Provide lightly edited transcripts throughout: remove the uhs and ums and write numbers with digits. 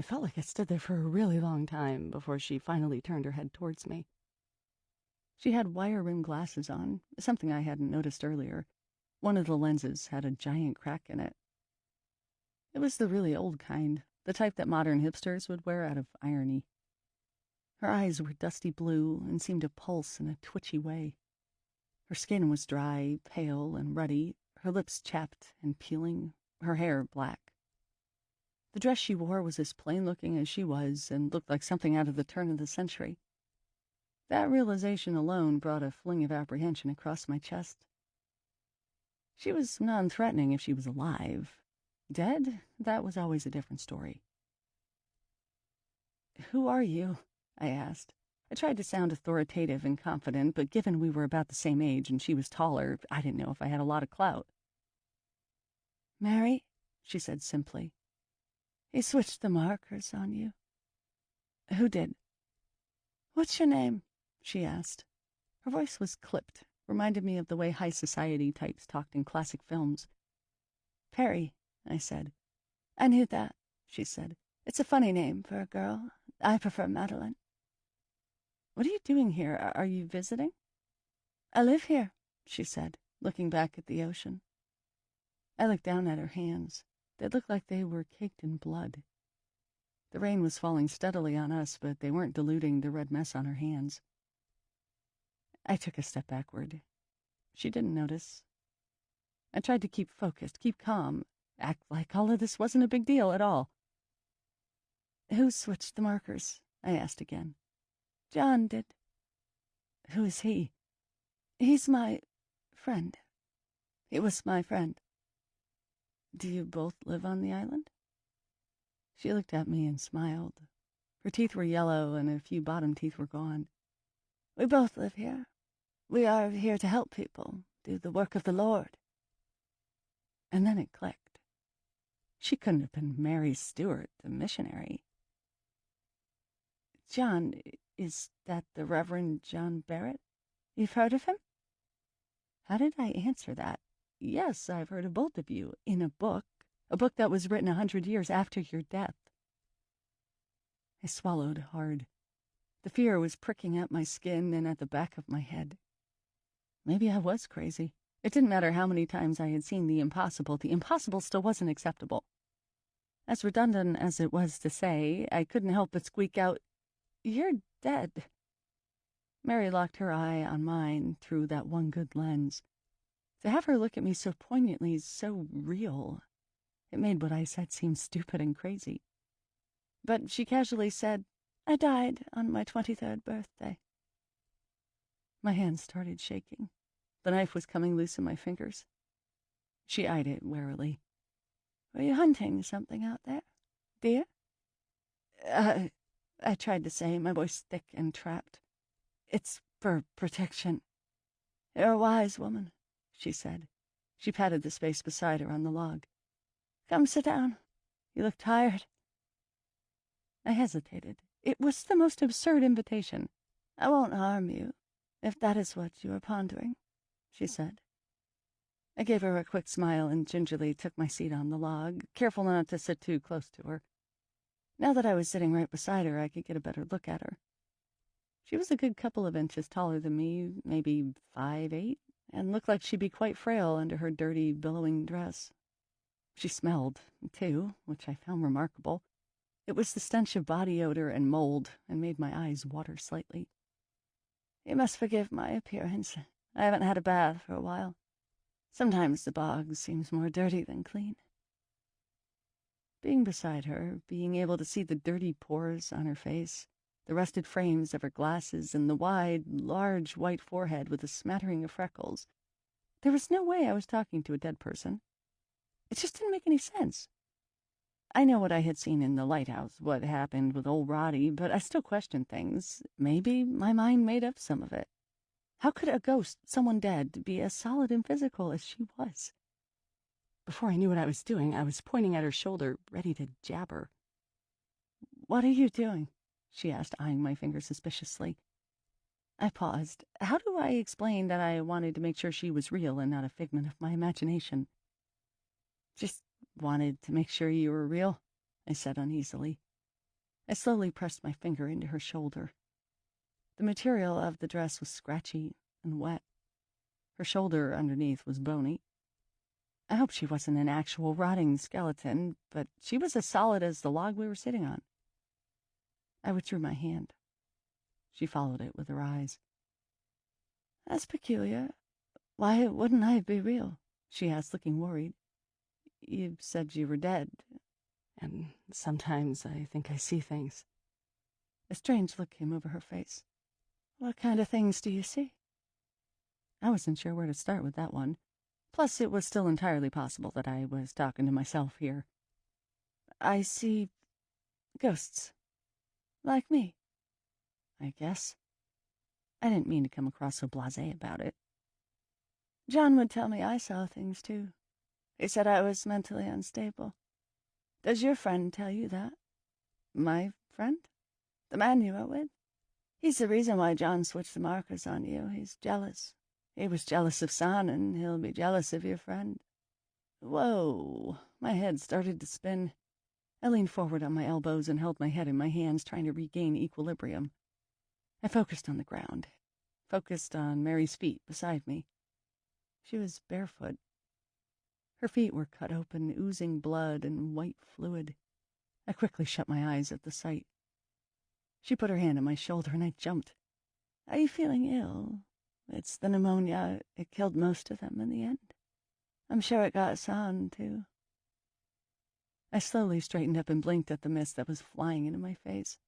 It felt like I stood there for a really long time before she finally turned her head towards me. She had wire-rimmed glasses on, something I hadn't noticed earlier. One of the lenses had a giant crack in it. It was the really old kind, the type that modern hipsters would wear out of irony. Her eyes were dusty blue and seemed to pulse in a twitchy way. Her skin was dry, pale, and ruddy, her lips chapped and peeling, her hair black. The dress she wore was as plain-looking as she was and looked like something out of the turn of the century. That realization alone brought a fling of apprehension across my chest. She was non-threatening if she was alive. Dead? That was always a different story. "Who are you?" I asked. I tried to sound authoritative and confident, but given we were about the same age and she was taller, I didn't know if I had a lot of clout. "Mary," she said simply. "He switched the markers on you." "Who did?" "What's your name?" she asked. Her voice was clipped, reminded me of the way high society types talked in classic films. "Perry," I said. "I knew that," she said. "It's a funny name for a girl. I prefer Madeline." "What are you doing here? Are you visiting?" "I live here," she said, looking back at the ocean. I looked down at her hands. They looked like they were caked in blood. The rain was falling steadily on us, but they weren't diluting the red mess on her hands. I took a step backward. She didn't notice. I tried to keep focused, keep calm, act like all of this wasn't a big deal at all. "Who switched the markers?" I asked again. "John did." "Who is he?" "He's my friend. He was my friend." "Do you both live on the island?" She looked at me and smiled. Her teeth were yellow and a few bottom teeth were gone. "We both live here. We are here to help people, do the work of the Lord." And then it clicked. She couldn't have been Mary Stuart, the missionary. "John, is that the Reverend John Barrett? You've heard of him?" How did I answer that? "Yes, I've heard of both of you, in a book that was written 100 years after your death." I swallowed hard. The fear was pricking at my skin and at the back of my head. Maybe I was crazy. It didn't matter how many times I had seen the impossible still wasn't acceptable. As redundant as it was to say, I couldn't help but squeak out, "You're dead." Mary locked her eye on mine through that one good lens. To have her look at me so poignantly, so real, it made what I said seem stupid and crazy. But she casually said, "I died on my 23rd birthday." My hands started shaking. The knife was coming loose in my fingers. She eyed it warily. "Were you hunting something out there? Deer?" I tried to say, my voice thick and trapped. "It's for protection." "You're a wise woman," she said. She patted the space beside her on the log. "Come sit down. You look tired." I hesitated. It was the most absurd invitation. "I won't harm you, if that is what you are pondering," she said. I gave her a quick smile and gingerly took my seat on the log, careful not to sit too close to her. Now that I was sitting right beside her, I could get a better look at her. She was a good couple of inches taller than me, maybe 5'8", and looked like she'd be quite frail under her dirty, billowing dress. She smelled, too, which I found remarkable. It was the stench of body odor and mold, and made my eyes water slightly. "You must forgive my appearance. I haven't had a bath for a while. Sometimes the bog seems more dirty than clean." Being beside her, being able to see the dirty pores on her face, the rusted frames of her glasses, and the wide, large white forehead with a smattering of freckles, there was no way I was talking to a dead person. It just didn't make any sense. I know what I had seen in the lighthouse, what happened with old Roddy, but I still questioned things. Maybe my mind made up some of it. How could a ghost, someone dead, be as solid and physical as she was? Before I knew what I was doing, I was pointing at her shoulder, ready to jab her. "What are you doing?" she asked, eyeing my finger suspiciously. I paused. How do I explain that I wanted to make sure she was real and not a figment of my imagination? "Just wanted to make sure you were real," I said uneasily. I slowly pressed my finger into her shoulder. The material of the dress was scratchy and wet. Her shoulder underneath was bony. I hoped she wasn't an actual rotting skeleton, but she was as solid as the log we were sitting on. I withdrew my hand. She followed it with her eyes. "That's peculiar. Why wouldn't I be real?" she asked, looking worried. "You said you were dead, and sometimes I think I see things." A strange look came over her face. "What kind of things do you see?" I wasn't sure where to start with that one. Plus, it was still entirely possible that I was talking to myself here. "I see ghosts. Like me, I guess." I didn't mean to come across so blasé about it. "John would tell me I saw things, too. He said I was mentally unstable. Does your friend tell you that?" "My friend?" "The man you were with. He's the reason why John switched the markers on you. He's jealous. He was jealous of San, and he'll be jealous of your friend." Whoa. My head started to spin. I leaned forward on my elbows and held my head in my hands, trying to regain equilibrium. I focused on the ground, focused on Mary's feet beside me. She was barefoot. Her feet were cut open, oozing blood and white fluid. I quickly shut my eyes at the sight. She put her hand on my shoulder, and I jumped. "Are you feeling ill? It's the pneumonia. It killed most of them in the end. I'm sure it got San, too." I slowly straightened up and blinked at the mist that was flying into my face.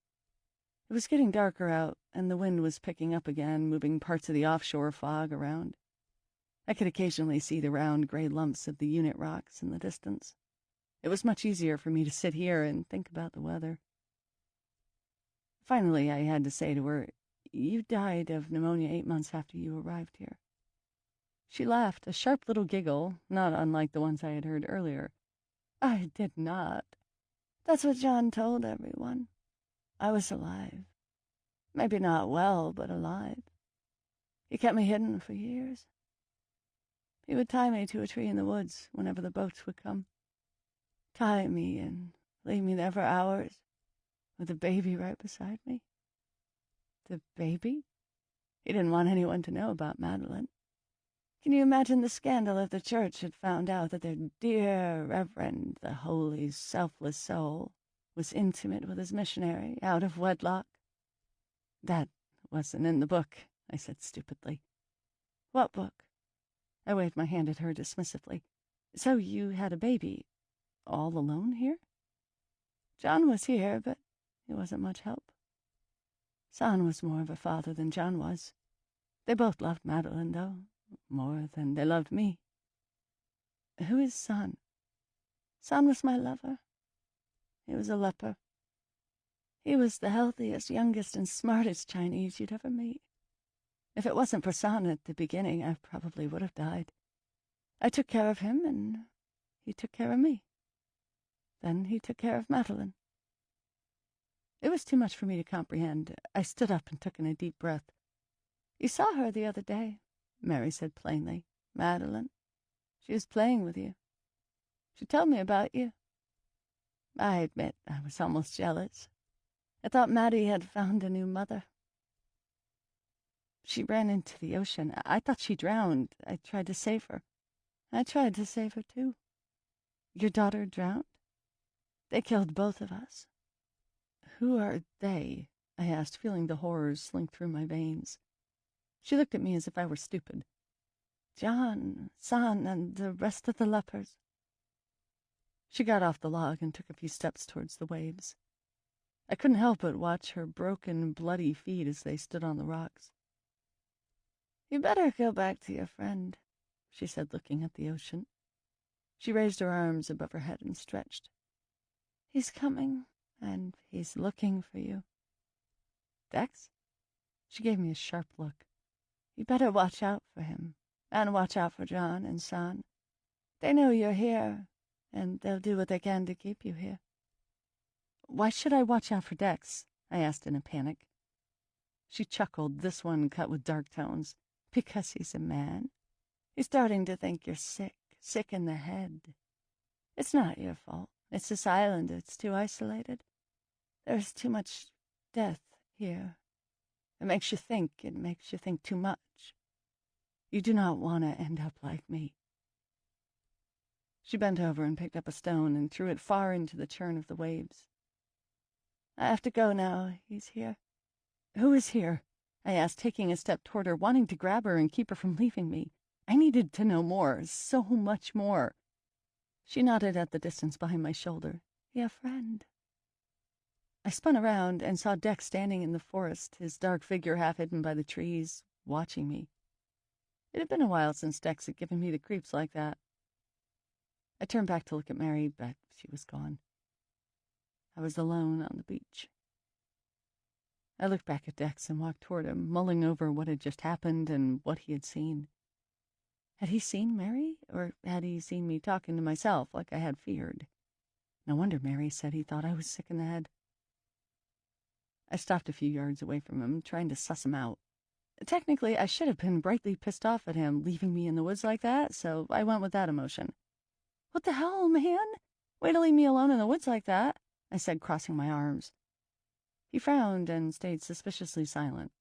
It was getting darker out, and the wind was picking up again, moving parts of the offshore fog around. I could occasionally see the round gray lumps of the unit rocks in the distance. It was much easier for me to sit here and think about the weather. Finally, I had to say to her, "You died of pneumonia 8 months after you arrived here." She laughed, a sharp little giggle, not unlike the ones I had heard earlier. "I did not. That's what John told everyone. I was alive. Maybe not well, but alive. He kept me hidden for years. He would tie me to a tree in the woods whenever the boats would come. Tie me and leave me there for hours, with the baby right beside me." The baby? He didn't want anyone to know about Madeline. Can you imagine the scandal if the church had found out that their dear Reverend, the holy, selfless soul, was intimate with his missionary out of wedlock? "That wasn't in the book," I said stupidly. "What book?" I waved my hand at her dismissively. "So you had a baby all alone here?" "John was here, but he wasn't much help. San was more of a father than John was. They both loved Madeline, though, more than they loved me." "Who is San?" "San was my lover. He was a leper. He was the healthiest, youngest, and smartest Chinese you'd ever meet. If it wasn't for San at the beginning, I probably would have died. I took care of him, and he took care of me. Then he took care of Madeline." It was too much for me to comprehend. I stood up and took in a deep breath. "You saw her the other day," Mary said plainly. "Madeline. She was playing with you. She told me about you. I admit I was almost jealous. I thought Maddie had found a new mother. She ran into the ocean. I thought she drowned. I tried to save her. I tried to save her, too." "Your daughter drowned?" "They killed both of us." "Who are they?" I asked, feeling the horrors slink through my veins. She looked at me as if I were stupid. "John, San, and the rest of the lepers." She got off the log and took a few steps towards the waves. I couldn't help but watch her broken, bloody feet as they stood on the rocks. "You better go back to your friend," she said, looking at the ocean. She raised her arms above her head and stretched. "He's coming, and he's looking for you." "Dex?" She gave me a sharp look. "You better watch out for him, and watch out for John and San. They know you're here, and they'll do what they can to keep you here." "Why should I watch out for Dex?" I asked in a panic. She chuckled, this one cut with dark tones. "Because he's a man. He's starting to think you're sick in the head. It's not your fault. It's this island. It's too isolated. There's too much death here. It makes you think. It makes you think too much. You do not want to end up like me." She bent over and picked up a stone and threw it far into the churn of the waves. "I have to go now. He's here." "Who is here?" I asked, taking a step toward her, wanting to grab her and keep her from leaving me. I needed to know more, so much more. She nodded at the distance behind my shoulder. "Your friend." I spun around and saw Dex standing in the forest, his dark figure half hidden by the trees, watching me. It had been a while since Dex had given me the creeps like that. I turned back to look at Mary, but she was gone. I was alone on the beach. I looked back at Dex and walked toward him, mulling over what had just happened and what he had seen. Had he seen Mary, or had he seen me talking to myself like I had feared? No wonder Mary said he thought I was sick in the head. I stopped a few yards away from him, trying to suss him out. Technically, I should have been brightly pissed off at him leaving me in the woods like that, so I went with that emotion. "What the hell, man? Way to leave me alone in the woods like that," I said, crossing my arms. He frowned and stayed suspiciously silent.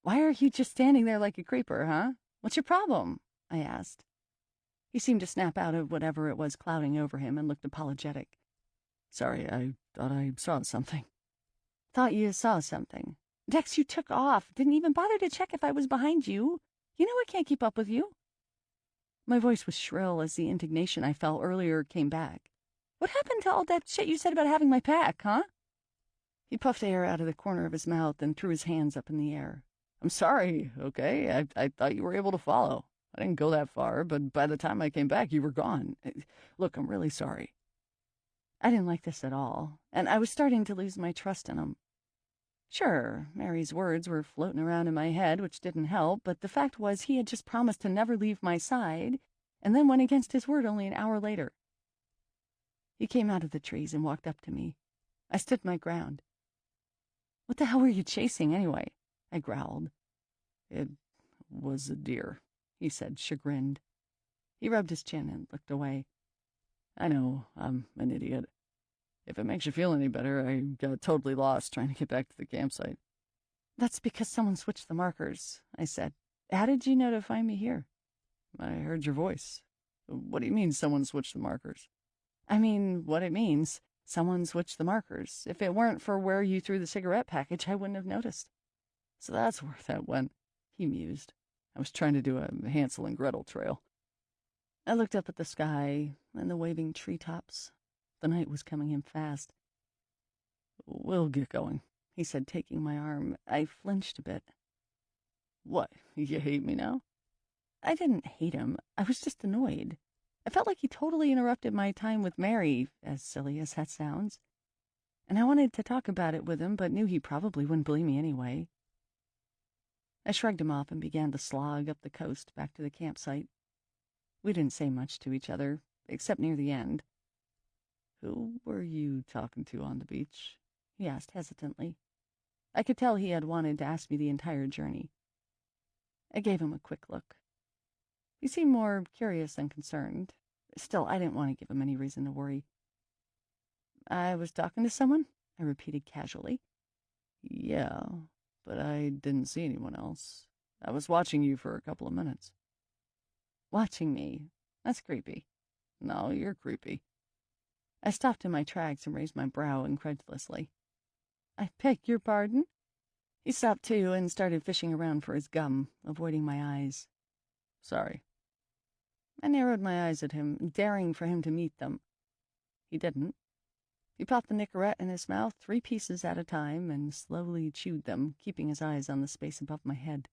"Why are you just standing there like a creeper, huh? What's your problem?" I asked. He seemed to snap out of whatever it was clouding over him and looked apologetic. "Sorry, I thought I saw something." "Thought you saw something? Dex, you took off. Didn't even bother to check if I was behind you. You know I can't keep up with you." My voice was shrill as the indignation I felt earlier came back. "What happened to all that shit you said about having my pack, huh?" He puffed air out of the corner of his mouth and threw his hands up in the air. "I'm sorry, okay? I thought you were able to follow. I didn't go that far, but by the time I came back, you were gone. Look, I'm really sorry." I didn't like this at all, and I was starting to lose my trust in him. Sure, Mary's words were floating around in my head, which didn't help, but the fact was he had just promised to never leave my side, and then went against his word only an hour later. He came out of the trees and walked up to me. I stood my ground. "What the hell were you chasing, anyway?" I growled. "It was a deer," he said, chagrined. He rubbed his chin and looked away. "I know, I'm an idiot. If it makes you feel any better, I got totally lost trying to get back to the campsite." "That's because someone switched the markers," I said. "How did you know to find me here?" "I heard your voice." "What do you mean someone switched the markers?" "I mean what it means. Someone switched the markers. If it weren't for where you threw the cigarette package, I wouldn't have noticed." "So that's where that went," he mused. "I was trying to do a Hansel and Gretel trail." I looked up at the sky and the waving treetops. The night was coming in fast. "We'll get going," he said, taking my arm. I flinched a bit. "What, you hate me now?" I didn't hate him. I was just annoyed. I felt like he totally interrupted my time with Mary, as silly as that sounds. And I wanted to talk about it with him, but knew he probably wouldn't believe me anyway. I shrugged him off and began to slog up the coast back to the campsite. We didn't say much to each other, except near the end. "Who were you talking to on the beach?" he asked hesitantly. I could tell he had wanted to ask me the entire journey. I gave him a quick look. He seemed more curious than concerned. Still, I didn't want to give him any reason to worry. "I was talking to someone," I repeated casually. "Yeah, but I didn't see anyone else. I was watching you for a couple of minutes." "Watching me? That's creepy." "No, you're creepy." I stopped in my tracks and raised my brow incredulously. "I beg your pardon?" He stopped too and started fishing around for his gum, avoiding my eyes. "Sorry." I narrowed my eyes at him, daring for him to meet them. He didn't. He popped the Nicorette in his mouth 3 pieces at a time and slowly chewed them, keeping his eyes on the space above my head.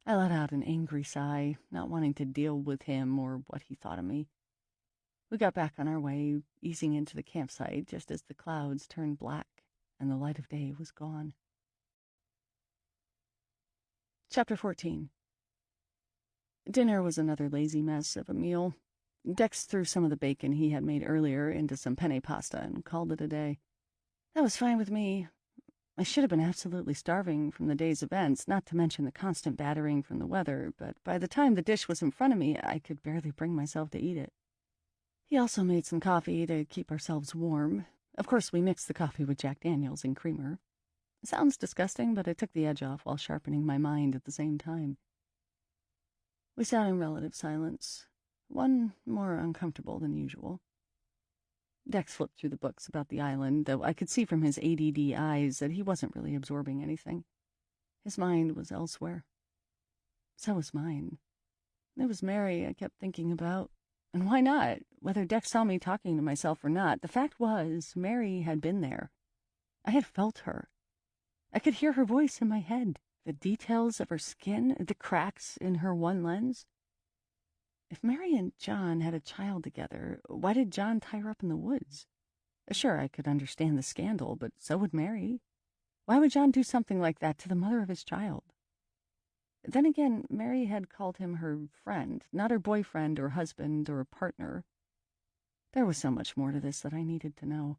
I let out an angry sigh, not wanting to deal with him or what he thought of me. We got back on our way, easing into the campsite just as the clouds turned black and the light of day was gone. Chapter 14. Dinner was another lazy mess of a meal. Dex threw some of the bacon he had made earlier into some penne pasta and called it a day. That was fine with me. I should have been absolutely starving from the day's events, not to mention the constant battering from the weather, but by the time the dish was in front of me, I could barely bring myself to eat it. He also made some coffee to keep ourselves warm. Of course, we mixed the coffee with Jack Daniels and creamer. It sounds disgusting, but it took the edge off while sharpening my mind at the same time. We sat in relative silence, one more uncomfortable than usual. Dex flipped through the books about the island, though I could see from his ADD eyes that he wasn't really absorbing anything. His mind was elsewhere. So was mine. It was Mary I kept thinking about. And why not? Whether Dex saw me talking to myself or not, the fact was Mary had been there. I had felt her. I could hear her voice in my head, the details of her skin, the cracks in her one lens. If Mary and John had a child together, why did John tie her up in the woods? Sure, I could understand the scandal, but so would Mary. Why would John do something like that to the mother of his child? Then again, Mary had called him her friend, not her boyfriend or husband or partner. There was so much more to this that I needed to know.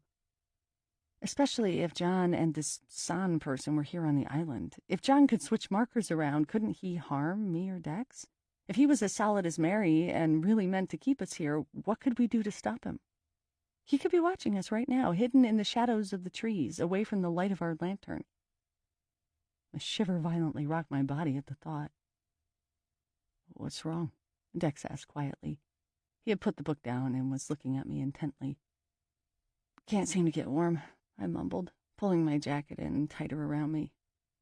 Especially if John and this San person were here on the island. If John could switch markers around, couldn't he harm me or Dex? If he was as solid as Mary and really meant to keep us here, what could we do to stop him? He could be watching us right now, hidden in the shadows of the trees, away from the light of our lantern. A shiver violently rocked my body at the thought. "What's wrong?" Dex asked quietly. He had put the book down and was looking at me intently. "Can't seem to get warm," I mumbled, pulling my jacket in tighter around me.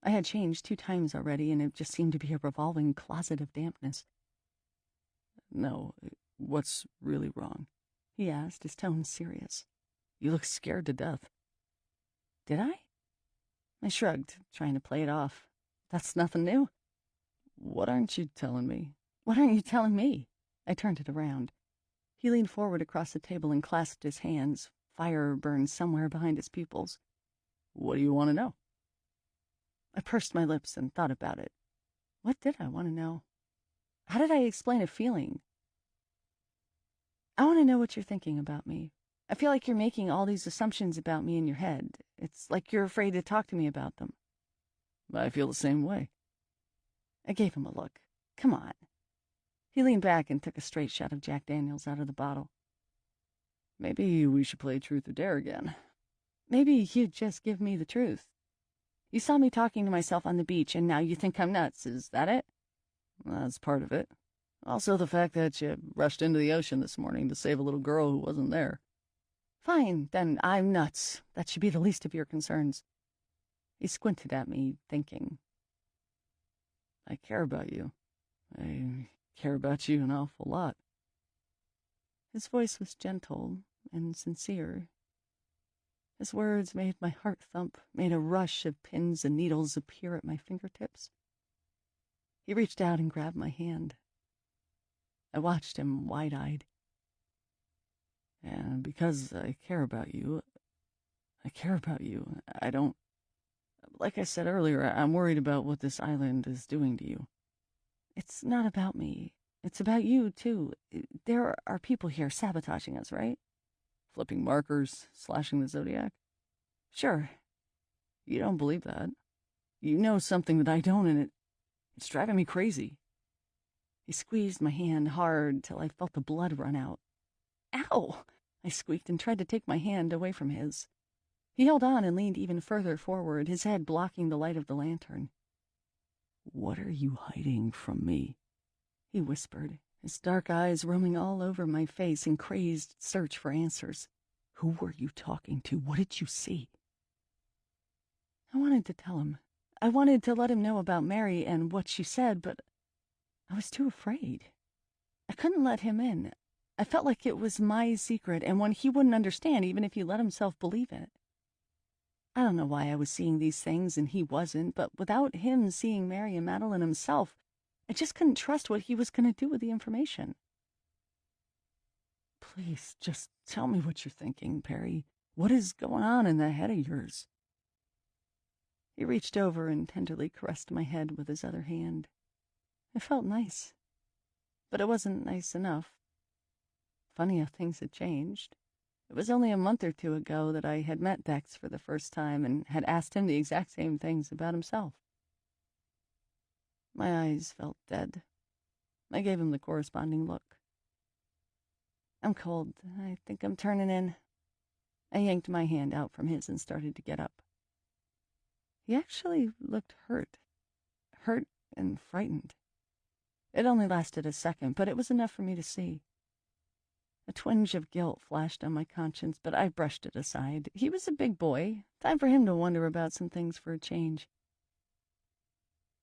I had changed 2 times already, and it just seemed to be a revolving closet of dampness. "No, what's really wrong?" he asked, his tone serious. "You look scared to death." Did I? I shrugged, trying to play it off. "That's nothing new." "What aren't you telling me?" "What aren't you telling me?" I turned it around. He leaned forward across the table and clasped his hands. Fire burned somewhere behind his pupils. "What do you want to know?" I pursed my lips and thought about it. What did I want to know? How did I explain a feeling? "I want to know what you're thinking about me. I feel like you're making all these assumptions about me in your head. It's like you're afraid to talk to me about them." "I feel the same way." I gave him a look. Come on. He leaned back and took a straight shot of Jack Daniels out of the bottle. "Maybe we should play Truth or Dare again." "Maybe you'd just give me the truth. You saw me talking to myself on the beach, and now you think I'm nuts. Is that it?" "That's part of it. Also the fact that you rushed into the ocean this morning to save a little girl who wasn't there." "Fine, then I'm nuts. That should be the least of your concerns." He squinted at me, thinking. "I care about you. I care about you an awful lot." His voice was gentle and sincere. His words made my heart thump, made a rush of pins and needles appear at my fingertips. He reached out and grabbed my hand. I watched him wide-eyed. "And because I care about you, I don't... Like I said earlier, I'm worried about what this island is doing to you." "It's not about me. It's about you, too. There are people here sabotaging us, right?" "Flipping markers, slashing the Zodiac?" "Sure." "You don't believe that. You know something that I don't, and it's driving me crazy." He squeezed my hand hard till I felt the blood run out. "Ow!" I squeaked and tried to take my hand away from his. He held on and leaned even further forward, his head blocking the light of the lantern. "What are you hiding from me?" he whispered, his dark eyes roaming all over my face in crazed search for answers. "Who were you talking to? What did you see?" I wanted to tell him. I wanted to let him know about Mary and what she said, but I was too afraid. I couldn't let him in. I felt like it was my secret and one he wouldn't understand even if he let himself believe it. I don't know why I was seeing these things and he wasn't, but without him seeing Mary and Madeline himself, I just couldn't trust what he was going to do with the information. "Please, just tell me what you're thinking, Perry. What is going on in that head of yours?" He reached over and tenderly caressed my head with his other hand. It felt nice, but it wasn't nice enough. Funny how things had changed. It was only a month or 2 ago that I had met Dex for the first time and had asked him the exact same things about himself. My eyes felt dead. I gave him the corresponding look. "I'm cold. I think I'm turning in." I yanked my hand out from his and started to get up. He actually looked hurt and frightened. It only lasted a second, but it was enough for me to see. A twinge of guilt flashed on my conscience, but I brushed it aside. He was a big boy. Time for him to wonder about some things for a change.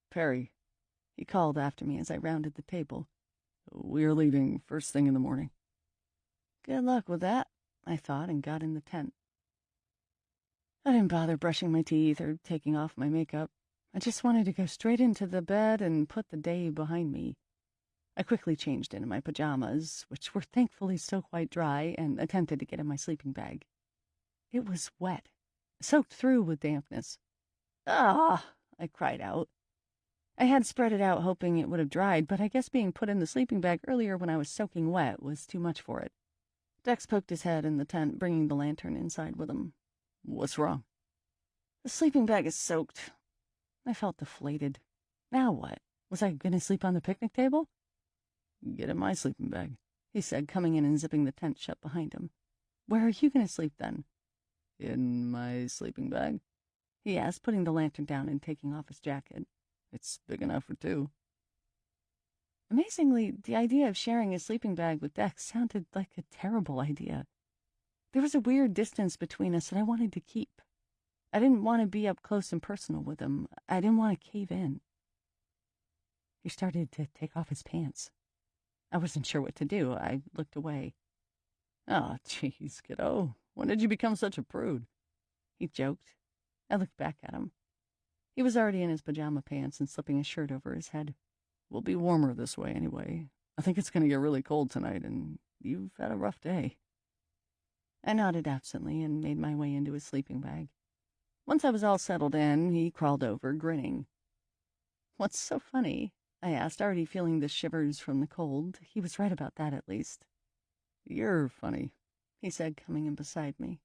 "Perry," he called after me as I rounded the table. "We are leaving first thing in the morning." Good luck with that, I thought, and got in the tent. I didn't bother brushing my teeth or taking off my makeup. I just wanted to go straight into the bed and put the day behind me. I quickly changed into my pajamas, which were thankfully still quite dry, and attempted to get in my sleeping bag. It was wet, soaked through with dampness. "Ah!" I cried out. I had spread it out hoping it would have dried, but I guess being put in the sleeping bag earlier when I was soaking wet was too much for it. Dex poked his head in the tent, bringing the lantern inside with him. "What's wrong?" "The sleeping bag is soaked." I felt deflated. Now what? Was I going to sleep on the picnic table? "Get in my sleeping bag," he said, coming in and zipping the tent shut behind him. "Where are you going to sleep then?" "In my sleeping bag?" he asked, putting the lantern down and taking off his jacket. "It's big enough for two." Amazingly, the idea of sharing a sleeping bag with Dex sounded like a terrible idea. There was a weird distance between us that I wanted to keep. I didn't want to be up close and personal with him. I didn't want to cave in. He started to take off his pants. I wasn't sure what to do. I looked away. "Oh, geez, kiddo. When did you become such a prude?" he joked. I looked back at him. He was already in his pajama pants and slipping a shirt over his head. "We'll be warmer this way anyway. I think it's going to get really cold tonight, and you've had a rough day." I nodded absently and made my way into his sleeping bag. Once I was all settled in, he crawled over, grinning. "What's so funny?" I asked, already feeling the shivers from the cold. He was right about that, at least. "You're funny," he said, coming in beside me.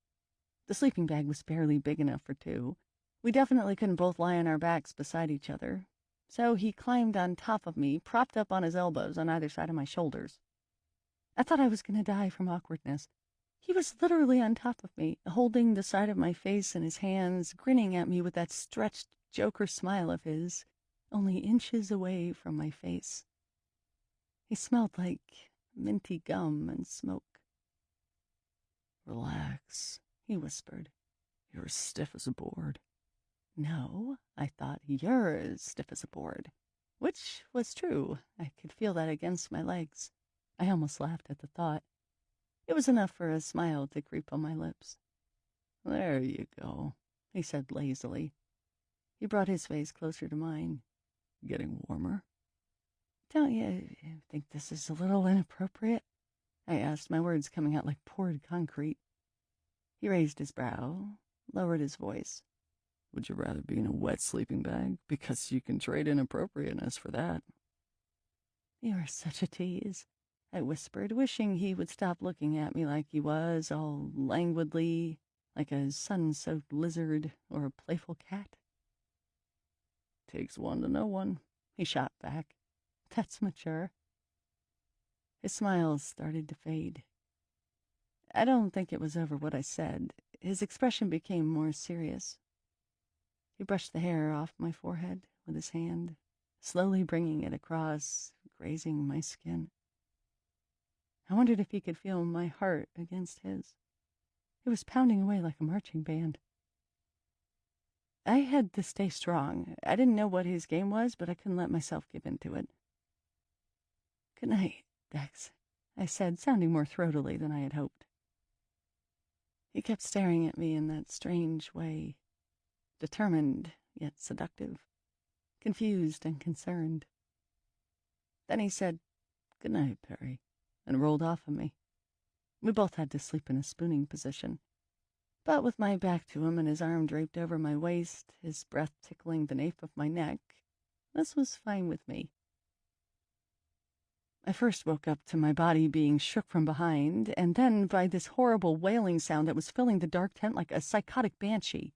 The sleeping bag was barely big enough for two. We definitely couldn't both lie on our backs beside each other. So he climbed on top of me, propped up on his elbows on either side of my shoulders. I thought I was going to die from awkwardness. He was literally on top of me, holding the side of my face in his hands, grinning at me with that stretched Joker smile of his, only inches away from my face. He smelled like minty gum and smoke. "Relax," he whispered. "You're as stiff as a board." No, I thought, you're as stiff as a board. Which was true. I could feel that against my legs. I almost laughed at the thought. It was enough for a smile to creep on my lips. "There you go," he said lazily. He brought his face closer to mine. "Getting warmer?" "Don't you think this is a little inappropriate?" I asked, my words coming out like poured concrete. He raised his brow, lowered his voice. "Would you rather be in a wet sleeping bag? Because you can trade inappropriateness for that." "You are such a tease," I whispered, wishing he would stop looking at me like he was, all languidly, like a sun-soaked lizard or a playful cat. "Takes one to know one," he shot back. "That's mature." His smile started to fade. I don't think it was over what I said. His expression became more serious. He brushed the hair off my forehead with his hand, slowly bringing it across, grazing my skin. I wondered if he could feel my heart against his. It was pounding away like a marching band. I had to stay strong. I didn't know what his game was, but I couldn't let myself give in to it. "Good night, Dex," I said, sounding more throatily than I had hoped. He kept staring at me in that strange way, determined yet seductive, confused and concerned. Then he said, "Good night, Perry," and rolled off of me. We both had to sleep in a spooning position. But with my back to him and his arm draped over my waist, his breath tickling the nape of my neck, this was fine with me. I first woke up to my body being shook from behind, and then by this horrible wailing sound that was filling the dark tent like a psychotic banshee.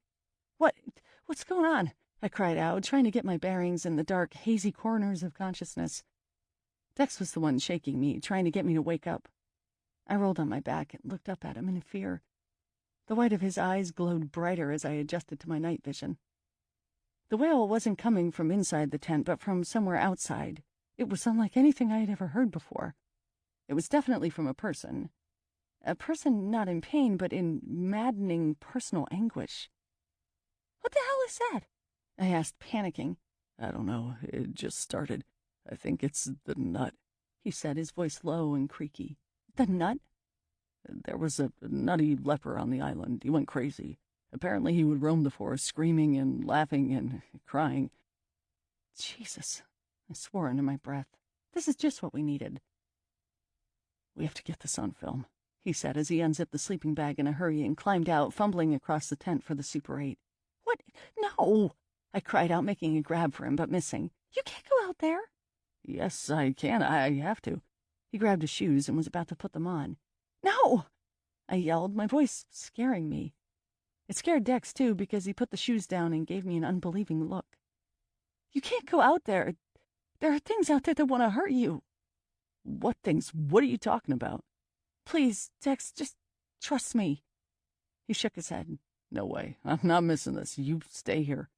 What's going on?" I cried out, trying to get my bearings in the dark, hazy corners of consciousness. Dex was the one shaking me, trying to get me to wake up. I rolled on my back and looked up at him in fear. The white of his eyes glowed brighter as I adjusted to my night vision. The wail wasn't coming from inside the tent, but from somewhere outside. It was unlike anything I had ever heard before. It was definitely from a person. A person not in pain, but in maddening personal anguish. "What the hell is that?" I asked, panicking. "I don't know. It just started. I think it's the nut," he said, his voice low and creaky. "The nut?" "There was a nutty leper on the island. He went crazy. Apparently he would roam the forest, screaming and laughing and crying." Jesus, I swore under my breath. This is just what we needed. "We have to get this on film," he said as he unzipped the sleeping bag in a hurry and climbed out, fumbling across the tent for the Super 8. "What? No!" I cried out, making a grab for him, but missing. "You can't go out there." "Yes, I can. I have to." He grabbed his shoes and was about to put them on. "No!" I yelled, my voice scaring me. It scared Dex, too, because he put the shoes down and gave me an unbelieving look. "You can't go out there. There are things out there that want to hurt you." "What things? What are you talking about?" "Please, Dex, just trust me." He shook his head. "No way. I'm not missing this. You stay here."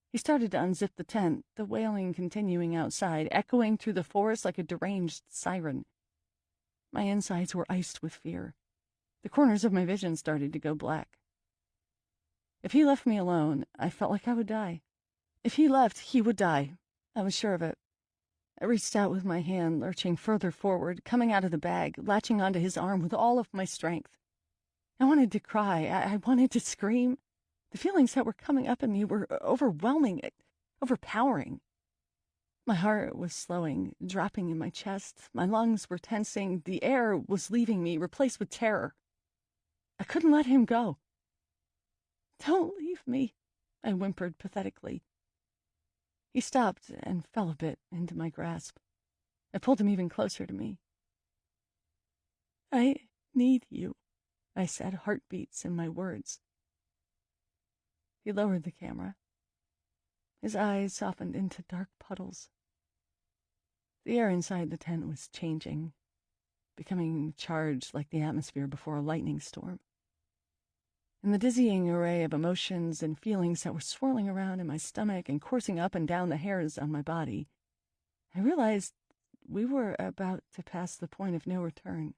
He started to unzip the tent, the wailing continuing outside, echoing through the forest like a deranged siren. My insides were iced with fear. The corners of my vision started to go black. If he left me alone, I felt like I would die. If he left, he would die. I was sure of it. I reached out with my hand, lurching further forward, coming out of the bag, latching onto his arm with all of my strength. I wanted to cry. I wanted to scream. The feelings that were coming up in me were overwhelming, overpowering. My heart was slowing, dropping in my chest. My lungs were tensing. The air was leaving me, replaced with terror. I couldn't let him go. "Don't leave me," I whimpered pathetically. He stopped and fell a bit into my grasp. I pulled him even closer to me. "I need you," I said, heartbeats in my words. He lowered the camera. His eyes softened into dark puddles. The air inside the tent was changing, becoming charged like the atmosphere before a lightning storm. In the dizzying array of emotions and feelings that were swirling around in my stomach and coursing up and down the hairs on my body, I realized we were about to pass the point of no return.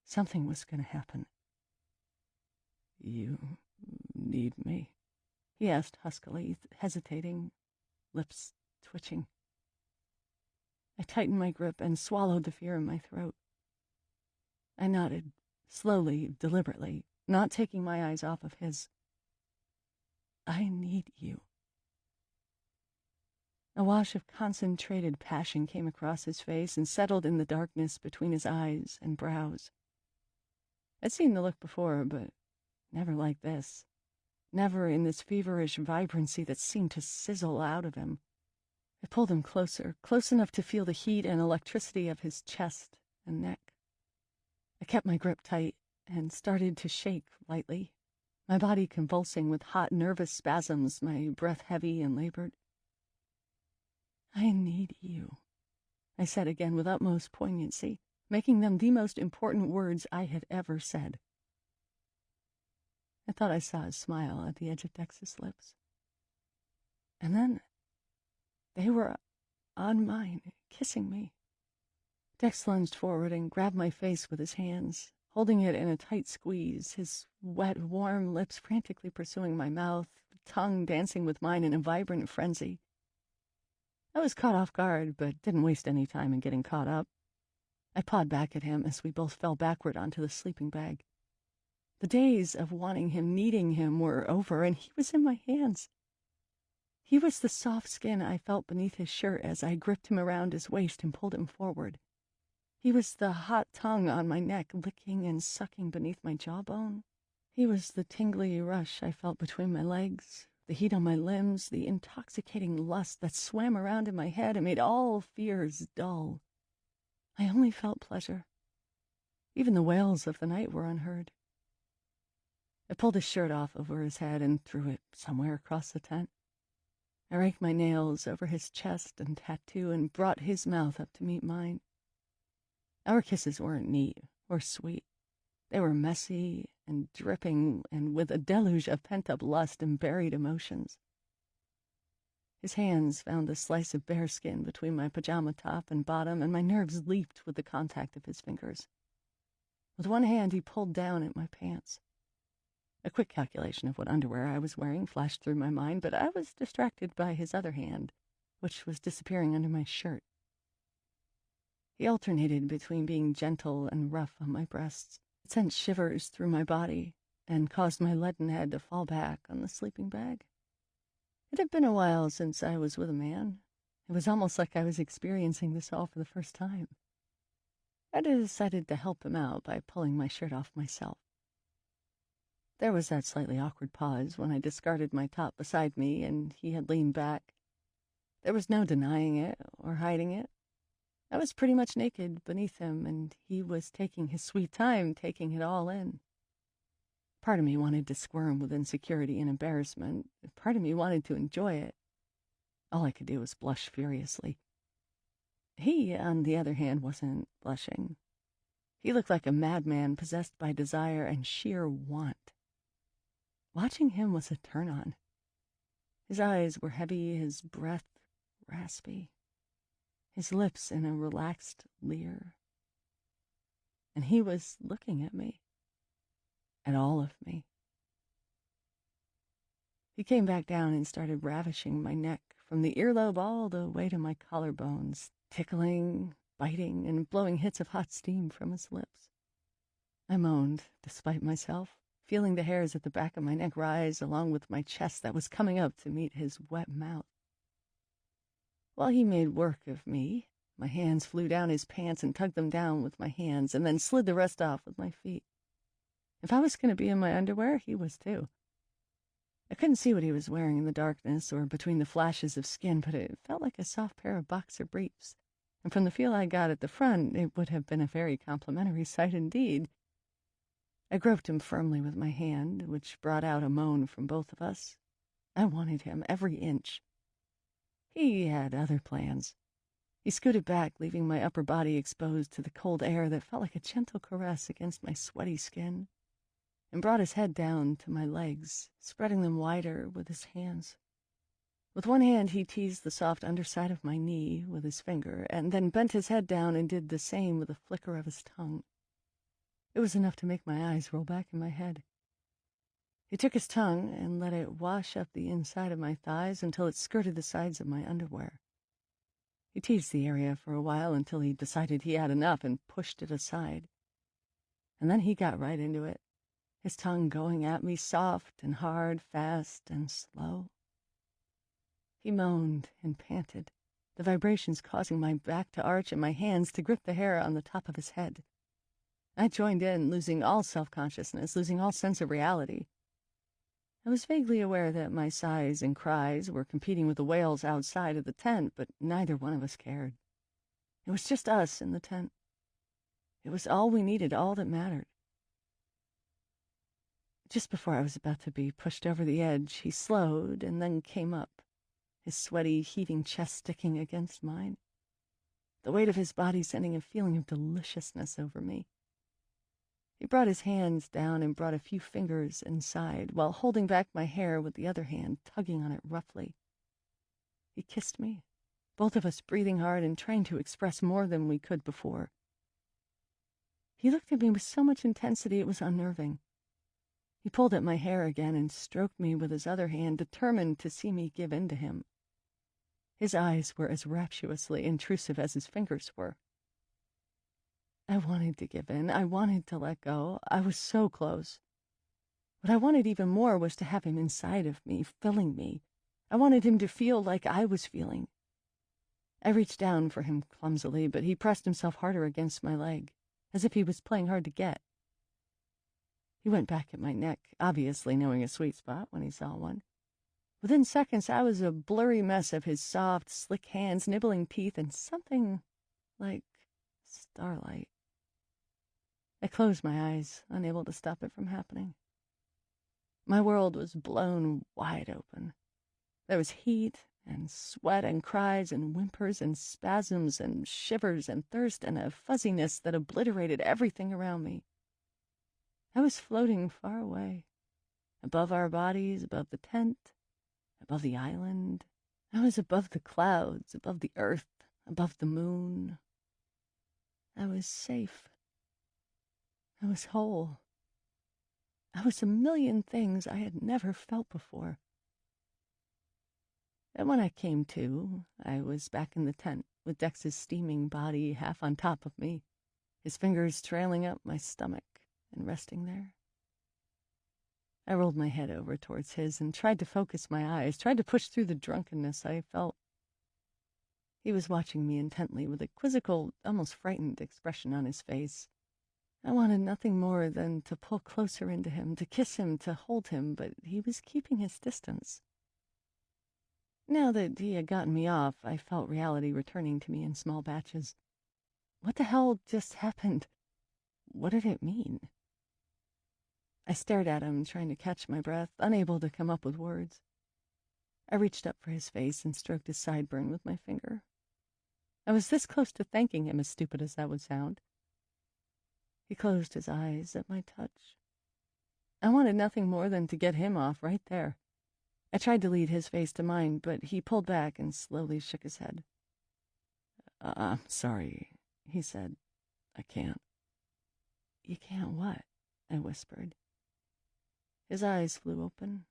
Something was going to happen. "You need me?" he asked huskily, hesitating, lips twitching. I tightened my grip and swallowed the fear in my throat. I nodded, slowly, deliberately, not taking my eyes off of his. "I need you." A wash of concentrated passion came across his face and settled in the darkness between his eyes and brows. I'd seen the look before, but never like this. Never in this feverish vibrancy that seemed to sizzle out of him. I pulled him closer, close enough to feel the heat and electricity of his chest and neck. I kept my grip tight and started to shake lightly, my body convulsing with hot, nervous spasms, my breath heavy and labored. "I need you," I said again with utmost poignancy, making them the most important words I had ever said. I thought I saw a smile at the edge of Dex's lips. And then they were on mine, kissing me. Dex lunged forward and grabbed my face with his hands, holding it in a tight squeeze, his wet, warm lips frantically pursuing my mouth, tongue dancing with mine in a vibrant frenzy. I was caught off guard, but didn't waste any time in getting caught up. I pawed back at him as we both fell backward onto the sleeping bag. The days of wanting him, needing him, were over, and he was in my hands. He was the soft skin I felt beneath his shirt as I gripped him around his waist and pulled him forward. He was the hot tongue on my neck, licking and sucking beneath my jawbone. He was the tingly rush I felt between my legs, the heat on my limbs, the intoxicating lust that swam around in my head and made all fears dull. I only felt pleasure. Even the wails of the night were unheard. I pulled his shirt off over his head and threw it somewhere across the tent. I raked my nails over his chest and tattoo and brought his mouth up to meet mine. Our kisses weren't neat or sweet. They were messy and dripping and with a deluge of pent-up lust and buried emotions. His hands found a slice of bearskin between my pajama top and bottom, and my nerves leaped with the contact of his fingers. With one hand, he pulled down at my pants. A quick calculation of what underwear I was wearing flashed through my mind, but I was distracted by his other hand, which was disappearing under my shirt. He alternated between being gentle and rough on my breasts. It sent shivers through my body and caused my leaden head to fall back on the sleeping bag. It had been a while since I was with a man. It was almost like I was experiencing this all for the first time. I decided to help him out by pulling my shirt off myself. There was that slightly awkward pause when I discarded my top beside me and he had leaned back. There was no denying it or hiding it. I was pretty much naked beneath him, and he was taking his sweet time, taking it all in. Part of me wanted to squirm with insecurity and embarrassment. Part of me wanted to enjoy it. All I could do was blush furiously. He, on the other hand, wasn't blushing. He looked like a madman possessed by desire and sheer want. Watching him was a turn-on. His eyes were heavy, his breath raspy, his lips in a relaxed leer. And he was looking at me, at all of me. He came back down and started ravishing my neck from the earlobe all the way to my collarbones, tickling, biting, and blowing hits of hot steam from his lips. I moaned, despite myself, feeling the hairs at the back of my neck rise along with my chest that was coming up to meet his wet mouth. While he made work of me, my hands flew down his pants and tugged them down with my hands and then slid the rest off with my feet. If I was going to be in my underwear, he was too. I couldn't see what he was wearing in the darkness or between the flashes of skin, but it felt like a soft pair of boxer briefs, and from the feel I got at the front, it would have been a very complimentary sight indeed. I groped him firmly with my hand, which brought out a moan from both of us. I wanted him, every inch. He had other plans. He scooted back, leaving my upper body exposed to the cold air that felt like a gentle caress against my sweaty skin, and brought his head down to my legs, spreading them wider with his hands. With one hand, he teased the soft underside of my knee with his finger, and then bent his head down and did the same with a flicker of his tongue. It was enough to make my eyes roll back in my head. He took his tongue and let it wash up the inside of my thighs until it skirted the sides of my underwear. He teased the area for a while until he decided he had enough and pushed it aside. And then he got right into it, his tongue going at me soft and hard, fast and slow. He moaned and panted, the vibrations causing my back to arch and my hands to grip the hair on the top of his head. I joined in, losing all self-consciousness, losing all sense of reality. I was vaguely aware that my sighs and cries were competing with the wails outside of the tent, but neither one of us cared. It was just us in the tent. It was all we needed, all that mattered. Just before I was about to be pushed over the edge, he slowed and then came up, his sweaty, heaving chest sticking against mine, the weight of his body sending a feeling of deliciousness over me. He brought his hands down and brought a few fingers inside, while holding back my hair with the other hand, tugging on it roughly. He kissed me, both of us breathing hard and trying to express more than we could before. He looked at me with so much intensity it was unnerving. He pulled at my hair again and stroked me with his other hand, determined to see me give in to him. His eyes were as rapturously intrusive as his fingers were. I wanted to give in. I wanted to let go. I was so close. What I wanted even more was to have him inside of me, filling me. I wanted him to feel like I was feeling. I reached down for him clumsily, but he pressed himself harder against my leg, as if he was playing hard to get. He went back at my neck, obviously knowing a sweet spot when he saw one. Within seconds, I was a blurry mess of his soft, slick hands, nibbling teeth, and something like starlight. I closed my eyes, unable to stop it from happening. My world was blown wide open. There was heat and sweat and cries and whimpers and spasms and shivers and thirst and a fuzziness that obliterated everything around me. I was floating far away, above our bodies, above the tent, above the island. I was above the clouds, above the earth, above the moon. I was safe. I was whole. I was a million things I had never felt before. And when I came to, I was back in the tent with Dex's steaming body half on top of me, his fingers trailing up my stomach and resting there. I rolled my head over towards his and tried to focus my eyes, tried to push through the drunkenness I felt. He was watching me intently with a quizzical, almost frightened expression on his face. I wanted nothing more than to pull closer into him, to kiss him, to hold him, but he was keeping his distance. Now that he had gotten me off, I felt reality returning to me in small batches. What the hell just happened? What did it mean? I stared at him, trying to catch my breath, unable to come up with words. I reached up for his face and stroked his sideburn with my finger. I was this close to thanking him, as stupid as that would sound. He closed his eyes at my touch. I wanted nothing more than to get him off right there. I tried to lead his face to mine, but he pulled back and slowly shook his head. I'm sorry, he said. I can't. You can't what? I whispered. His eyes flew open.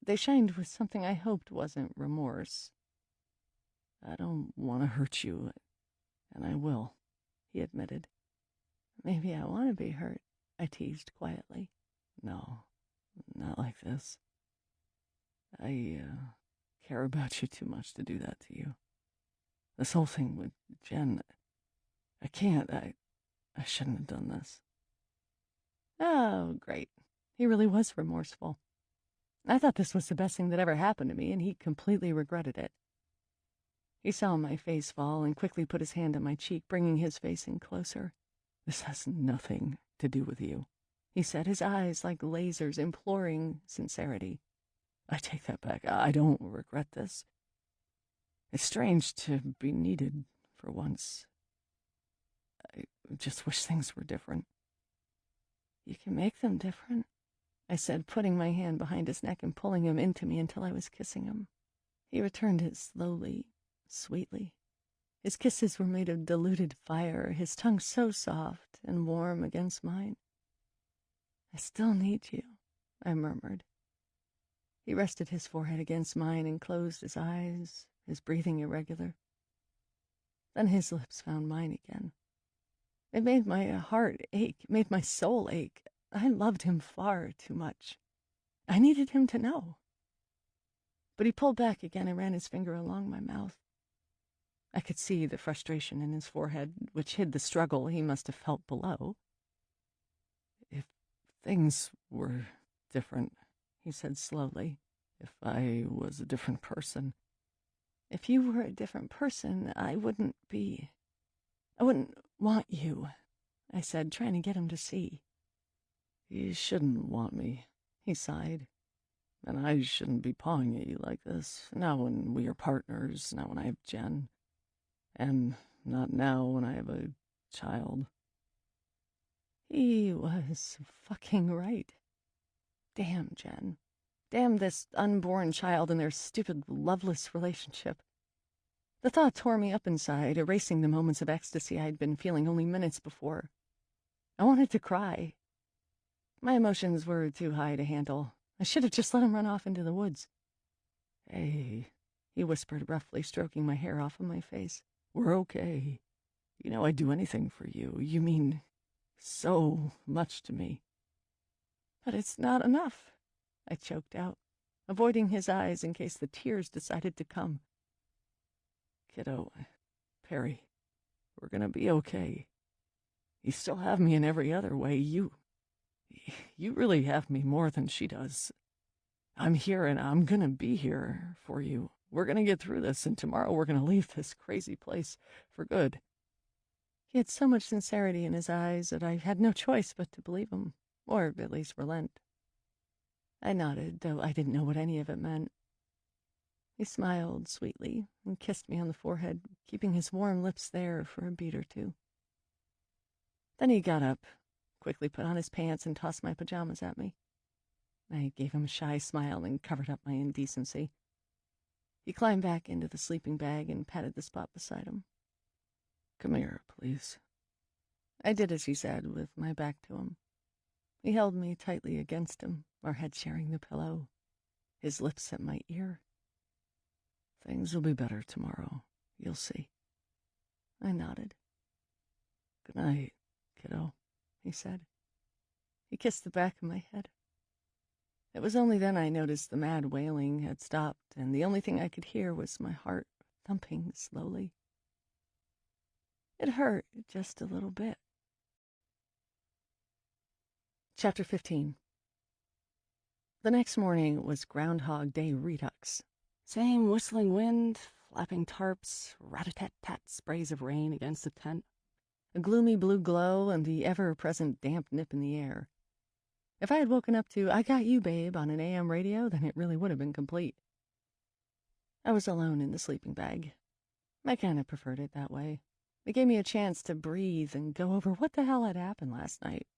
They shined with something I hoped wasn't remorse. I don't want to hurt you, and I will, he admitted. Maybe I want to be hurt, I teased quietly. No, not like this. I care about you too much to do that to you. This whole thing with Jen, I can't, I shouldn't have done this. Oh, great. He really was remorseful. I thought this was the best thing that ever happened to me, and he completely regretted it. He saw my face fall and quickly put his hand on my cheek, bringing his face in closer. This has nothing to do with you, he said, his eyes like lasers, imploring sincerity. I take that back. I don't regret this. It's strange to be needed for once. I just wish things were different. You can make them different, I said, putting my hand behind his neck and pulling him into me until I was kissing him. He returned it slowly, sweetly. His kisses were made of diluted fire, his tongue so soft and warm against mine. I still need you, I murmured. He rested his forehead against mine and closed his eyes, his breathing irregular. Then his lips found mine again. It made my heart ache, made my soul ache. I loved him far too much. I needed him to know. But he pulled back again and ran his finger along my mouth. I could see the frustration in his forehead, which hid the struggle he must have felt below. If things were different, he said slowly, if I was a different person. If you were a different person, I wouldn't want you, I said, trying to get him to see. You shouldn't want me, he sighed. And I shouldn't be pawing at you like this, now when we are partners, now when I have Jen. And not now when I have a child. He was fucking right. Damn Jen. Damn this unborn child and their stupid, loveless relationship. The thought tore me up inside, erasing the moments of ecstasy I had been feeling only minutes before. I wanted to cry. My emotions were too high to handle. I should have just let him run off into the woods. Hey, he whispered roughly, stroking my hair off of my face. We're okay. You know I'd do anything for you. You mean so much to me. But it's not enough, I choked out, avoiding his eyes in case the tears decided to come. Kiddo, Perry, we're gonna be okay. You still have me in every other way. You really have me more than she does. I'm here and I'm gonna be here for you. We're gonna get through this, and tomorrow we're gonna leave this crazy place for good. He had so much sincerity in his eyes that I had no choice but to believe him, or at least relent. I nodded, though I didn't know what any of it meant. He smiled sweetly and kissed me on the forehead, keeping his warm lips there for a beat or two. Then he got up, quickly put on his pants and tossed my pajamas at me. I gave him a shy smile and covered up my indecency. He climbed back into the sleeping bag and patted the spot beside him. Come here, please. I did as he said, with my back to him. He held me tightly against him, our heads sharing the pillow, his lips at my ear. Things will be better tomorrow. You'll see. I nodded. Good night, kiddo, he said. He kissed the back of my head. It was only then I noticed the mad wailing had stopped, and the only thing I could hear was my heart thumping slowly. It hurt just a little bit. Chapter 15. The next morning was Groundhog Day redux. Same whistling wind, flapping tarps, rat-a-tat-tat sprays of rain against the tent, a gloomy blue glow, and the ever-present damp nip in the air. If I had woken up to "I Got You, Babe" on an AM radio, then it really would have been complete. I was alone in the sleeping bag. I kind of preferred it that way. It gave me a chance to breathe and go over what the hell had happened last night.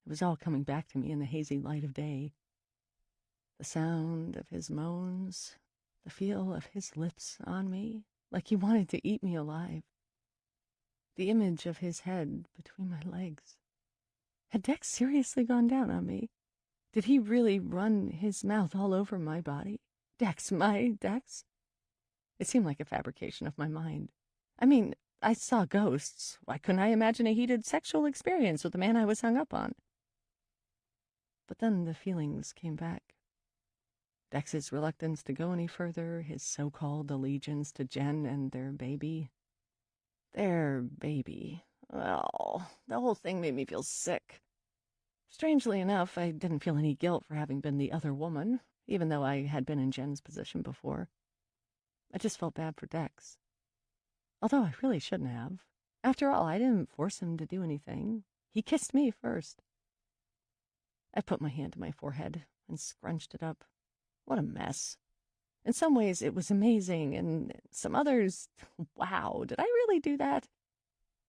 It was all coming back to me in the hazy light of day. The sound of his moans, the feel of his lips on me, like he wanted to eat me alive. The image of his head between my legs. Had Dex seriously gone down on me? Did he really run his mouth all over my body? Dex, my Dex? It seemed like a fabrication of my mind. I mean, I saw ghosts. Why couldn't I imagine a heated sexual experience with the man I was hung up on? But then the feelings came back. Dex's reluctance to go any further, his so-called allegiance to Jen and their baby. Their baby. Well, the whole thing made me feel sick. Strangely enough, I didn't feel any guilt for having been the other woman, even though I had been in Jen's position before. I just felt bad for Dex. Although I really shouldn't have. After all, I didn't force him to do anything. He kissed me first. I put my hand to my forehead and scrunched it up. What a mess. In some ways, it was amazing, and some others, wow, did I really do that?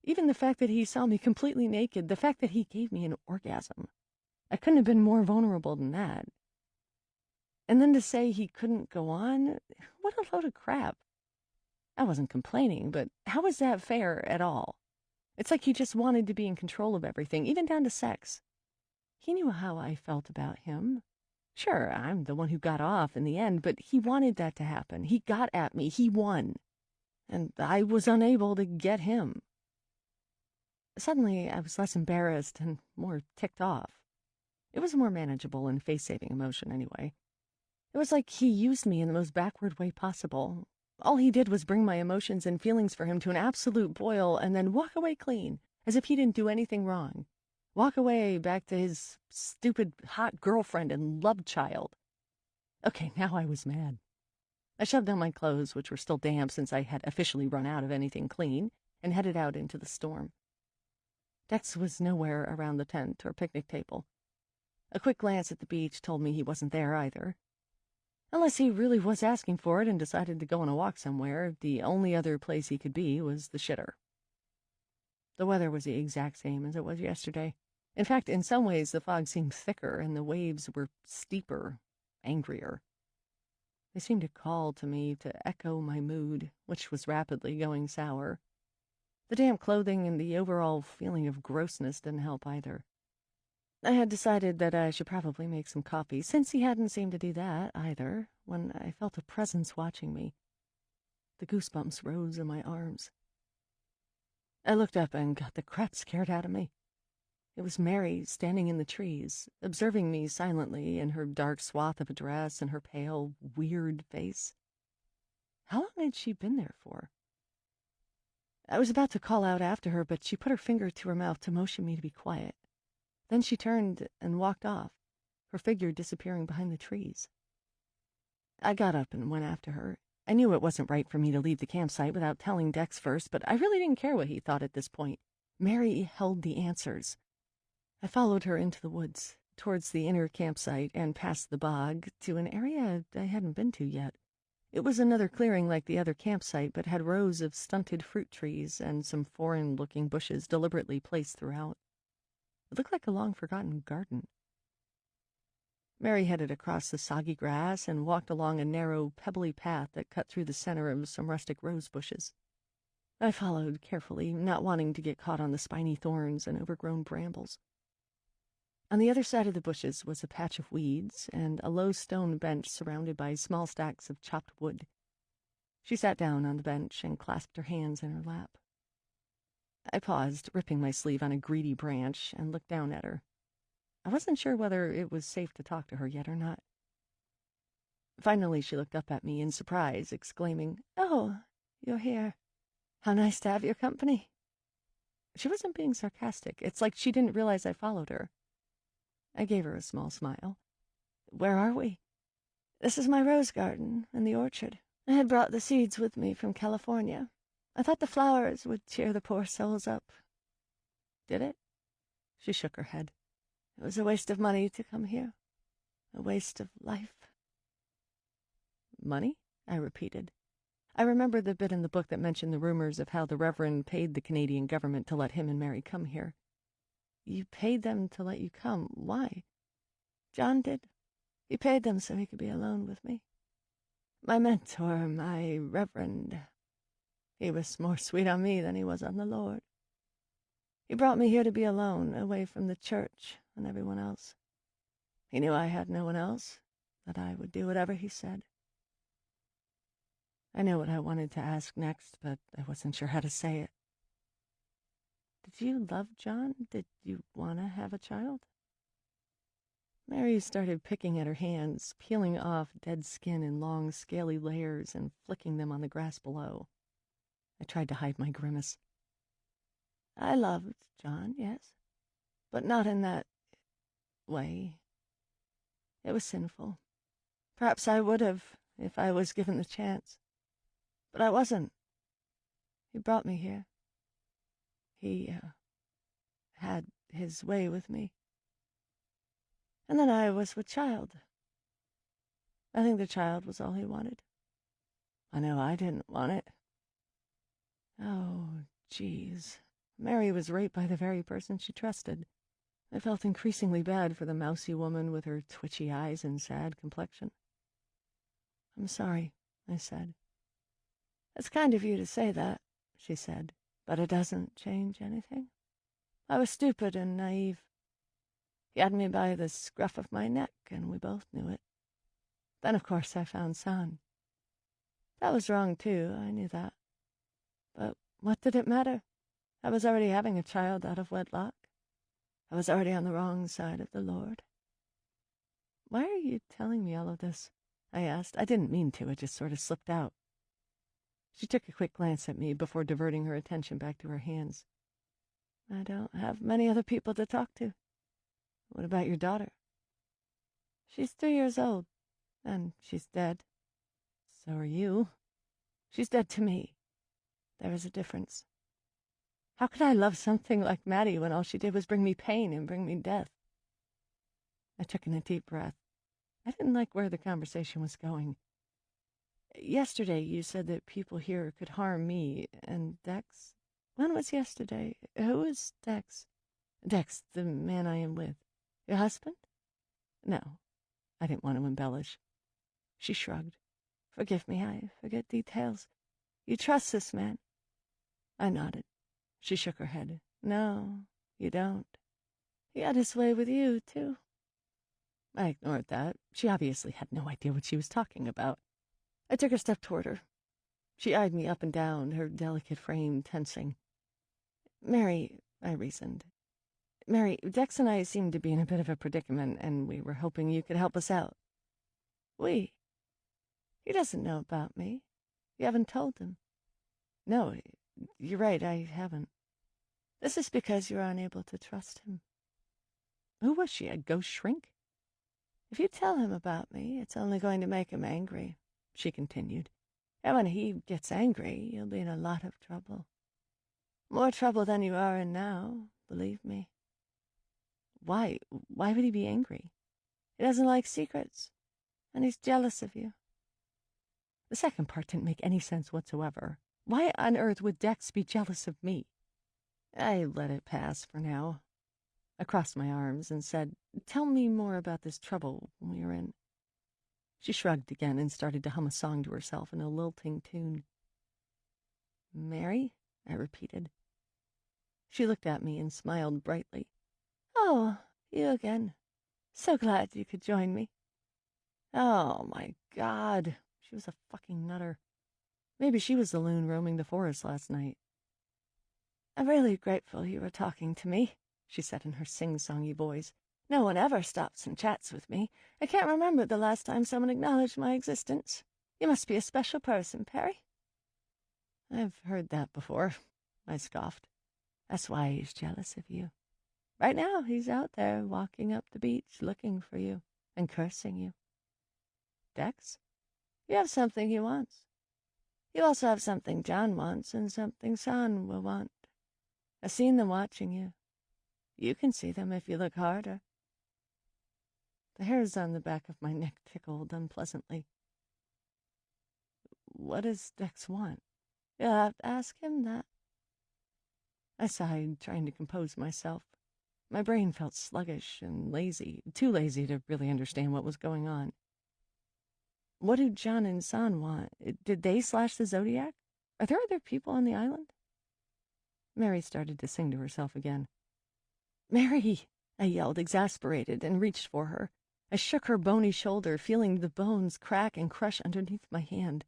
Even the fact that he saw me completely naked, the fact that he gave me an orgasm. I couldn't have been more vulnerable than that. And then to say he couldn't go on, what a load of crap. I wasn't complaining, but how was that fair at all? It's like he just wanted to be in control of everything, even down to sex. He knew how I felt about him. Sure, I'm the one who got off in the end, but he wanted that to happen. He got at me. He won. And I was unable to get him. Suddenly, I was less embarrassed and more ticked off. It was a more manageable and face-saving emotion, anyway. It was like he used me in the most backward way possible. All he did was bring my emotions and feelings for him to an absolute boil and then walk away clean, as if he didn't do anything wrong. Walk away back to his stupid hot girlfriend and love child. Okay, now I was mad. I shoved down my clothes, which were still damp since I had officially run out of anything clean, and headed out into the storm. Dex was nowhere around the tent or picnic table. A quick glance at the beach told me he wasn't there either. Unless he really was asking for it and decided to go on a walk somewhere, the only other place he could be was the shitter. The weather was the exact same as it was yesterday. In fact, in some ways, the fog seemed thicker and the waves were steeper, angrier. They seemed to call to me to echo my mood, which was rapidly going sour. The damp clothing and the overall feeling of grossness didn't help either. I had decided that I should probably make some coffee, since he hadn't seemed to do that either, when I felt a presence watching me. The goosebumps rose in my arms. I looked up and got the crap scared out of me. It was Mary standing in the trees, observing me silently in her dark swath of a dress and her pale, weird face. How long had she been there for? I was about to call out after her, but she put her finger to her mouth to motion me to be quiet. Then she turned and walked off, her figure disappearing behind the trees. I got up and went after her. I knew it wasn't right for me to leave the campsite without telling Dex first, but I really didn't care what he thought at this point. Mary held the answers. I followed her into the woods, towards the inner campsite and past the bog, to an area I hadn't been to yet. It was another clearing like the other campsite, but had rows of stunted fruit trees and some foreign-looking bushes deliberately placed throughout. It looked like a long-forgotten garden. Mary headed across the soggy grass and walked along a narrow, pebbly path that cut through the center of some rustic rose bushes. I followed carefully, not wanting to get caught on the spiny thorns and overgrown brambles. On the other side of the bushes was a patch of weeds and a low stone bench surrounded by small stacks of chopped wood. She sat down on the bench and clasped her hands in her lap. I paused, ripping my sleeve on a greedy branch, and looked down at her. I wasn't sure whether it was safe to talk to her yet or not. Finally, she looked up at me in surprise, exclaiming, "Oh, you're here. How nice to have your company." She wasn't being sarcastic. It's like she didn't realize I followed her. I gave her a small smile. "Where are we?" "This is my rose garden in the orchard. I had brought the seeds with me from California. I thought the flowers would cheer the poor souls up." "Did it?" She shook her head. "It was a waste of money to come here. A waste of life." "Money?" I repeated. I remembered the bit in the book that mentioned the rumors of how the Reverend paid the Canadian government to let him and Mary come here. "You paid them to let you come. Why?" "John did. He paid them so he could be alone with me. My mentor, my Reverend. He was more sweet on me than he was on the Lord. He brought me here to be alone, away from the church and everyone else. He knew I had no one else, that I would do whatever he said." I knew what I wanted to ask next, but I wasn't sure how to say it. "Did you love John? Did you want to have a child?" Mary started picking at her hands, peeling off dead skin in long, scaly layers and flicking them on the grass below. I tried to hide my grimace. "I loved John, yes, but not in that way. It was sinful. Perhaps I would have if I was given the chance. But I wasn't. He brought me here. He had his way with me. And then I was with child. I think the child was all he wanted. I know I didn't want it. Oh, geez. Mary was raped by the very person she trusted. I felt increasingly bad for the mousy woman with her twitchy eyes and sad complexion. "I'm sorry," I said. "It's kind of you to say that," she said, "but it doesn't change anything. I was stupid and naive. He had me by the scruff of my neck, and we both knew it. Then, of course, I found San. That was wrong, too, I knew that. But what did it matter? I was already having a child out of wedlock. I was already on the wrong side of the Lord." "Why are you telling me all of this?" I asked. I didn't mean to, it just sort of slipped out. She took a quick glance at me before diverting her attention back to her hands. "I don't have many other people to talk to." "What about your daughter?" "She's 3 years old, and she's dead." "So are you." "She's dead to me. There is a difference. How could I love something like Maddie when all she did was bring me pain and bring me death?" I took in a deep breath. I didn't like where the conversation was going. "Yesterday you said that people here could harm me and Dex." "When was yesterday? Who is Dex?" "Dex, the man I am with." "Your husband?" "No." I didn't want to embellish. She shrugged. "Forgive me, I forget details. You trust this man?" I nodded. She shook her head. "No, you don't. He had his way with you, too." I ignored that. She obviously had no idea what she was talking about. I took a step toward her. She eyed me up and down, her delicate frame tensing. "Mary," I reasoned. "Mary, Dex and I seem to be in a bit of a predicament, and we were hoping you could help us out." "We? He doesn't know about me. You haven't told him." "No, you're right, I haven't." "This is because you're unable to trust him." Who was she, a ghost shrink? "If you tell him about me, it's only going to make him angry," she continued. "And when he gets angry, you'll be in a lot of trouble. More trouble than you are in now, believe me." Why would he be angry?" "He doesn't like secrets, and he's jealous of you." The second part didn't make any sense whatsoever. Why on earth would Dex be jealous of me? I let it pass for now. I crossed my arms and said, "Tell me more about this trouble we are in." She shrugged again and started to hum a song to herself in a lilting tune. "Mary?" I repeated. She looked at me and smiled brightly. "Oh, you again. So glad you could join me." Oh, my God. She was a fucking nutter. Maybe she was the loon roaming the forest last night. "I'm really grateful you were talking to me," she said in her sing-songy voice. "No one ever stops and chats with me. I can't remember the last time someone acknowledged my existence. You must be a special person, Perry." "I've heard that before," I scoffed. "That's why he's jealous of you. Right now he's out there walking up the beach looking for you and cursing you. Dex, you have something he wants. You also have something John wants and something Son will want. I've seen them watching you. You can see them if you look harder." The hairs on the back of my neck tickled unpleasantly. "What does Dex want?" "You'll have to ask him that." I sighed, trying to compose myself. My brain felt sluggish and lazy, too lazy to really understand what was going on. "What do John and San want? Did they slash the Zodiac? Are there other people on the island?" Mary started to sing to herself again. "Mary!" I yelled, exasperated, and reached for her. I shook her bony shoulder, feeling the bones crack and crush underneath my hand.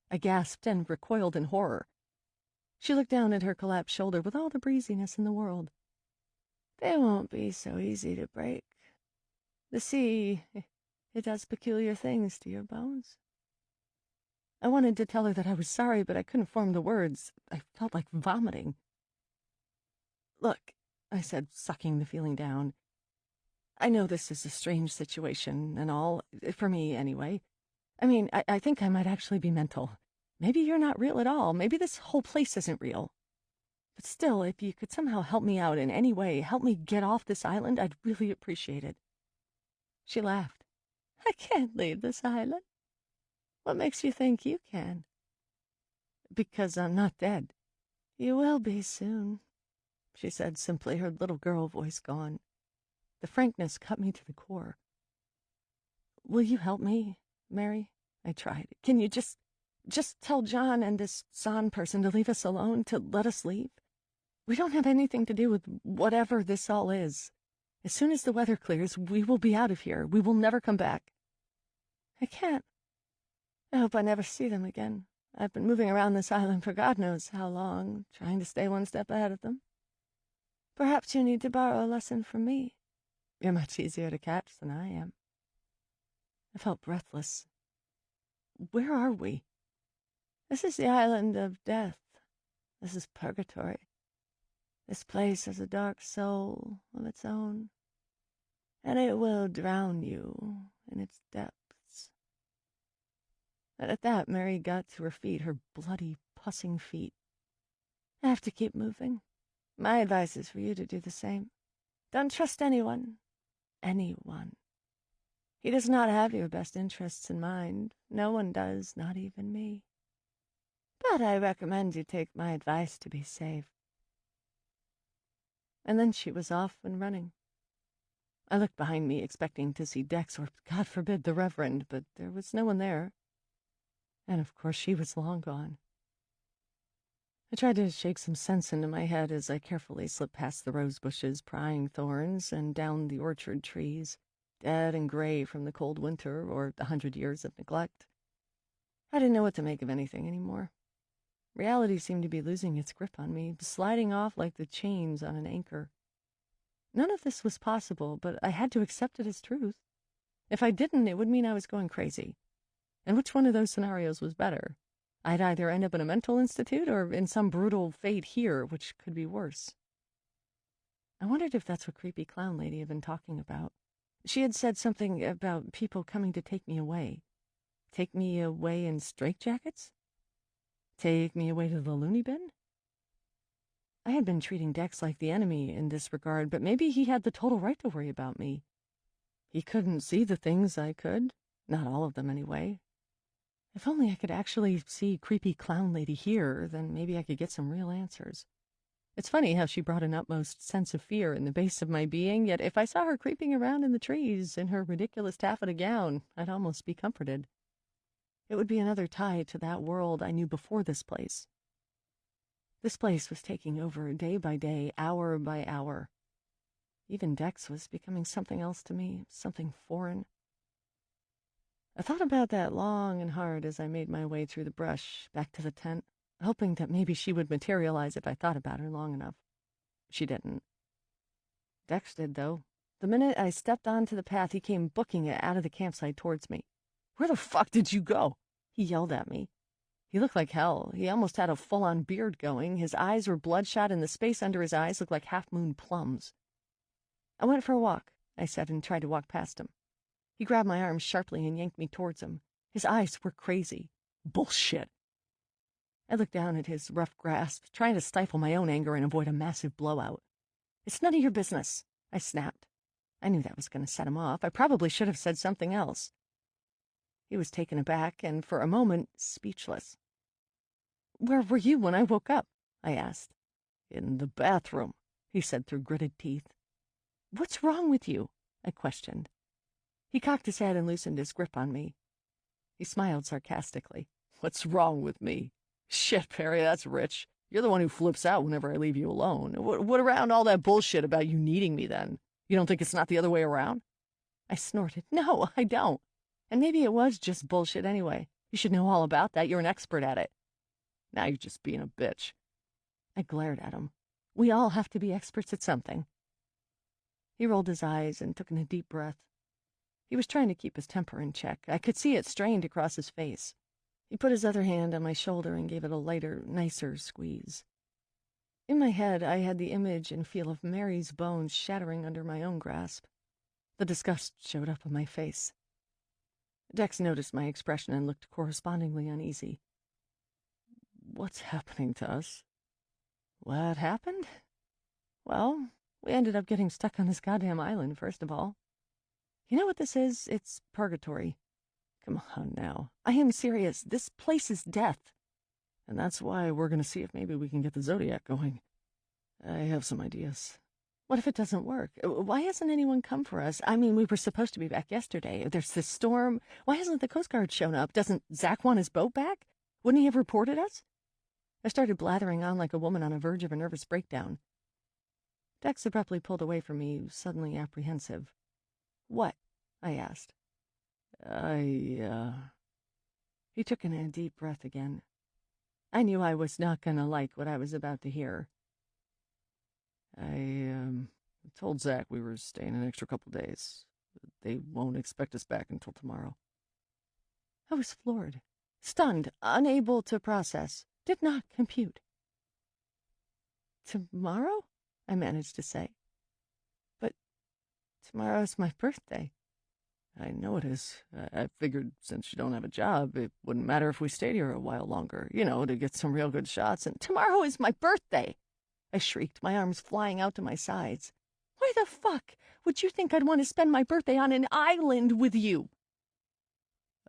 I gasped and recoiled in horror. She looked down at her collapsed shoulder with all the breeziness in the world. "They won't be so easy to break. The sea, it does peculiar things to your bones." I wanted to tell her that I was sorry, but I couldn't form the words. I felt like vomiting. "Look," I said, sucking the feeling down. "I know this is a strange situation and all, for me anyway. I mean, I think I might actually be mental. Maybe you're not real at all. Maybe this whole place isn't real. But still, if you could somehow help me out in any way, help me get off this island, I'd really appreciate it." She laughed. "I can't leave this island. What makes you think you can?" "Because I'm not dead." "You will be soon," she said simply, her little girl voice gone. The frankness cut me to the core. "Will you help me, Mary?" I tried. "Can you just tell John and this San person to leave us alone, to let us leave? We don't have anything to do with whatever this all is. As soon as the weather clears, we will be out of here. We will never come back." "I can't. I hope I never see them again. I've been moving around this island for God knows how long, trying to stay one step ahead of them. Perhaps you need to borrow a lesson from me. You're much easier to catch than I am." I felt breathless. "Where are we?" "This is the island of death. This is purgatory. This place has a dark soul of its own, and it will drown you in its depths." And at that, Mary got to her feet, her bloody, pussing feet. "I have to keep moving. My advice is for you to do the same. Don't trust anyone. Anyone. He does not have your best interests in mind. No one does, not even me. But I recommend you take my advice to be safe." And then she was off and running. I looked behind me, expecting to see Dex or, God forbid, the Reverend, but there was no one there. And of course she was long gone. I tried to shake some sense into my head as I carefully slipped past the rose bushes, prying thorns, and down the orchard trees, dead and gray from the cold winter or 100 years of neglect. I didn't know what to make of anything anymore. Reality seemed to be losing its grip on me, sliding off like the chains on an anchor. None of this was possible, but I had to accept it as truth. If I didn't, it would mean I was going crazy. And which one of those scenarios was better? I'd either end up in a mental institute or in some brutal fate here, which could be worse. I wondered if that's what creepy clown lady had been talking about. She had said something about people coming to take me away. Take me away in straitjackets? Take me away to the loony bin? I had been treating Dex like the enemy in this regard, but maybe he had the total right to worry about me. He couldn't see the things I could. Not all of them, anyway. If only I could actually see creepy clown lady here, then maybe I could get some real answers. It's funny how she brought an utmost sense of fear in the base of my being, yet if I saw her creeping around in the trees in her ridiculous taffeta gown, I'd almost be comforted. It would be another tie to that world I knew before this place. This place was taking over day by day, hour by hour. Even Dex was becoming something else to me, something foreign. I thought about that long and hard as I made my way through the brush back to the tent, hoping that maybe she would materialize if I thought about her long enough. She didn't. Dex did, though. The minute I stepped onto the path, he came booking it out of the campsite towards me. "Where the fuck did you go?" he yelled at me. He looked like hell. He almost had a full-on beard going. His eyes were bloodshot, and the space under his eyes looked like half-moon plums. "I went for a walk," I said, and tried to walk past him. He grabbed my arm sharply and yanked me towards him. His eyes were crazy. "Bullshit." I looked down at his rough grasp, trying to stifle my own anger and avoid a massive blowout. "It's none of your business," I snapped. I knew that was going to set him off. I probably should have said something else. He was taken aback and, for a moment, speechless. "Where were you when I woke up?" I asked. "In the bathroom," he said through gritted teeth. "What's wrong with you?" I questioned. He cocked his head and loosened his grip on me. He smiled sarcastically. "What's wrong with me? Shit, Perry, that's rich. You're the one who flips out whenever I leave you alone. What around all that bullshit about you needing me, then? You don't think it's not the other way around?" I snorted. "No, I don't. And maybe it was just bullshit anyway. You should know all about that. You're an expert at it." "Now you're just being a bitch." I glared at him. We all have to be experts at something. He rolled his eyes and took in a deep breath. He was trying to keep his temper in check. I could see it strained across his face. He put his other hand on my shoulder and gave it a lighter, nicer squeeze. In my head, I had the image and feel of Mary's bones shattering under my own grasp. The disgust showed up on my face. Dex noticed my expression and looked correspondingly uneasy. "What's happening to us?" "What happened? Well, we ended up getting stuck on this goddamn island, first of all. You know what this is? It's purgatory. Come on now. I am serious. This place is death. And that's why we're going to see if maybe we can get the Zodiac going. I have some ideas." "What if it doesn't work? Why hasn't anyone come for us? I mean, we were supposed to be back yesterday. There's this storm. Why hasn't the Coast Guard shown up? Doesn't Zach want his boat back? Wouldn't he have reported us?" I started blathering on like a woman on the verge of a nervous breakdown. Dex abruptly pulled away from me, suddenly apprehensive. "What?" I asked. He took in a deep breath again. I knew I was not going to like what I was about to hear. I told Zach we were staying an extra couple days. They won't expect us back until tomorrow." I was floored, stunned, unable to process, did not compute. "Tomorrow?" I managed to say. "But tomorrow's my birthday." "I know it is. I figured since you don't have a job, it wouldn't matter if we stayed here a while longer, to get some real good shots. And tomorrow is my birthday!" I shrieked, my arms flying out to my sides. "Why the fuck would you think I'd want to spend my birthday on an island with you?"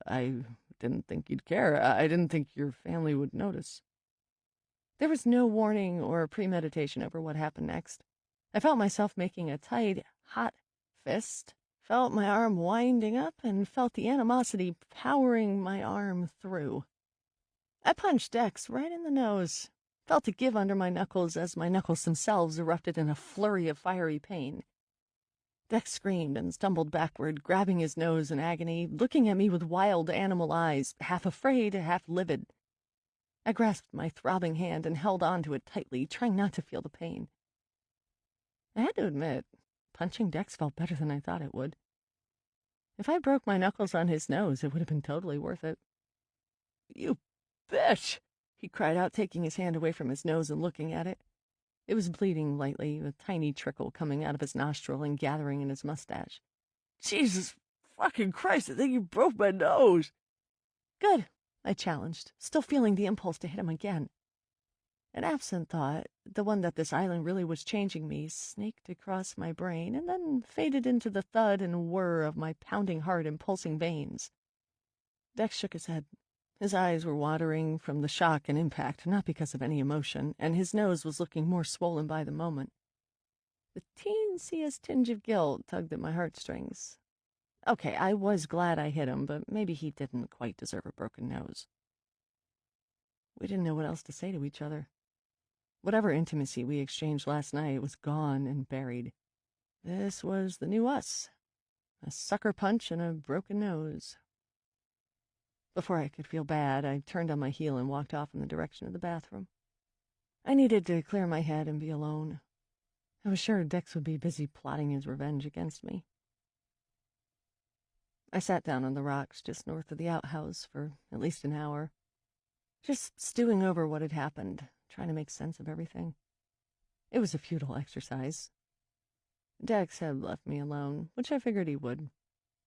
"I didn't think you'd care. I didn't think your family would notice." There was no warning or premeditation over what happened next. I felt myself making a tight, hot fist, felt my arm winding up, and felt the animosity powering my arm through. I punched Dex right in the nose, felt it give under my knuckles as my knuckles themselves erupted in a flurry of fiery pain. Dex screamed and stumbled backward, grabbing his nose in agony, looking at me with wild animal eyes, half afraid, half livid. I grasped my throbbing hand and held on to it tightly, trying not to feel the pain. I had to admit, punching Dex felt better than I thought it would. If I broke my knuckles on his nose, it would have been totally worth it. "You bitch!" he cried out, taking his hand away from his nose and looking at it. It was bleeding lightly, a tiny trickle coming out of his nostril and gathering in his mustache. "Jesus fucking Christ, I think you broke my nose." "Good," I challenged, still feeling the impulse to hit him again. An absent thought, the one that this island really was changing me, snaked across my brain and then faded into the thud and whir of my pounding heart and pulsing veins. Dex shook his head. His eyes were watering from the shock and impact, not because of any emotion, and his nose was looking more swollen by the moment. The teensiest tinge of guilt tugged at my heartstrings. Okay, I was glad I hit him, but maybe he didn't quite deserve a broken nose. We didn't know what else to say to each other. Whatever intimacy we exchanged last night was gone and buried. This was the new us. A sucker punch and a broken nose. Before I could feel bad, I turned on my heel and walked off in the direction of the bathroom. I needed to clear my head and be alone. I was sure Dex would be busy plotting his revenge against me. I sat down on the rocks just north of the outhouse for at least an hour, just stewing over what had happened, trying to make sense of everything. It was a futile exercise. Dex had left me alone, which I figured he would.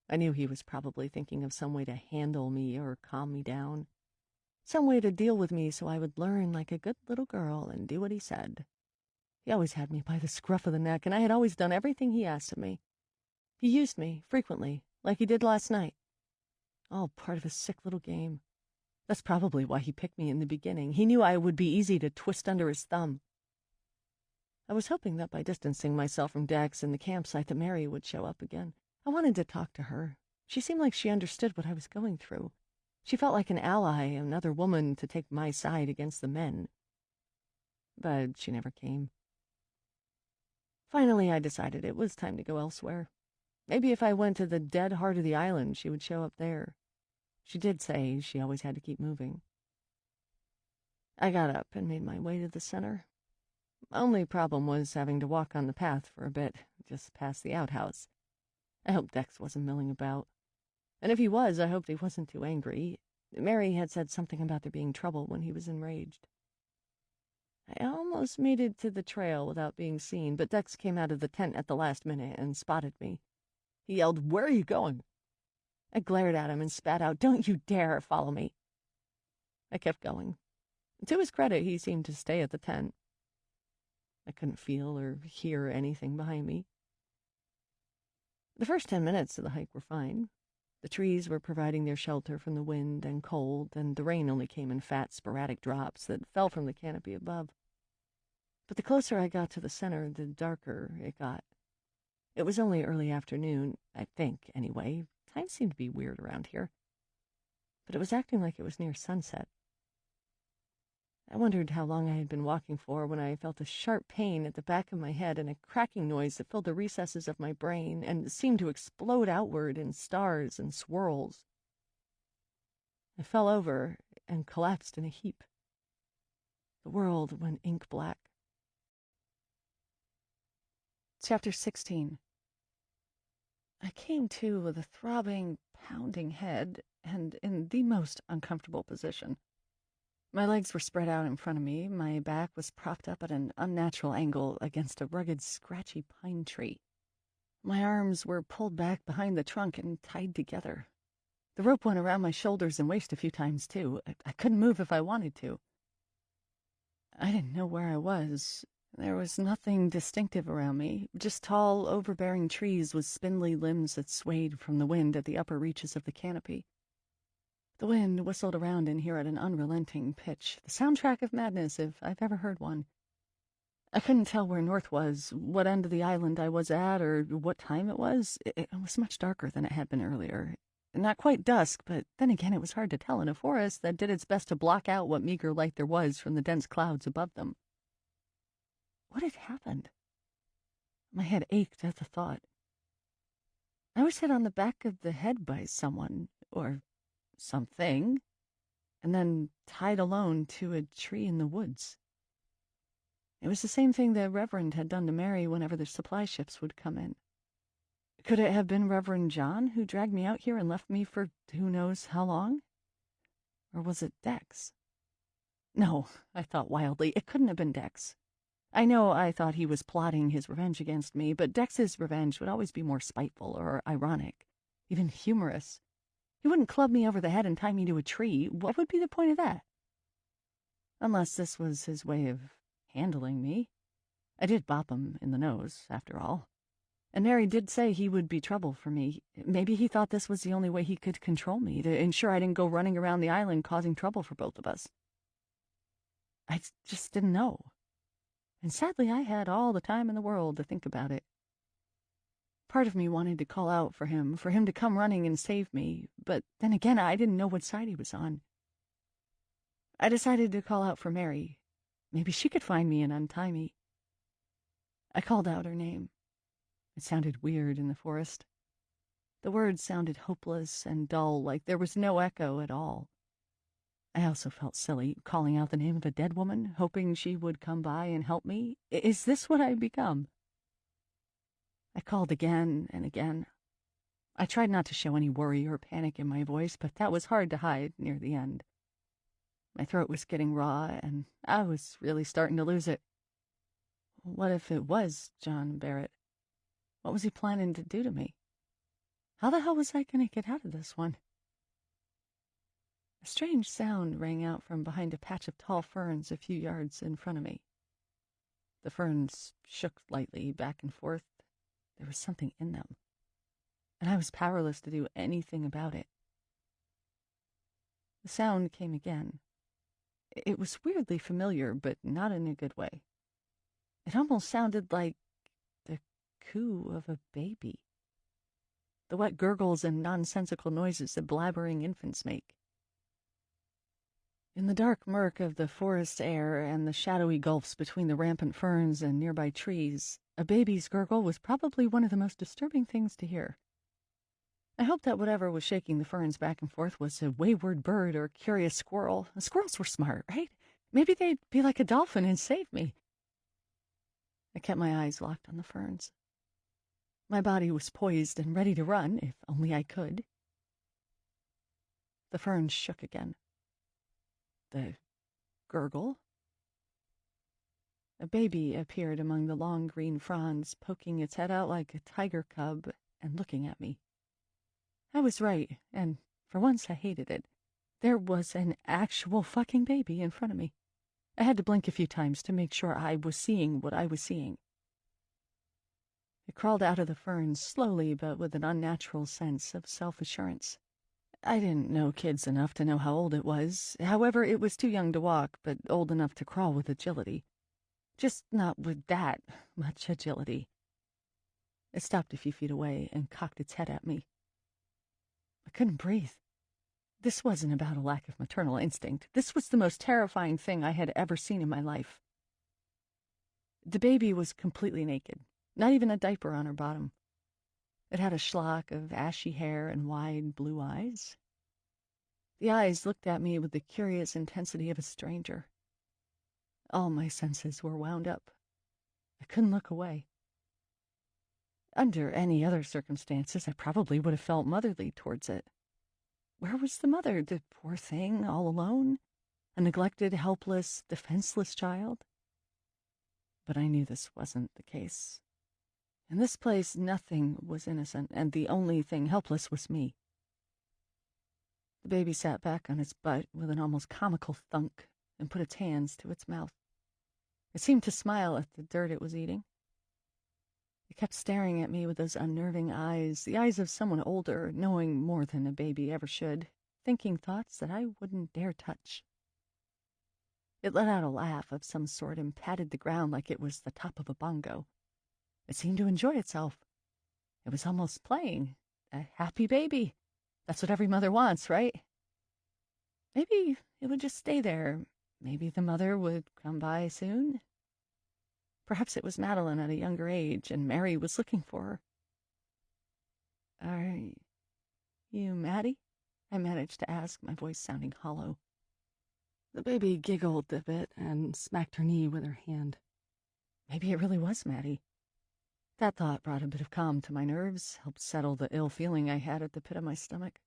I knew he was probably thinking of some way to handle me or calm me down. Some way to deal with me so I would learn like a good little girl and do what he said. He always had me by the scruff of the neck, and I had always done everything he asked of me. He used me, frequently, like he did last night. All part of a sick little game. That's probably why he picked me in the beginning. He knew I would be easy to twist under his thumb. I was hoping that by distancing myself from Dex and the campsite that Mary would show up again. I wanted to talk to her. She seemed like she understood what I was going through. She felt like an ally, another woman to take my side against the men. But she never came. Finally, I decided it was time to go elsewhere. Maybe if I went to the dead heart of the island, she would show up there. She did say she always had to keep moving. I got up and made my way to the center. Only problem was having to walk on the path for a bit, just past the outhouse. I hoped Dex wasn't milling about. And if he was, I hoped he wasn't too angry. Mary had said something about there being trouble when he was enraged. I almost made it to the trail without being seen, but Dex came out of the tent at the last minute and spotted me. He yelled, "Where are you going?" I glared at him and spat out, "Don't you dare follow me." I kept going. To his credit, he seemed to stay at the tent. I couldn't feel or hear anything behind me. The first 10 minutes of the hike were fine. The trees were providing their shelter from the wind and cold, and the rain only came in fat, sporadic drops that fell from the canopy above. But the closer I got to the center, the darker it got. It was only early afternoon, I think, anyway. Time seemed to be weird around here. But it was acting like it was near sunset. I wondered how long I had been walking for when I felt a sharp pain at the back of my head and a cracking noise that filled the recesses of my brain and seemed to explode outward in stars and swirls. I fell over and collapsed in a heap. The world went ink black. Chapter 16. I came to with a throbbing, pounding head and in the most uncomfortable position. My legs were spread out in front of me. My back was propped up at an unnatural angle against a rugged, scratchy pine tree. My arms were pulled back behind the trunk and tied together. The rope went around my shoulders and waist a few times, too. I couldn't move if I wanted to. I didn't know where I was. There was nothing distinctive around me, just tall, overbearing trees with spindly limbs that swayed from the wind at the upper reaches of the canopy. The wind whistled around in here at an unrelenting pitch, the soundtrack of madness if I've ever heard one. I couldn't tell where north was, what end of the island I was at, or what time it was. It was much darker than it had been earlier. Not quite dusk, but then again it was hard to tell in a forest that did its best to block out what meager light there was from the dense clouds above them. What had happened? My head ached at the thought. I was hit on the back of the head by someone, or something, and then tied alone to a tree in the woods. It was the same thing the Reverend had done to Mary whenever the supply ships would come in. Could it have been Reverend John who dragged me out here and left me for who knows how long? Or was it Dex? No, I thought wildly, it couldn't have been Dex. I know I thought he was plotting his revenge against me, but Dex's revenge would always be more spiteful or ironic, even humorous. He wouldn't club me over the head and tie me to a tree. What would be the point of that? Unless this was his way of handling me. I did bop him in the nose, after all. And Mary did say he would be trouble for me. Maybe he thought this was the only way he could control me, to ensure I didn't go running around the island causing trouble for both of us. I just didn't know. And sadly, I had all the time in the world to think about it. Part of me wanted to call out for him to come running and save me, but then again, I didn't know what side he was on. I decided to call out for Mary. Maybe she could find me and untie me. I called out her name. It sounded weird in the forest. The words sounded hopeless and dull, like there was no echo at all. I also felt silly, calling out the name of a dead woman, hoping she would come by and help me. Is this what I've become? I called again and again. I tried not to show any worry or panic in my voice, but that was hard to hide near the end. My throat was getting raw, and I was really starting to lose it. What if it was John Barrett? What was he planning to do to me? How the hell was I going to get out of this one? A strange sound rang out from behind a patch of tall ferns a few yards in front of me. The ferns shook lightly back and forth. There was something in them, and I was powerless to do anything about it. The sound came again. It was weirdly familiar, but not in a good way. It almost sounded like the coo of a baby. The wet gurgles and nonsensical noises that blabbering infants make. In the dark murk of the forest air and the shadowy gulfs between the rampant ferns and nearby trees, a baby's gurgle was probably one of the most disturbing things to hear. I hoped that whatever was shaking the ferns back and forth was a wayward bird or curious squirrel. Squirrels were smart, right? Maybe they'd be like a dolphin and save me. I kept my eyes locked on the ferns. My body was poised and ready to run, if only I could. The ferns shook again. The gurgle. A baby appeared among the long green fronds, poking its head out like a tiger cub and looking at me. I was right, and for once I hated it. There was an actual fucking baby in front of me. I had to blink a few times to make sure I was seeing what I was seeing. It crawled out of the ferns slowly, but with an unnatural sense of self-assurance. I didn't know kids enough to know how old it was. However, it was too young to walk, but old enough to crawl with agility. Just not with that much agility. It stopped a few feet away and cocked its head at me. I couldn't breathe. This wasn't about a lack of maternal instinct. This was the most terrifying thing I had ever seen in my life. The baby was completely naked, not even a diaper on her bottom. It had a schlock of ashy hair and wide blue eyes. The eyes looked at me with the curious intensity of a stranger. All my senses were wound up. I couldn't look away. Under any other circumstances, I probably would have felt motherly towards it. Where was the mother, the poor thing, all alone? A neglected, helpless, defenseless child? But I knew this wasn't the case. In this place, nothing was innocent, and the only thing helpless was me. The baby sat back on its butt with an almost comical thunk and put its hands to its mouth. It seemed to smile at the dirt it was eating. It kept staring at me with those unnerving eyes, the eyes of someone older, knowing more than a baby ever should, thinking thoughts that I wouldn't dare touch. It let out a laugh of some sort and patted the ground like it was the top of a bongo. It seemed to enjoy itself. It was almost playing. A happy baby. That's what every mother wants, right? Maybe it would just stay there. Maybe the mother would come by soon. Perhaps it was Madeline at a younger age, and Mary was looking for her. "Are you Maddie?" I managed to ask, my voice sounding hollow. The baby giggled a bit and smacked her knee with her hand. Maybe it really was Maddie. That thought brought a bit of calm to my nerves, helped settle the ill feeling I had at the pit of my stomach.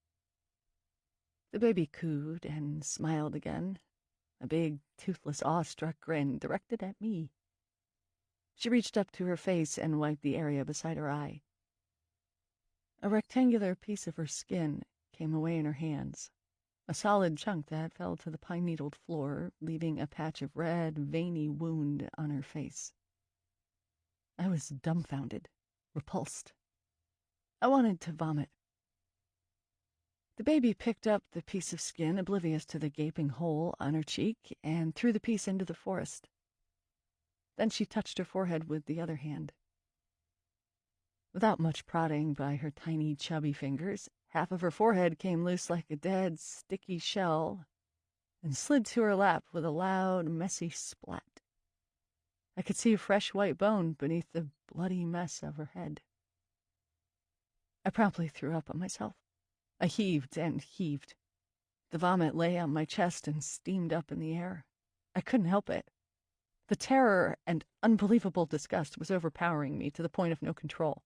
The baby cooed and smiled again, a big, toothless, awestruck grin directed at me. She reached up to her face and wiped the area beside her eye. A rectangular piece of her skin came away in her hands, a solid chunk that fell to the pine-needled floor, leaving a patch of red, veiny wound on her face. I was dumbfounded, repulsed. I wanted to vomit. The baby picked up the piece of skin, oblivious to the gaping hole on her cheek, and threw the piece into the forest. Then she touched her forehead with the other hand. Without much prodding by her tiny, chubby fingers, half of her forehead came loose like a dead, sticky shell and slid to her lap with a loud, messy splat. I could see a fresh white bone beneath the bloody mess of her head. I promptly threw up on myself. I heaved and heaved. The vomit lay on my chest and steamed up in the air. I couldn't help it. The terror and unbelievable disgust was overpowering me to the point of no control.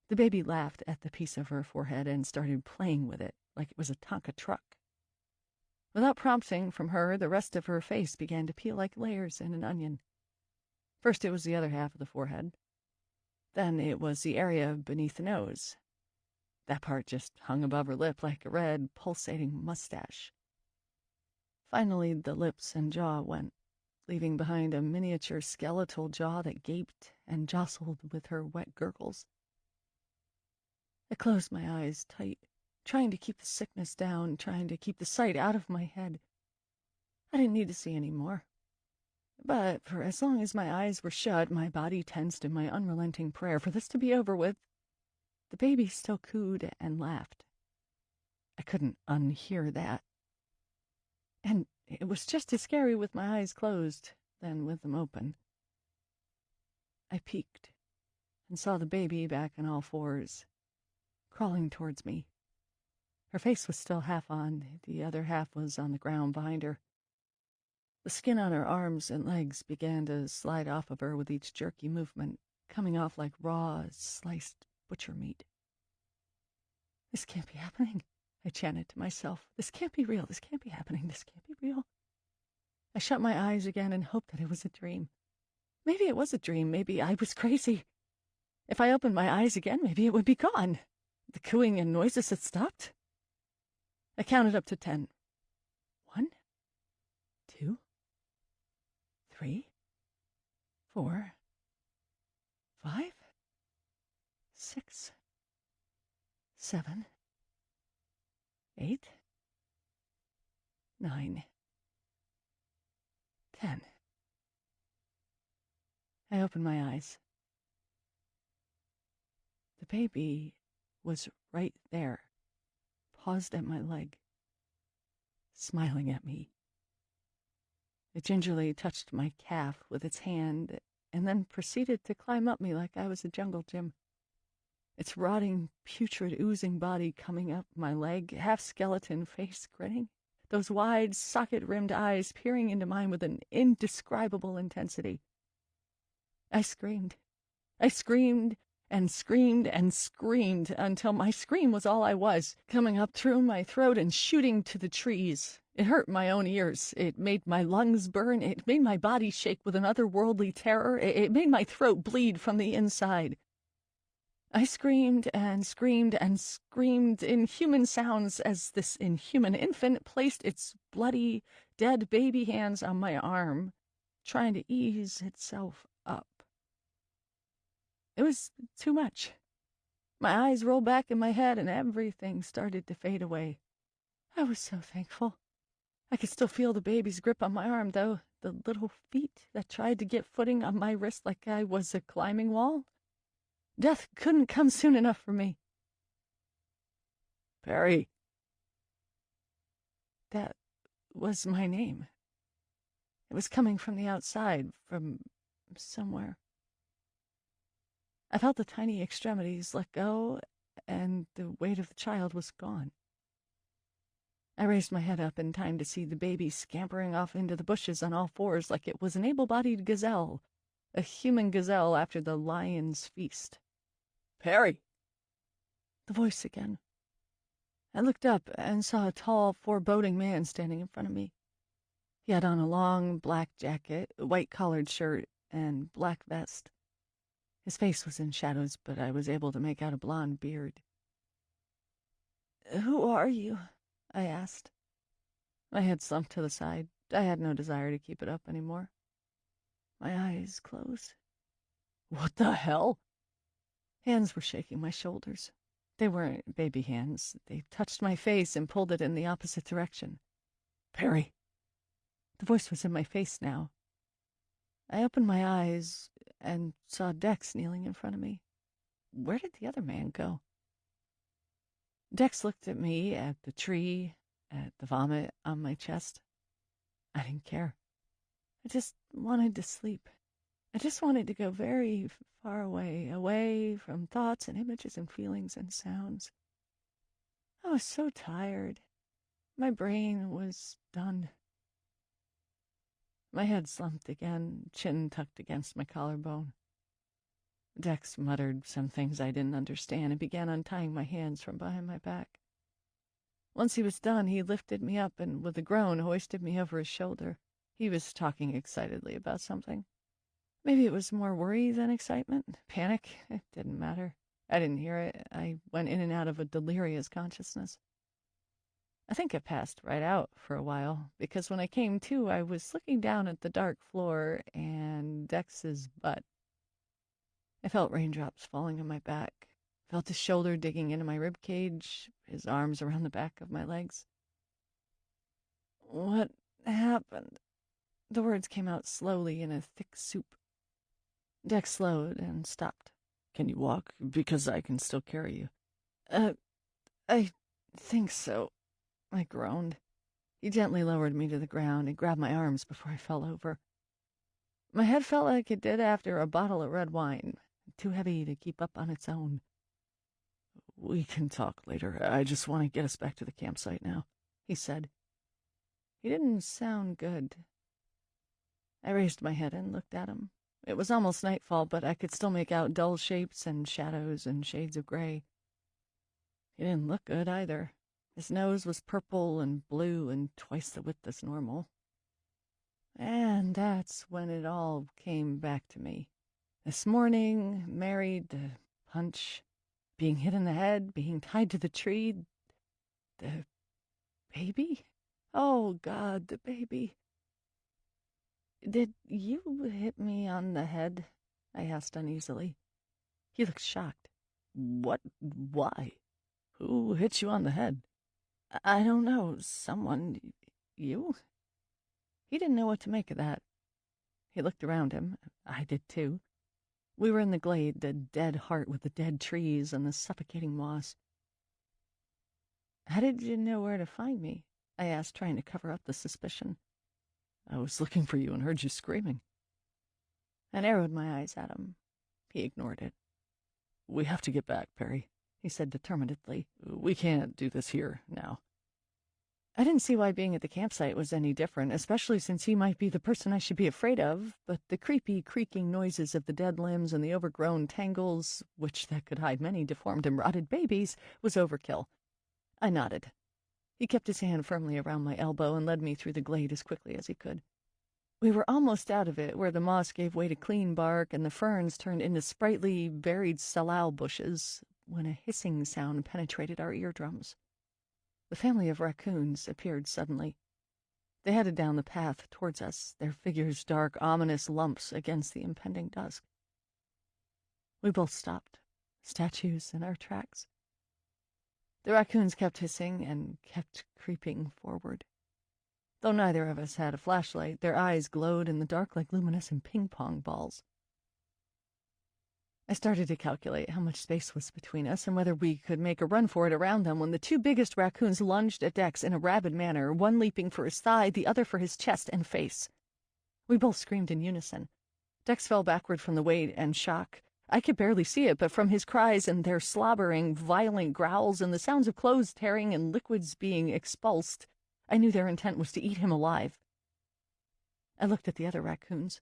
The baby laughed at the piece of her forehead and started playing with it like it was a Tonka truck. Without prompting from her, the rest of her face began to peel like layers in an onion. First it was the other half of the forehead. Then it was the area beneath the nose. That part just hung above her lip like a red, pulsating mustache. Finally, the lips and jaw went, leaving behind a miniature skeletal jaw that gaped and jostled with her wet gurgles. I closed my eyes tight, trying to keep the sickness down, trying to keep the sight out of my head. I didn't need to see any more. But for as long as my eyes were shut, my body tensed in my unrelenting prayer for this to be over with. The baby still cooed and laughed. I couldn't unhear that. And it was just as scary with my eyes closed than with them open. I peeked and saw the baby back on all fours, crawling towards me. Her face was still half on, the other half was on the ground behind her. The skin on her arms and legs began to slide off of her with each jerky movement, coming off like raw, sliced butcher meat. This can't be happening, I chanted to myself. This can't be real. This can't be happening. This can't be real. I shut my eyes again and hoped that it was a dream. Maybe it was a dream. Maybe I was crazy. If I opened my eyes again, maybe it would be gone. The cooing and noises had stopped. I counted up to 10. 1, 2, 3, 4, 5, 6, 7, 8, 9, 10. I opened my eyes. The baby was right there, paused at my leg, smiling at me. It gingerly touched my calf with its hand and then proceeded to climb up me like I was a jungle gym. Its rotting, putrid, oozing body coming up my leg, half-skeleton face grinning, those wide, socket-rimmed eyes peering into mine with an indescribable intensity. I screamed. I screamed and screamed and screamed until my scream was all I was, coming up through my throat and shooting to the trees. It hurt my own ears. It made my lungs burn. It made my body shake with an otherworldly terror. It made my throat bleed from the inside. I screamed and screamed and screamed inhuman sounds as this inhuman infant placed its bloody, dead baby hands on my arm, trying to ease itself up. It was too much. My eyes rolled back in my head and everything started to fade away. I was so thankful. I could still feel the baby's grip on my arm, though, the little feet that tried to get footing on my wrist like I was a climbing wall. Death couldn't come soon enough for me. Perry. That was my name. It was coming from the outside, from somewhere. I felt the tiny extremities let go, and the weight of the child was gone. I raised my head up in time to see the baby scampering off into the bushes on all fours like it was an able-bodied gazelle, a human gazelle after the lion's feast. Perry! The voice again. I looked up and saw a tall, foreboding man standing in front of me. He had on a long black jacket, a white-collared shirt, and black vest. His face was in shadows, but I was able to make out a blonde beard. "Who are you?" I asked. My head slumped to the side. I had no desire to keep it up anymore. My eyes closed. What the hell? Hands were shaking my shoulders. They weren't baby hands. They touched my face and pulled it in the opposite direction. Perry. The voice was in my face now. I opened my eyes and saw Dex kneeling in front of me. Where did the other man go? Dex looked at me, at the tree, at the vomit on my chest. I didn't care. I just wanted to sleep. I just wanted to go very far away, away from thoughts and images and feelings and sounds. I was so tired. My brain was done. My head slumped again, chin tucked against my collarbone. Dex muttered some things I didn't understand and began untying my hands from behind my back. Once he was done, he lifted me up and, with a groan, hoisted me over his shoulder. He was talking excitedly about something. Maybe it was more worry than excitement, panic. It didn't matter. I didn't hear it. I went in and out of a delirious consciousness. I think it passed right out for a while, because when I came to, I was looking down at the dark floor and Dex's butt. I felt raindrops falling on my back, felt his shoulder digging into my rib cage, his arms around the back of my legs. What happened? The words came out slowly in a thick soup. Dex slowed and stopped. Can you walk? Because I can still carry you. I think so, I groaned. He gently lowered me to the ground and grabbed my arms before I fell over. My head felt like it did after a bottle of red wine, too heavy to keep up on its own. We can talk later. I just want to get us back to the campsite now, he said. He didn't sound good. I raised my head and looked at him. It was almost nightfall, but I could still make out dull shapes and shadows and shades of gray. He didn't look good either. His nose was purple and blue and twice the width as normal. And that's when it all came back to me. This morning, married, the punch, being hit in the head, being tied to the tree, the baby? Oh, God, the baby. Did you hit me on the head? I asked uneasily. He looked shocked. What? Why? Who hit you on the head? I don't know. Someone. You? He didn't know what to make of that. He looked around him. I did too. We were in the glade, the dead heart with the dead trees and the suffocating moss. How did you know where to find me? I asked, trying to cover up the suspicion. I was looking for you and heard you screaming. I narrowed my eyes at him. He ignored it. We have to get back, Perry, he said determinedly. We can't do this here now. I didn't see why being at the campsite was any different, especially since he might be the person I should be afraid of, but the creepy, creaking noises of the dead limbs and the overgrown tangles, which that could hide many deformed and rotted babies, was overkill. I nodded. He kept his hand firmly around my elbow and led me through the glade as quickly as he could. We were almost out of it, where the moss gave way to clean bark and the ferns turned into sprightly, varied salal bushes, when a hissing sound penetrated our eardrums. The family of raccoons appeared suddenly. They headed down the path towards us, their figures dark, ominous lumps against the impending dusk. We both stopped, statues in our tracks. The raccoons kept hissing and kept creeping forward. Though neither of us had a flashlight, their eyes glowed in the dark like luminescent ping-pong balls. I started to calculate how much space was between us and whether we could make a run for it around them when the two biggest raccoons lunged at Dex in a rabid manner, one leaping for his thigh, the other for his chest and face. We both screamed in unison. Dex fell backward from the weight and shock. I could barely see it, but from his cries and their slobbering, violent growls and the sounds of clothes tearing and liquids being expulsed, I knew their intent was to eat him alive. I looked at the other raccoons.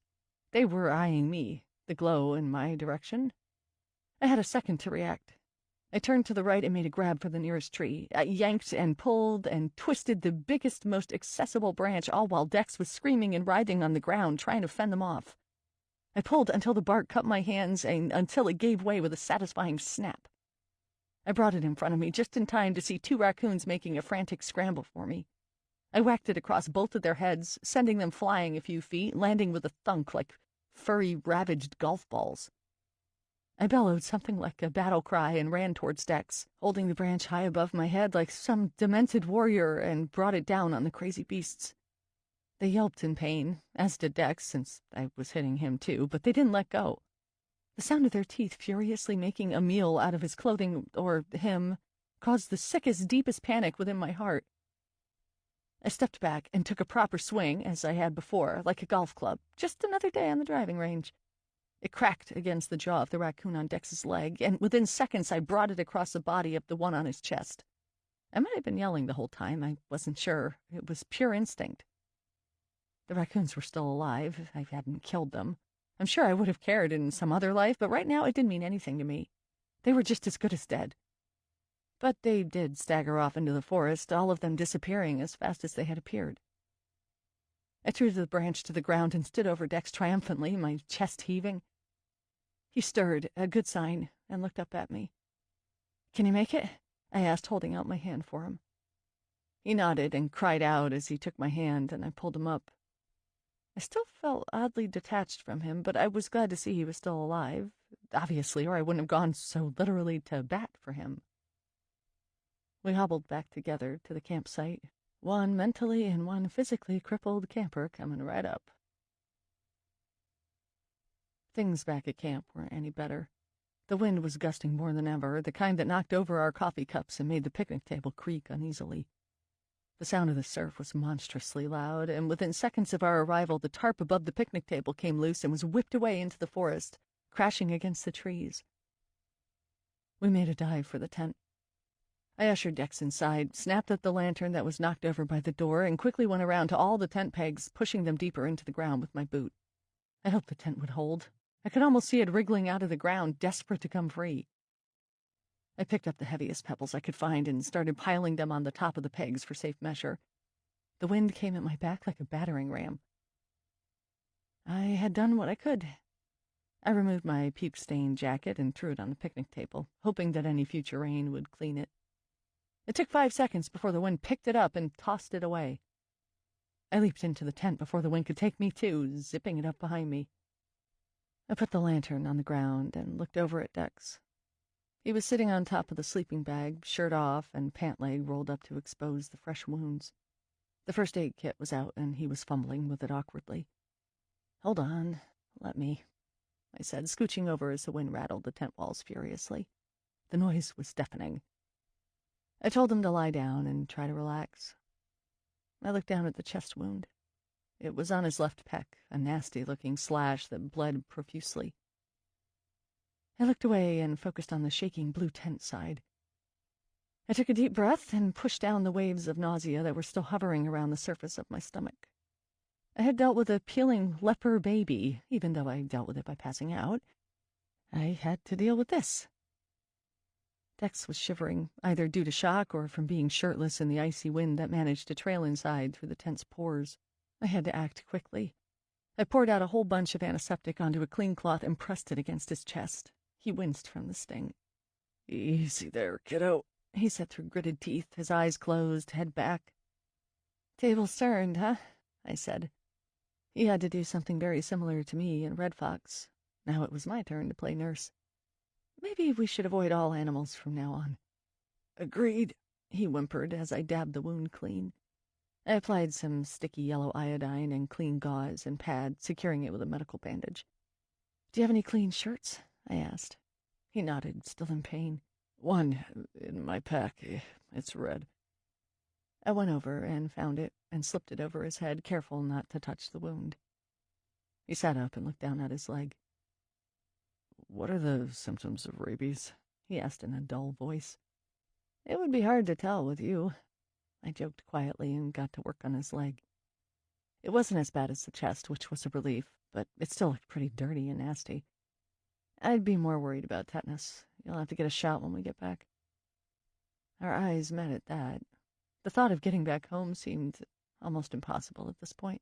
They were eyeing me, the glow in my direction. I had a second to react. I turned to the right and made a grab for the nearest tree. I yanked and pulled and twisted the biggest, most accessible branch, all while Dex was screaming and writhing on the ground, trying to fend them off. I pulled until the bark cut my hands and until it gave way with a satisfying snap. I brought it in front of me just in time to see two raccoons making a frantic scramble for me. I whacked it across both of their heads, sending them flying a few feet, landing with a thunk like furry, ravaged golf balls. I bellowed something like a battle cry and ran towards Dex, holding the branch high above my head like some demented warrior, and brought it down on the crazy beasts. They yelped in pain, as did Dex, since I was hitting him too, but they didn't let go. The sound of their teeth furiously making a meal out of his clothing, or him, caused the sickest, deepest panic within my heart. I stepped back and took a proper swing, as I had before, like a golf club. Just another day on the driving range. It cracked against the jaw of the raccoon on Dex's leg, and within seconds I brought it across the body of the one on his chest. I might have been yelling the whole time. I wasn't sure. It was pure instinct. The raccoons were still alive. I hadn't killed them. I'm sure I would have cared in some other life, but right now it didn't mean anything to me. They were just as good as dead. But they did stagger off into the forest, all of them disappearing as fast as they had appeared. I threw the branch to the ground and stood over Dex triumphantly, my chest heaving. He stirred, a good sign, and looked up at me. "Can you make it?" I asked, holding out my hand for him. He nodded and cried out as he took my hand, and I pulled him up. I still felt oddly detached from him, but I was glad to see he was still alive, obviously, or I wouldn't have gone so literally to bat for him. We hobbled back together to the campsite, one mentally and one physically crippled camper coming right up. Things back at camp weren't any better. The wind was gusting more than ever, the kind that knocked over our coffee cups and made the picnic table creak uneasily. The sound of the surf was monstrously loud, and within seconds of our arrival, the tarp above the picnic table came loose and was whipped away into the forest, crashing against the trees. We made a dive for the tent. I ushered Dex inside, snapped at the lantern that was knocked over by the door, and quickly went around to all the tent pegs, pushing them deeper into the ground with my boot. I hoped the tent would hold. I could almost see it wriggling out of the ground, desperate to come free. I picked up the heaviest pebbles I could find and started piling them on the top of the pegs for safe measure. The wind came at my back like a battering ram. I had done what I could. I removed my peep-stained jacket and threw it on the picnic table, hoping that any future rain would clean it. It took 5 seconds before the wind picked it up and tossed it away. I leaped into the tent before the wind could take me too, zipping it up behind me. I put the lantern on the ground and looked over at Dex. He was sitting on top of the sleeping bag, shirt off and pant leg rolled up to expose the fresh wounds. The first aid kit was out, and he was fumbling with it awkwardly. "Hold on, let me," I said, scooching over as the wind rattled the tent walls furiously. The noise was deafening. I told him to lie down and try to relax. I looked down at the chest wound. It was on his left pec, a nasty-looking slash that bled profusely. I looked away and focused on the shaking blue tent side. I took a deep breath and pushed down the waves of nausea that were still hovering around the surface of my stomach. I had dealt with a peeling leper baby, even though I dealt with it by passing out. I had to deal with this. Dex was shivering, either due to shock or from being shirtless in the icy wind that managed to trail inside through the tent's pores. I had to act quickly. I poured out a whole bunch of antiseptic onto a clean cloth and pressed it against his chest. He winced from the sting. "Easy there, kiddo," he said through gritted teeth, his eyes closed, head back. "Tables turned, huh?" I said. He had to do something very similar to me in Red Fox. Now it was my turn to play nurse. Maybe we should avoid all animals from now on. "Agreed," he whimpered as I dabbed the wound clean. I applied some sticky yellow iodine and clean gauze and pad, securing it with a medical bandage. "Do you have any clean shirts?" I asked. He nodded, still in pain. "One in my pack. It's red." I went over and found it and slipped it over his head, careful not to touch the wound. He sat up and looked down at his leg. "What are the symptoms of rabies?" he asked in a dull voice. "It would be hard to tell with you." I joked quietly and got to work on his leg. It wasn't as bad as the chest, which was a relief, but it still looked pretty dirty and nasty. I'd be more worried about tetanus. You'll have to get a shot when we get back. Our eyes met at that. The thought of getting back home seemed almost impossible at this point.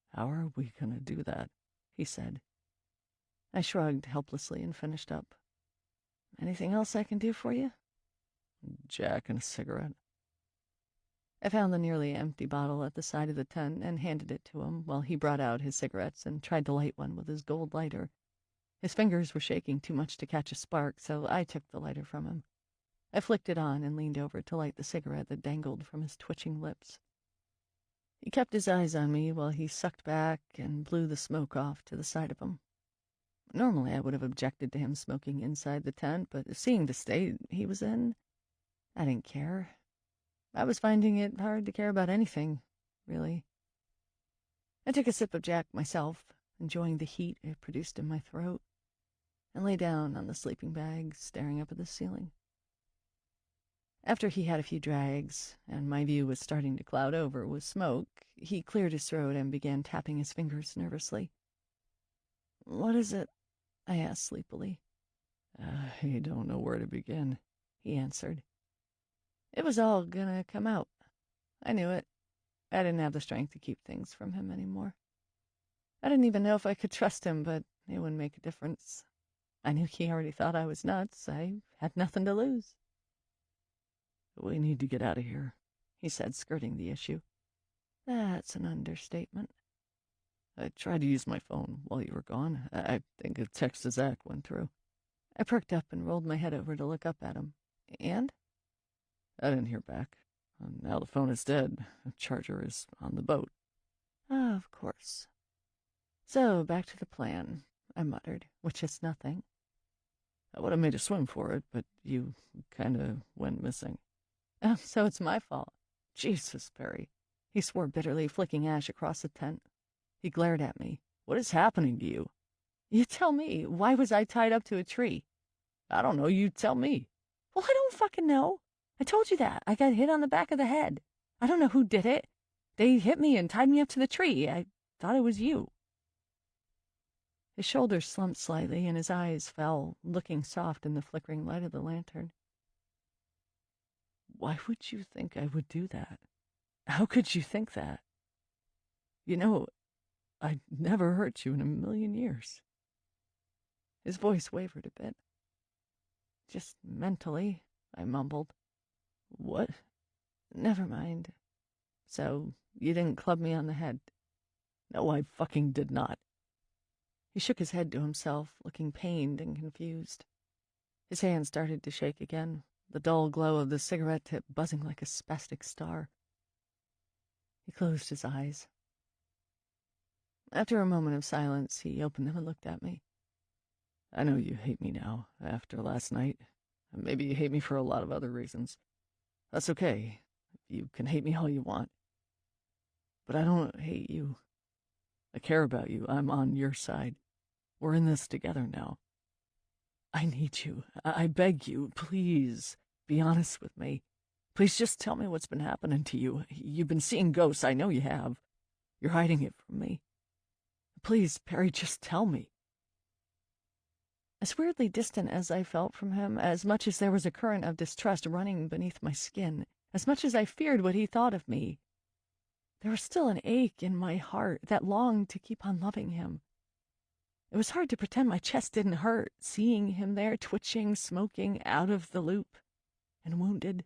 "How are we going to do that?" he said. I shrugged helplessly and finished up. "Anything else I can do for you?" "Jack and a cigarette." I found the nearly empty bottle at the side of the tent and handed it to him while he brought out his cigarettes and tried to light one with his gold lighter. His fingers were shaking too much to catch a spark, so I took the lighter from him. I flicked it on and leaned over to light the cigarette that dangled from his twitching lips. He kept his eyes on me while he sucked back and blew the smoke off to the side of him. Normally I would have objected to him smoking inside the tent, but seeing the state he was in, I didn't care. I was finding it hard to care about anything, really. I took a sip of Jack myself, enjoying the heat it produced in my throat, and lay down on the sleeping bag, staring up at the ceiling. After he had a few drags, and my view was starting to cloud over with smoke, he cleared his throat and began tapping his fingers nervously. "What is it?" I asked sleepily. "I don't know where to begin," he answered. It was all gonna come out. I knew it. I didn't have the strength to keep things from him anymore. I didn't even know if I could trust him, but it wouldn't make a difference. I knew he already thought I was nuts. I had nothing to lose. "We need to get out of here," he said, skirting the issue. That's an understatement. "I tried to use my phone while you were gone. I think a text to Zach went through." I perked up and rolled my head over to look up at him. "And?" "I didn't hear back. Now the phone is dead. The charger is on the boat." Of course. So, back to the plan, I muttered, which is nothing. "I would have made a swim for it, but you kind of went missing." "Oh, so it's my fault." "Jesus, Perry." He swore bitterly, flicking ash across the tent. He glared at me. "What is happening to you?" "You tell me. Why was I tied up to a tree?" "I don't know. You tell me." "Well, I don't fucking know. I told you that. I got hit on the back of the head. I don't know who did it. They hit me and tied me up to the tree. I thought it was you." His shoulders slumped slightly and his eyes fell, looking soft in the flickering light of the lantern. "Why would you think I would do that? How could you think that? You know, I'd never hurt you in a million years." His voice wavered a bit. "Just mentally," I mumbled. "What?" "Never mind. So, you didn't club me on the head?" "No, I fucking did not." He shook his head to himself, looking pained and confused. His hand started to shake again, the dull glow of the cigarette tip buzzing like a spastic star. He closed his eyes. After a moment of silence, he opened them and looked at me. "I know you hate me now, after last night. Maybe you hate me for a lot of other reasons. That's okay. You can hate me all you want. But I don't hate you. I care about you. I'm on your side. We're in this together now. I need you. I beg you, please, be honest with me. Please just tell me what's been happening to you. You've been seeing ghosts. I know you have. You're hiding it from me. Please, Perry, just tell me." As weirdly distant as I felt from him, as much as there was a current of distrust running beneath my skin, as much as I feared what he thought of me, there was still an ache in my heart that longed to keep on loving him. It was hard to pretend my chest didn't hurt, seeing him there twitching, smoking, out of the loop, and wounded.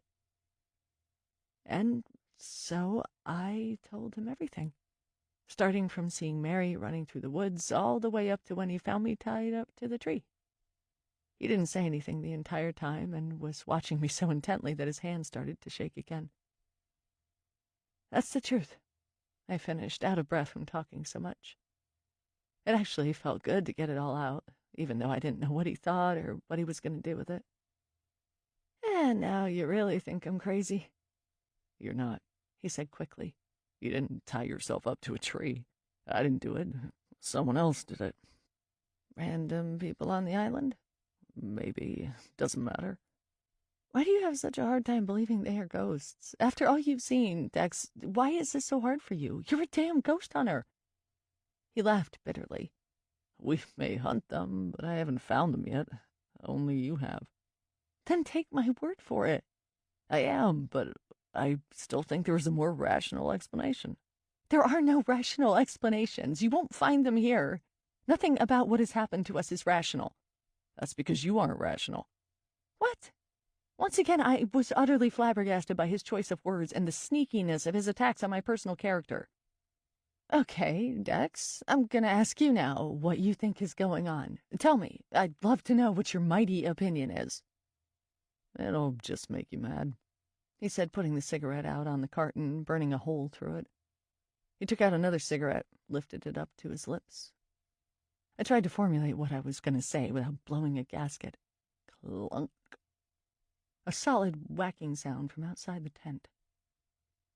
And so I told him everything, starting from seeing Mary running through the woods all the way up to when he found me tied up to the tree. He didn't say anything the entire time and was watching me so intently that his hand started to shake again. "That's the truth," I finished, out of breath from talking so much. It actually felt good to get it all out, even though I didn't know what he thought or what he was going to do with it. "And now you really think I'm crazy?" "You're not," he said quickly. "You didn't tie yourself up to a tree. I didn't do it. Someone else did it." "Random people on the island?" "Maybe. Doesn't matter." "Why do you have such a hard time believing they are ghosts? After all you've seen, Dex, why is this so hard for you? You're a damn ghost hunter." He laughed bitterly. "We may hunt them, but I haven't found them yet. Only you have." "Then take my word for it." "I am, but I still think there is a more rational explanation." "There are no rational explanations. You won't find them here. Nothing about what has happened to us is rational." "That's because you aren't rational." "What?" Once again, I was utterly flabbergasted by his choice of words and the sneakiness of his attacks on my personal character. Okay, Dex, I'm gonna ask you now what you think is going on. Tell me. I'd love to know what your mighty opinion is. It'll just make you mad, he said, putting the cigarette out on the carton, burning a hole through it. He took out another cigarette, lifted it up to his lips. I tried to formulate what I was going to say without blowing a gasket. Clunk. A solid whacking sound from outside the tent.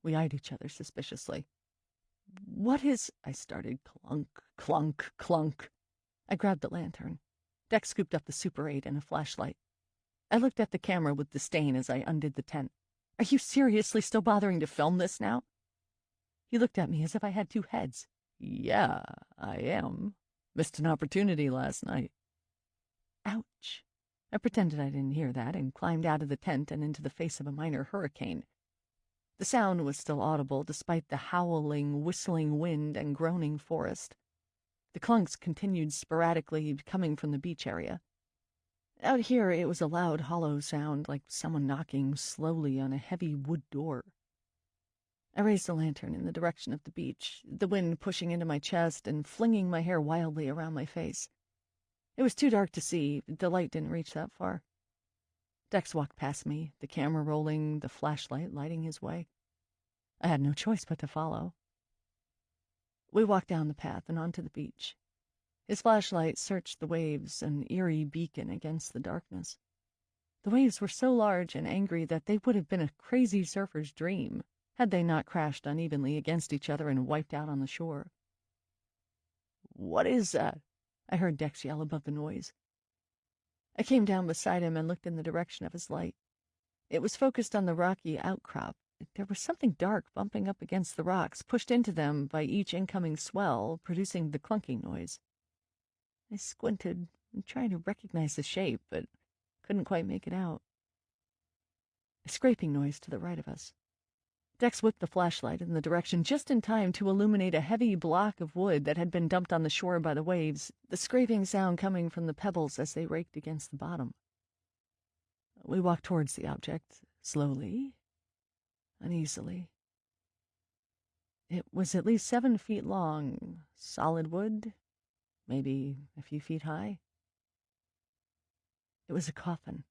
We eyed each other suspiciously. What is... I started. Clunk, clunk, clunk. I grabbed the lantern. Dex scooped up the Super 8 and a flashlight. I looked at the camera with disdain as I undid the tent. Are you seriously still bothering to film this now? He looked at me as if I had two heads. Yeah, I am. Missed an opportunity last night. Ouch. I pretended I didn't hear that and climbed out of the tent and into the face of a minor hurricane. The sound was still audible despite the howling, whistling wind and groaning forest. The clunks continued sporadically coming from the beach area. Out here it was a loud, hollow sound like someone knocking slowly on a heavy wood door. I raised the lantern in the direction of the beach, the wind pushing into my chest and flinging my hair wildly around my face. It was too dark to see. The light didn't reach that far. Dex walked past me, the camera rolling, the flashlight lighting his way. I had no choice but to follow. We walked down the path and onto the beach. His flashlight searched the waves, an eerie beacon against the darkness. The waves were so large and angry that they would have been a crazy surfer's dream had they not crashed unevenly against each other and wiped out on the shore. "What is that?" I heard Dex yell above the noise. I came down beside him and looked in the direction of his light. It was focused on the rocky outcrop. There was something dark bumping up against the rocks, pushed into them by each incoming swell, producing the clunking noise. I squinted, trying to recognize the shape, but couldn't quite make it out. A scraping noise to the right of us. Dex whipped the flashlight in the direction just in time to illuminate a heavy block of wood that had been dumped on the shore by the waves, the scraping sound coming from the pebbles as they raked against the bottom. We walked towards the object, slowly, uneasily. It was at least 7 feet long, solid wood, maybe a few feet high. It was a coffin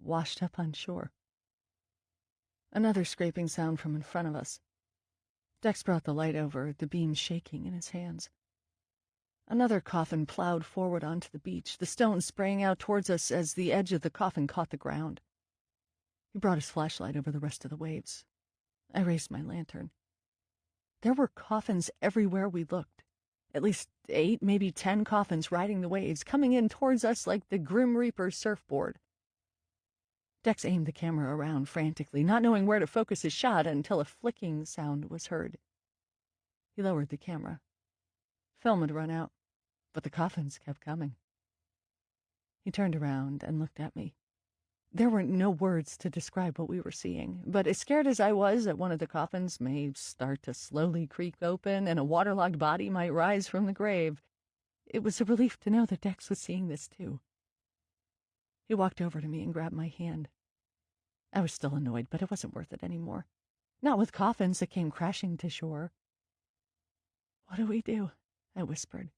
washed up on shore. Another scraping sound from in front of us. Dex brought the light over, the beam shaking in his hands. Another coffin plowed forward onto the beach, the stones spraying out towards us as the edge of the coffin caught the ground. He brought his flashlight over the rest of the waves. I raised my lantern. There were coffins everywhere we looked. At least 8, maybe 10 coffins riding the waves, coming in towards us like the Grim Reaper's surfboard. Dex aimed the camera around frantically, not knowing where to focus his shot until a flicking sound was heard. He lowered the camera. Film had run out, but the coffins kept coming. He turned around and looked at me. There were no words to describe what we were seeing, but as scared as I was that one of the coffins may start to slowly creak open and a waterlogged body might rise from the grave, it was a relief to know that Dex was seeing this too. He walked over to me and grabbed my hand. I was still annoyed, but it wasn't worth it anymore. Not with coffins that came crashing to shore. "What do we do?" I whispered.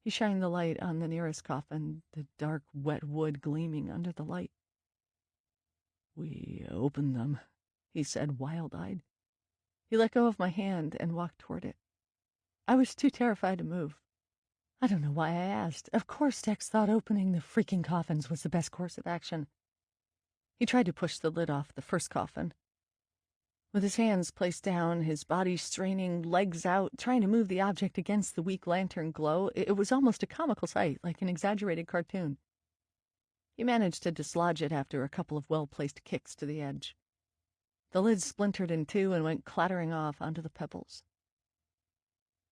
He shined the light on the nearest coffin, the dark, wet wood gleaming under the light. "We open them," he said, wild-eyed. He let go of my hand and walked toward it. I was too terrified to move. I don't know why I asked. Of course Dex thought opening the freaking coffins was the best course of action. He tried to push the lid off the first coffin. With his hands placed down, his body straining, legs out, trying to move the object against the weak lantern glow, it was almost a comical sight, like an exaggerated cartoon. He managed to dislodge it after a couple of well-placed kicks to the edge. The lid splintered in two and went clattering off onto the pebbles.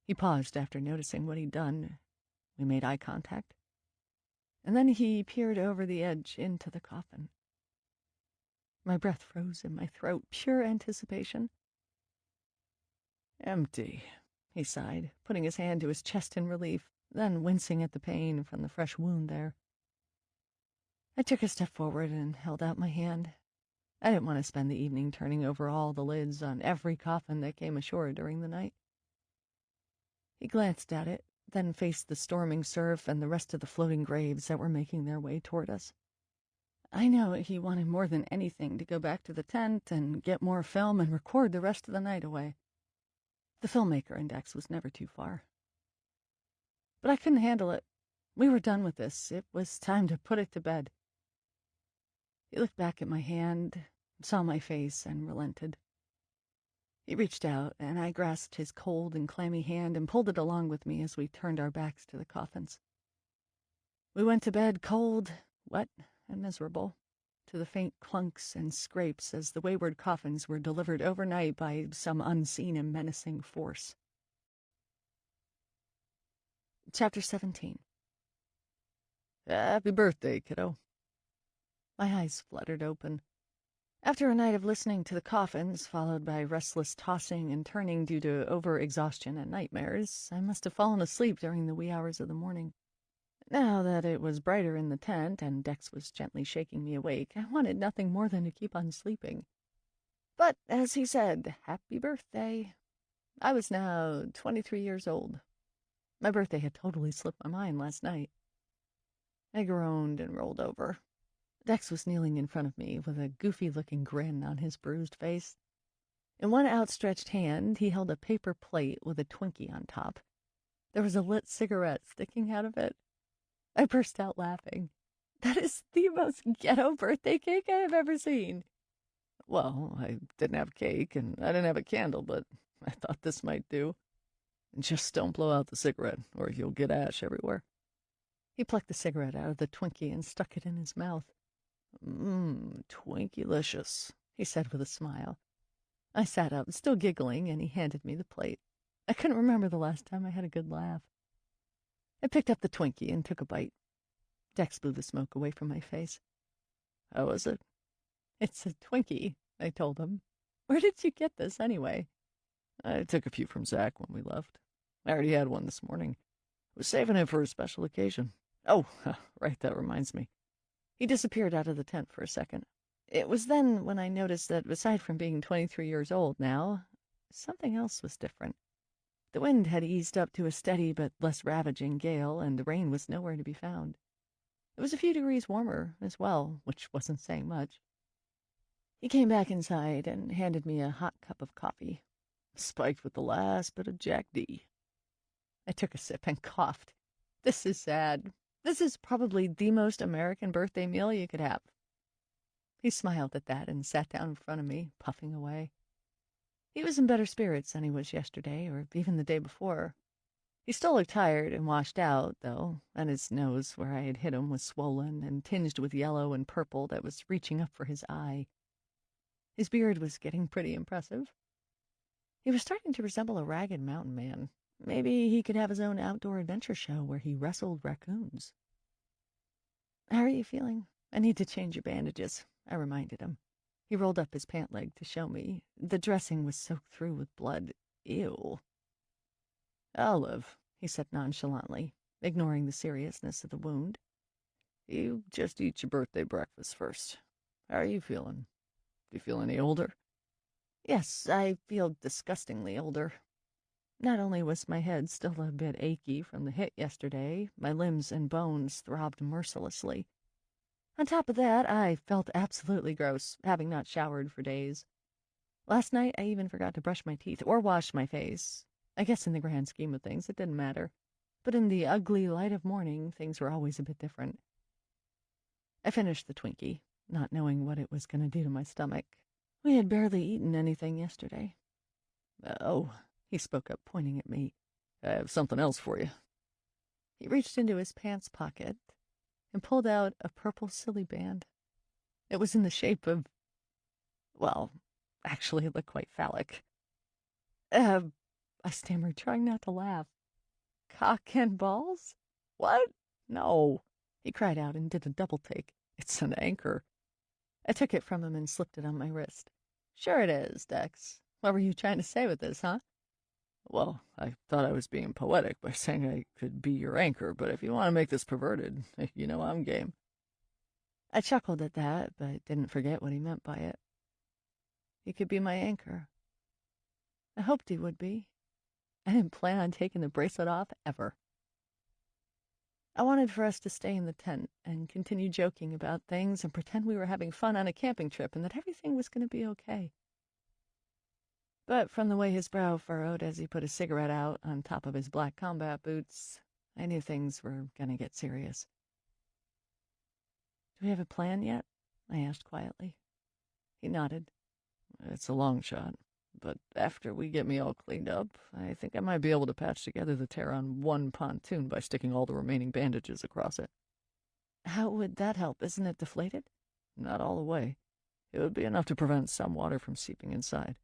He paused after noticing what he'd done. We made eye contact. And then he peered over the edge into the coffin. My breath froze in my throat, pure anticipation. "Empty," he sighed, putting his hand to his chest in relief, then wincing at the pain from the fresh wound there. I took a step forward and held out my hand. I didn't want to spend the evening turning over all the lids on every coffin that came ashore during the night. He glanced at it, then faced the storming surf and the rest of the floating graves that were making their way toward us. I know he wanted more than anything to go back to the tent and get more film and record the rest of the night away. The filmmaker index was never too far. But I couldn't handle it. We were done with this. It was time to put it to bed. He looked back at my hand, saw my face, and relented. He reached out, and I grasped his cold and clammy hand and pulled it along with me as we turned our backs to the coffins. We went to bed cold, wet, and miserable, to the faint clunks and scrapes as the wayward coffins were delivered overnight by some unseen and menacing force. Chapter 17. Happy birthday, kiddo. My eyes fluttered open. After a night of listening to the coffins, followed by restless tossing and turning due to over-exhaustion and nightmares, I must have fallen asleep during the wee hours of the morning. Now that it was brighter in the tent and Dex was gently shaking me awake, I wanted nothing more than to keep on sleeping. But, as he said, happy birthday. I was now 23 years old. My birthday had totally slipped my mind last night. I groaned and rolled over. Dex was kneeling in front of me with a goofy-looking grin on his bruised face. In one outstretched hand, he held a paper plate with a Twinkie on top. There was a lit cigarette sticking out of it. I burst out laughing. That is the most ghetto birthday cake I have ever seen. Well, I didn't have cake, and I didn't have a candle, but I thought this might do. And just don't blow out the cigarette, or you'll get ash everywhere. He plucked the cigarette out of the Twinkie and stuck it in his mouth. Twinkielicious, he said with a smile. I sat up, still giggling, and he handed me the plate. I couldn't remember the last time I had a good laugh. I picked up the Twinkie and took a bite. Dex blew the smoke away from my face. How was it? It's a Twinkie, I told him. Where did you get this, anyway? I took a few from Zach when we left. I already had one this morning. Was saving it for a special occasion. Oh, right, that reminds me. He disappeared out of the tent for a second. It was then when I noticed that, aside from being 23 years old now, something else was different. The wind had eased up to a steady but less ravaging gale, and the rain was nowhere to be found. It was a few degrees warmer as well, which wasn't saying much. He came back inside and handed me a hot cup of coffee. Spiked with the last bit of Jack D. I took a sip and coughed. This is sad. This is probably the most American birthday meal you could have. He smiled at that and sat down in front of me, puffing away. He was in better spirits than he was yesterday, or even the day before. He still looked tired and washed out, though, and his nose, where I had hit him, was swollen and tinged with yellow and purple that was reaching up for his eye. His beard was getting pretty impressive. He was starting to resemble a ragged mountain man. Maybe he could have his own outdoor adventure show where he wrestled raccoons. How are you feeling? I need to change your bandages, I reminded him. He rolled up his pant leg to show me. The dressing was soaked through with blood. Ew. I'll live, he said nonchalantly, ignoring the seriousness of the wound. You just eat your birthday breakfast first. How are you feeling? Do you feel any older? Yes, I feel disgustingly older. Not only was my head still a bit achy from the hit yesterday, my limbs and bones throbbed mercilessly. On top of that, I felt absolutely gross, having not showered for days. Last night, I even forgot to brush my teeth or wash my face. I guess in the grand scheme of things, it didn't matter. But in the ugly light of morning, things were always a bit different. I finished the Twinkie, not knowing what it was going to do to my stomach. We had barely eaten anything yesterday. Oh, he spoke up, pointing at me. I have something else for you. He reached into his pants pocket and pulled out a purple silly band. It was in the shape of, well, actually it looked quite phallic. I stammered, trying not to laugh. Cock and balls? What? No, he cried out and did a double take. It's an anchor. I took it from him and slipped it on my wrist. Sure it is, Dex. What were you trying to say with this, huh? Well, I thought I was being poetic by saying I could be your anchor, but if you want to make this perverted, you know I'm game. I chuckled at that, but didn't forget what he meant by it. He could be my anchor. I hoped he would be. I didn't plan on taking the bracelet off ever. I wanted for us to stay in the tent and continue joking about things and pretend we were having fun on a camping trip and that everything was going to be okay. But from the way his brow furrowed as he put a cigarette out on top of his black combat boots, I knew things were going to get serious. "Do we have a plan yet?" I asked quietly. He nodded. "It's a long shot, but after we get me all cleaned up, I think I might be able to patch together the tear on one pontoon by sticking all the remaining bandages across it." "How would that help? Isn't it deflated?" "Not all the way. It would be enough to prevent some water from seeping inside.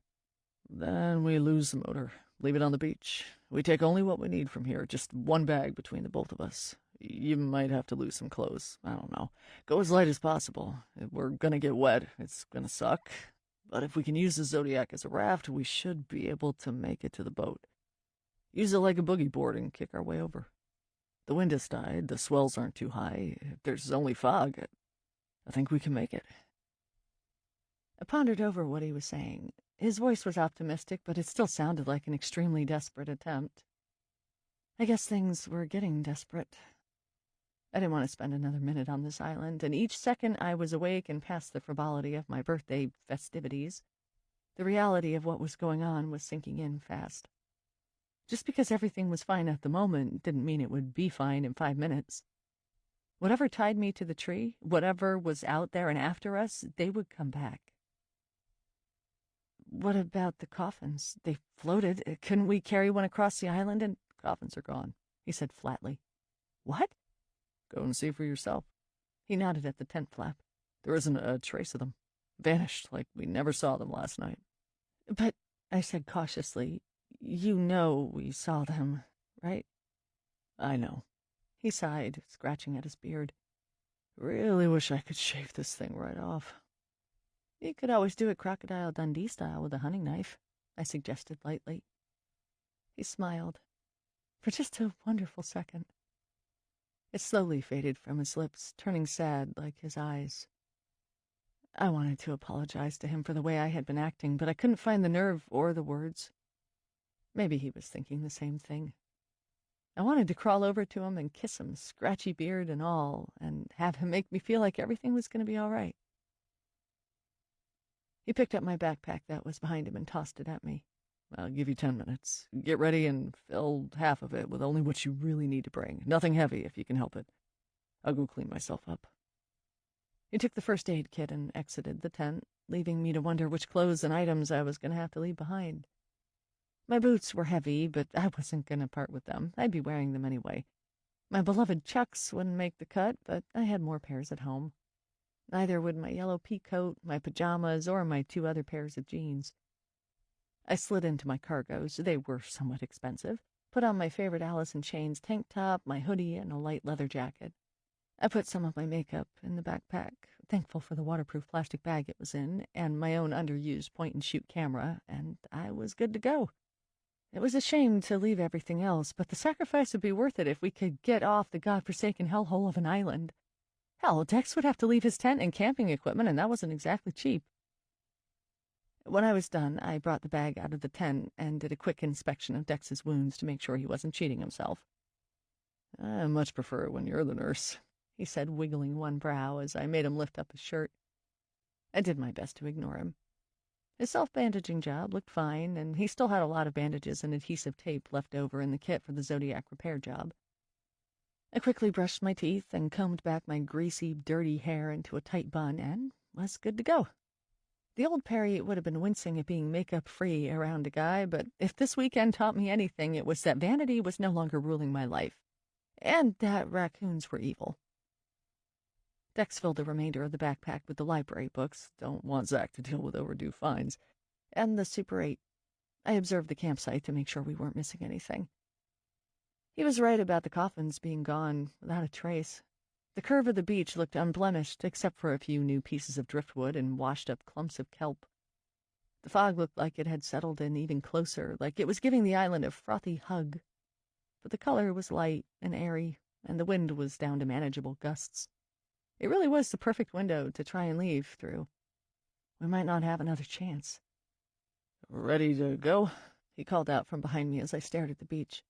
Then we lose the motor, leave it on the beach. We take only what we need from here, just one bag between the both of us. You might have to lose some clothes. I don't know. Go as light as possible. If we're gonna get wet, it's gonna suck. But if we can use the Zodiac as a raft, we should be able to make it to the boat. Use it like a boogie board and kick our way over. The wind has died, the swells aren't too high. If there's only fog, I think we can make it." I pondered over what he was saying. His voice was optimistic, but it still sounded like an extremely desperate attempt. I guess things were getting desperate. I didn't want to spend another minute on this island, and each second I was awake and past the frivolity of my birthday festivities, the reality of what was going on was sinking in fast. Just because everything was fine at the moment didn't mean it would be fine in 5 minutes. Whatever tied me to the tree, whatever was out there and after us, they would come back. "What about the coffins? They floated. Couldn't we carry one across the island and—" "Coffins are gone," he said flatly. "What?" "Go and see for yourself." He nodded at the tent flap. "There isn't a trace of them. Vanished like we never saw them last night." "But," I said cautiously, "you know we saw them, right?" "I know." He sighed, scratching at his beard. "Really wish I could shave this thing right off." "You could always do it Crocodile Dundee style with a hunting knife," I suggested lightly. He smiled. For just a wonderful second. It slowly faded from his lips, turning sad like his eyes. I wanted to apologize to him for the way I had been acting, but I couldn't find the nerve or the words. Maybe he was thinking the same thing. I wanted to crawl over to him and kiss him, scratchy beard and all, and have him make me feel like everything was going to be all right. He picked up my backpack that was behind him and tossed it at me. "I'll give you 10 minutes. Get ready and fill half of it with only what you really need to bring. Nothing heavy if you can help it. I'll go clean myself up." He took the first aid kit and exited the tent, leaving me to wonder which clothes and items I was going to have to leave behind. My boots were heavy, but I wasn't going to part with them. I'd be wearing them anyway. My beloved Chucks wouldn't make the cut, but I had more pairs at home. Neither would my yellow pea coat, my pajamas, or my 2 other pairs of jeans. I slid into my cargos. They were somewhat expensive. Put on my favorite Alice in Chains tank top, my hoodie, and a light leather jacket. I put some of my makeup in the backpack, thankful for the waterproof plastic bag it was in, and my own underused point-and-shoot camera, and I was good to go. It was a shame to leave everything else, but the sacrifice would be worth it if we could get off the godforsaken hellhole of an island. Hell, Dex would have to leave his tent and camping equipment, and that wasn't exactly cheap. When I was done, I brought the bag out of the tent and did a quick inspection of Dex's wounds to make sure he wasn't cheating himself. "I much prefer it when you're the nurse," he said, wiggling one brow as I made him lift up his shirt. I did my best to ignore him. His self-bandaging job looked fine, and he still had a lot of bandages and adhesive tape left over in the kit for the Zodiac repair job. I quickly brushed my teeth and combed back my greasy, dirty hair into a tight bun and was good to go. The old Perry would have been wincing at being makeup-free around a guy, but if this weekend taught me anything, it was that vanity was no longer ruling my life, and that raccoons were evil. Dex filled the remainder of the backpack with the library books, don't want Zach to deal with overdue fines, and the Super 8. I observed the campsite to make sure we weren't missing anything. He was right about the coffins being gone without a trace. The curve of the beach looked unblemished, except for a few new pieces of driftwood and washed-up clumps of kelp. The fog looked like it had settled in even closer, like it was giving the island a frothy hug. But the color was light and airy, and the wind was down to manageable gusts. It really was the perfect window to try and leave through. We might not have another chance. "Ready to go?" he called out from behind me as I stared at the beach.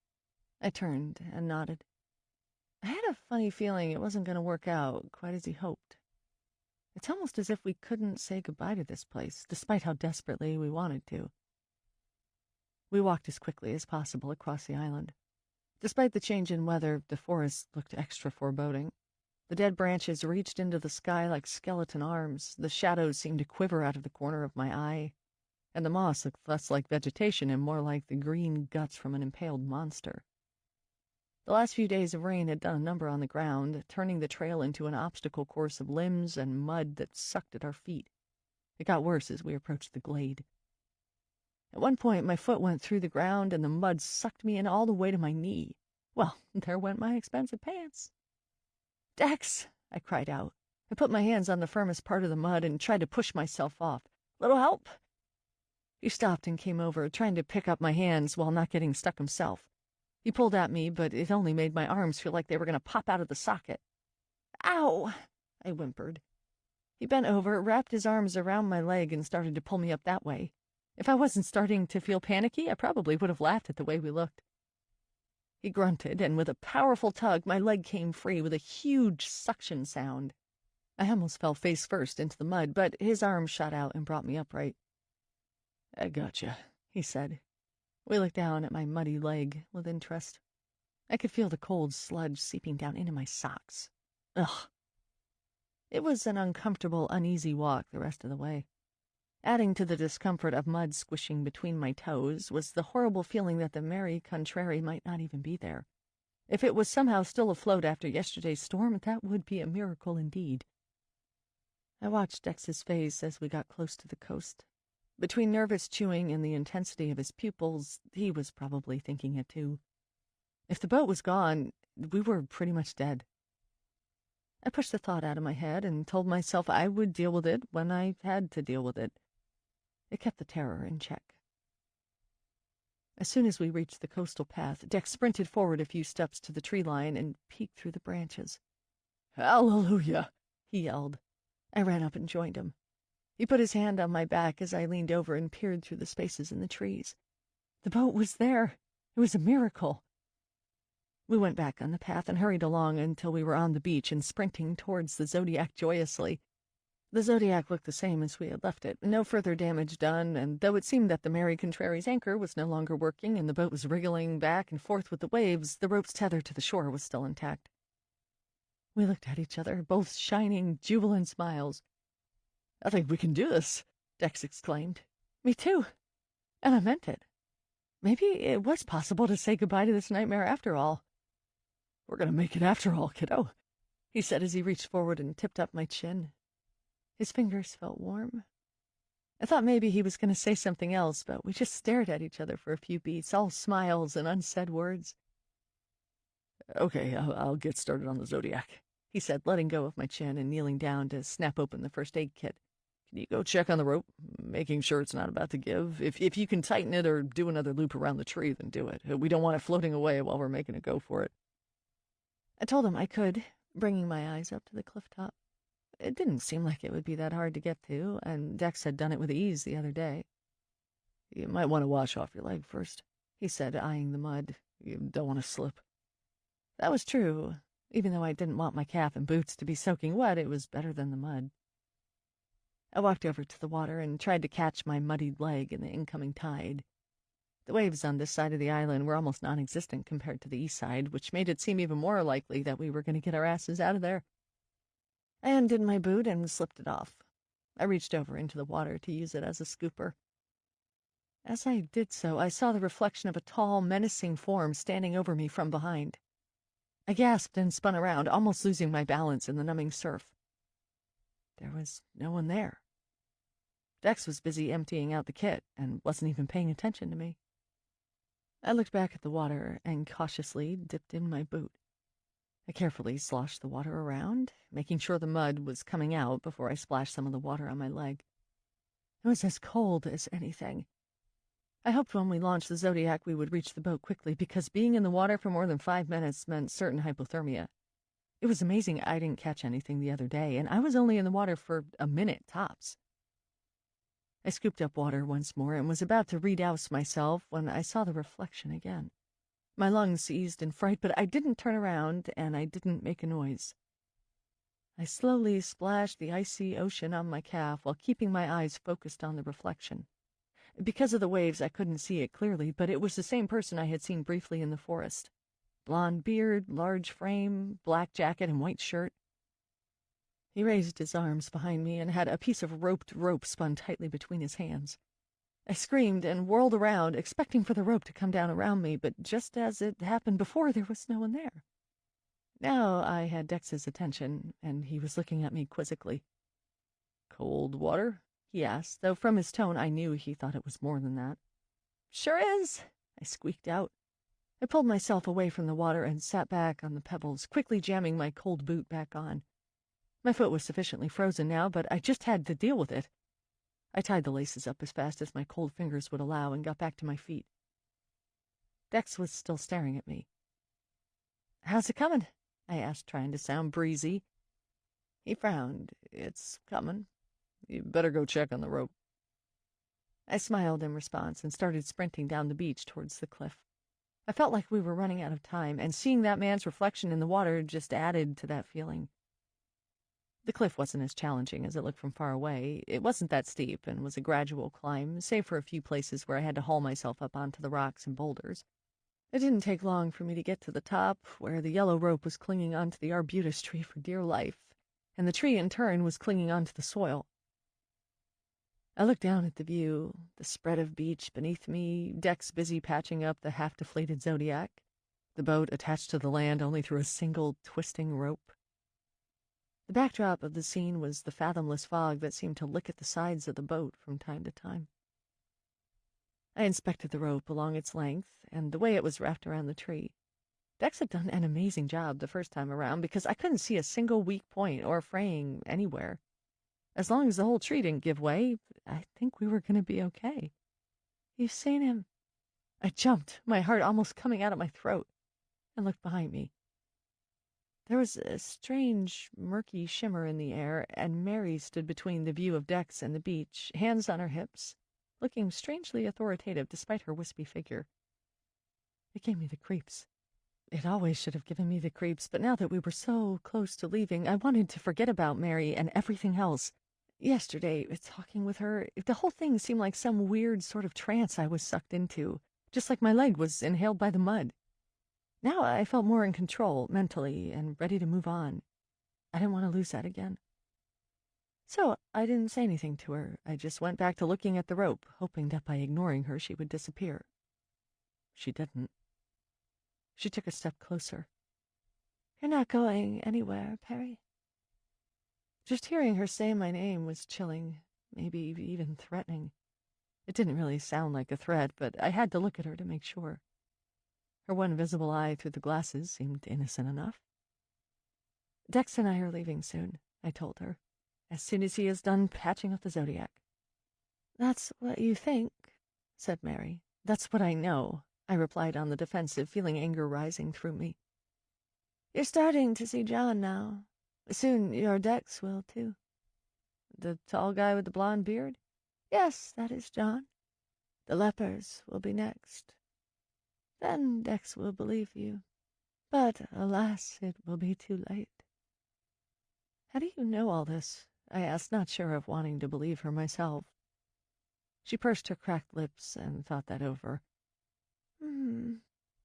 I turned and nodded. I had a funny feeling it wasn't going to work out quite as he hoped. It's almost as if we couldn't say goodbye to this place, despite how desperately we wanted to. We walked as quickly as possible across the island. Despite the change in weather, the forest looked extra foreboding. The dead branches reached into the sky like skeleton arms, the shadows seemed to quiver out of the corner of my eye, and the moss looked less like vegetation and more like the green guts from an impaled monster. The last few days of rain had done a number on the ground, turning the trail into an obstacle course of limbs and mud that sucked at our feet. It got worse as we approached the glade. At one point, my foot went through the ground and the mud sucked me in all the way to my knee. Well, there went my expensive pants. "Dex!" I cried out. I put my hands on the firmest part of the mud and tried to push myself off. "Little help?" He stopped and came over, trying to pick up my hands while not getting stuck himself. He pulled at me, but it only made my arms feel like they were going to pop out of the socket. "Ow!" I whimpered. He bent over, wrapped his arms around my leg, and started to pull me up that way. If I wasn't starting to feel panicky, I probably would have laughed at the way we looked. He grunted, and with a powerful tug, my leg came free with a huge suction sound. I almost fell face first into the mud, but his arm shot out and brought me upright. "I gotcha," he said. We looked down at my muddy leg with interest. I could feel the cold sludge seeping down into my socks. Ugh. It was an uncomfortable, uneasy walk the rest of the way. Adding to the discomfort of mud squishing between my toes was the horrible feeling that the Mary Contrary might not even be there. If it was somehow still afloat after yesterday's storm, that would be a miracle indeed. I watched Dex's face as we got close to the coast. Between nervous chewing and the intensity of his pupils, he was probably thinking it too. If the boat was gone, we were pretty much dead. I pushed the thought out of my head and told myself I would deal with it when I had to deal with it. It kept the terror in check. As soon as we reached the coastal path, Dex sprinted forward a few steps to the tree line and peeked through the branches. "Hallelujah!" he yelled. I ran up and joined him. He put his hand on my back as I leaned over and peered through the spaces in the trees. The boat was there. It was a miracle. We went back on the path and hurried along until we were on the beach and sprinting towards the Zodiac joyously. The Zodiac looked the same as we had left it, no further damage done, and though it seemed that the Mary Contrary's anchor was no longer working and the boat was wriggling back and forth with the waves, the rope's tether to the shore was still intact. We looked at each other, both shining, jubilant smiles. "I think we can do this," Dex exclaimed. "Me too. And I meant it. Maybe it was possible to say goodbye to this nightmare after all." "We're going to make it after all, kiddo," he said as he reached forward and tipped up my chin. His fingers felt warm. I thought maybe he was going to say something else, but we just stared at each other for a few beats, all smiles and unsaid words. "Okay, I'll get started on the Zodiac," he said, letting go of my chin and kneeling down to snap open the first aid kit. "Can you go check on the rope, making sure it's not about to give? If you can tighten it or do another loop around the tree, then do it. We don't want it floating away while we're making a go for it." I told him I could, bringing my eyes up to the cliff top. It didn't seem like it would be that hard to get to, and Dex had done it with ease the other day. "You might want to wash off your leg first," he said, eyeing the mud. "You don't want to slip." That was true. Even though I didn't want my calf and boots to be soaking wet, it was better than the mud. I walked over to the water and tried to catch my muddied leg in the incoming tide. The waves on this side of the island were almost non-existent compared to the east side, which made it seem even more likely that we were going to get our asses out of there. I undid my boot and slipped it off. I reached over into the water to use it as a scooper. As I did so, I saw the reflection of a tall, menacing form standing over me from behind. I gasped and spun around, almost losing my balance in the numbing surf. There was no one there. Dex was busy emptying out the kit and wasn't even paying attention to me. I looked back at the water and cautiously dipped in my boot. I carefully sloshed the water around, making sure the mud was coming out before I splashed some of the water on my leg. It was as cold as anything. I hoped when we launched the Zodiac we would reach the boat quickly, because being in the water for more than 5 minutes meant certain hypothermia. It was amazing I didn't catch anything the other day, and I was only in the water for a minute tops. I scooped up water once more and was about to re-douse myself when I saw the reflection again. My lungs seized in fright, but I didn't turn around and I didn't make a noise. I slowly splashed the icy ocean on my calf while keeping my eyes focused on the reflection. Because of the waves, I couldn't see it clearly, but it was the same person I had seen briefly in the forest. Blonde beard, large frame, black jacket, and white shirt. He raised his arms behind me and had a piece of roped rope spun tightly between his hands. I screamed and whirled around, expecting for the rope to come down around me, but just as it happened before, there was no one there. Now I had Dex's attention, and he was looking at me quizzically. "Cold water?" he asked, though from his tone I knew he thought it was more than that. "Sure is," I squeaked out. I pulled myself away from the water and sat back on the pebbles, quickly jamming my cold boot back on. My foot was sufficiently frozen now, but I just had to deal with it. I tied the laces up as fast as my cold fingers would allow and got back to my feet. Dex was still staring at me. "How's it coming?" I asked, trying to sound breezy. He frowned. "It's coming. You better go check on the rope." I smiled in response and started sprinting down the beach towards the cliff. I felt like we were running out of time, and seeing that man's reflection in the water just added to that feeling. The cliff wasn't as challenging as it looked from far away. It wasn't that steep and was a gradual climb, save for a few places where I had to haul myself up onto the rocks and boulders. It didn't take long for me to get to the top, where the yellow rope was clinging onto the arbutus tree for dear life, and the tree in turn was clinging onto the soil. I looked down at the view, the spread of beach beneath me, Dex busy patching up the half-deflated Zodiac, the boat attached to the land only through a single twisting rope. The backdrop of the scene was the fathomless fog that seemed to lick at the sides of the boat from time to time. I inspected the rope along its length and the way it was wrapped around the tree. Dex had done an amazing job the first time around because I couldn't see a single weak point or fraying anywhere. As long as the whole tree didn't give way, I think we were going to be okay. "You've seen him." I jumped, my heart almost coming out of my throat, and looked behind me. There was a strange, murky shimmer in the air, and Mary stood between the view of Dex and the beach, hands on her hips, looking strangely authoritative despite her wispy figure. It gave me the creeps. It always should have given me the creeps, but now that we were so close to leaving, I wanted to forget about Mary and everything else. Yesterday, talking with her, the whole thing seemed like some weird sort of trance I was sucked into, just like my leg was inhaled by the mud. Now I felt more in control, mentally, and ready to move on. I didn't want to lose that again. So I didn't say anything to her. I just went back to looking at the rope, hoping that by ignoring her she would disappear. She didn't. She took a step closer. "You're not going anywhere, Perry?" Just hearing her say my name was chilling, maybe even threatening. It didn't really sound like a threat, but I had to look at her to make sure. Her one visible eye through the glasses seemed innocent enough. "Dex and I are leaving soon," I told her, "as soon as he is done patching up the Zodiac." "That's what you think," said Mary. "That's what I know," I replied on the defensive, feeling anger rising through me. "You're starting to see John now. Soon your Dex will, too." "The tall guy with the blonde beard?" "Yes, that is John. The lepers will be next. Then Dex will believe you. But, alas, it will be too late." "How do you know all this?" I asked, not sure of wanting to believe her myself. She pursed her cracked lips and thought that over.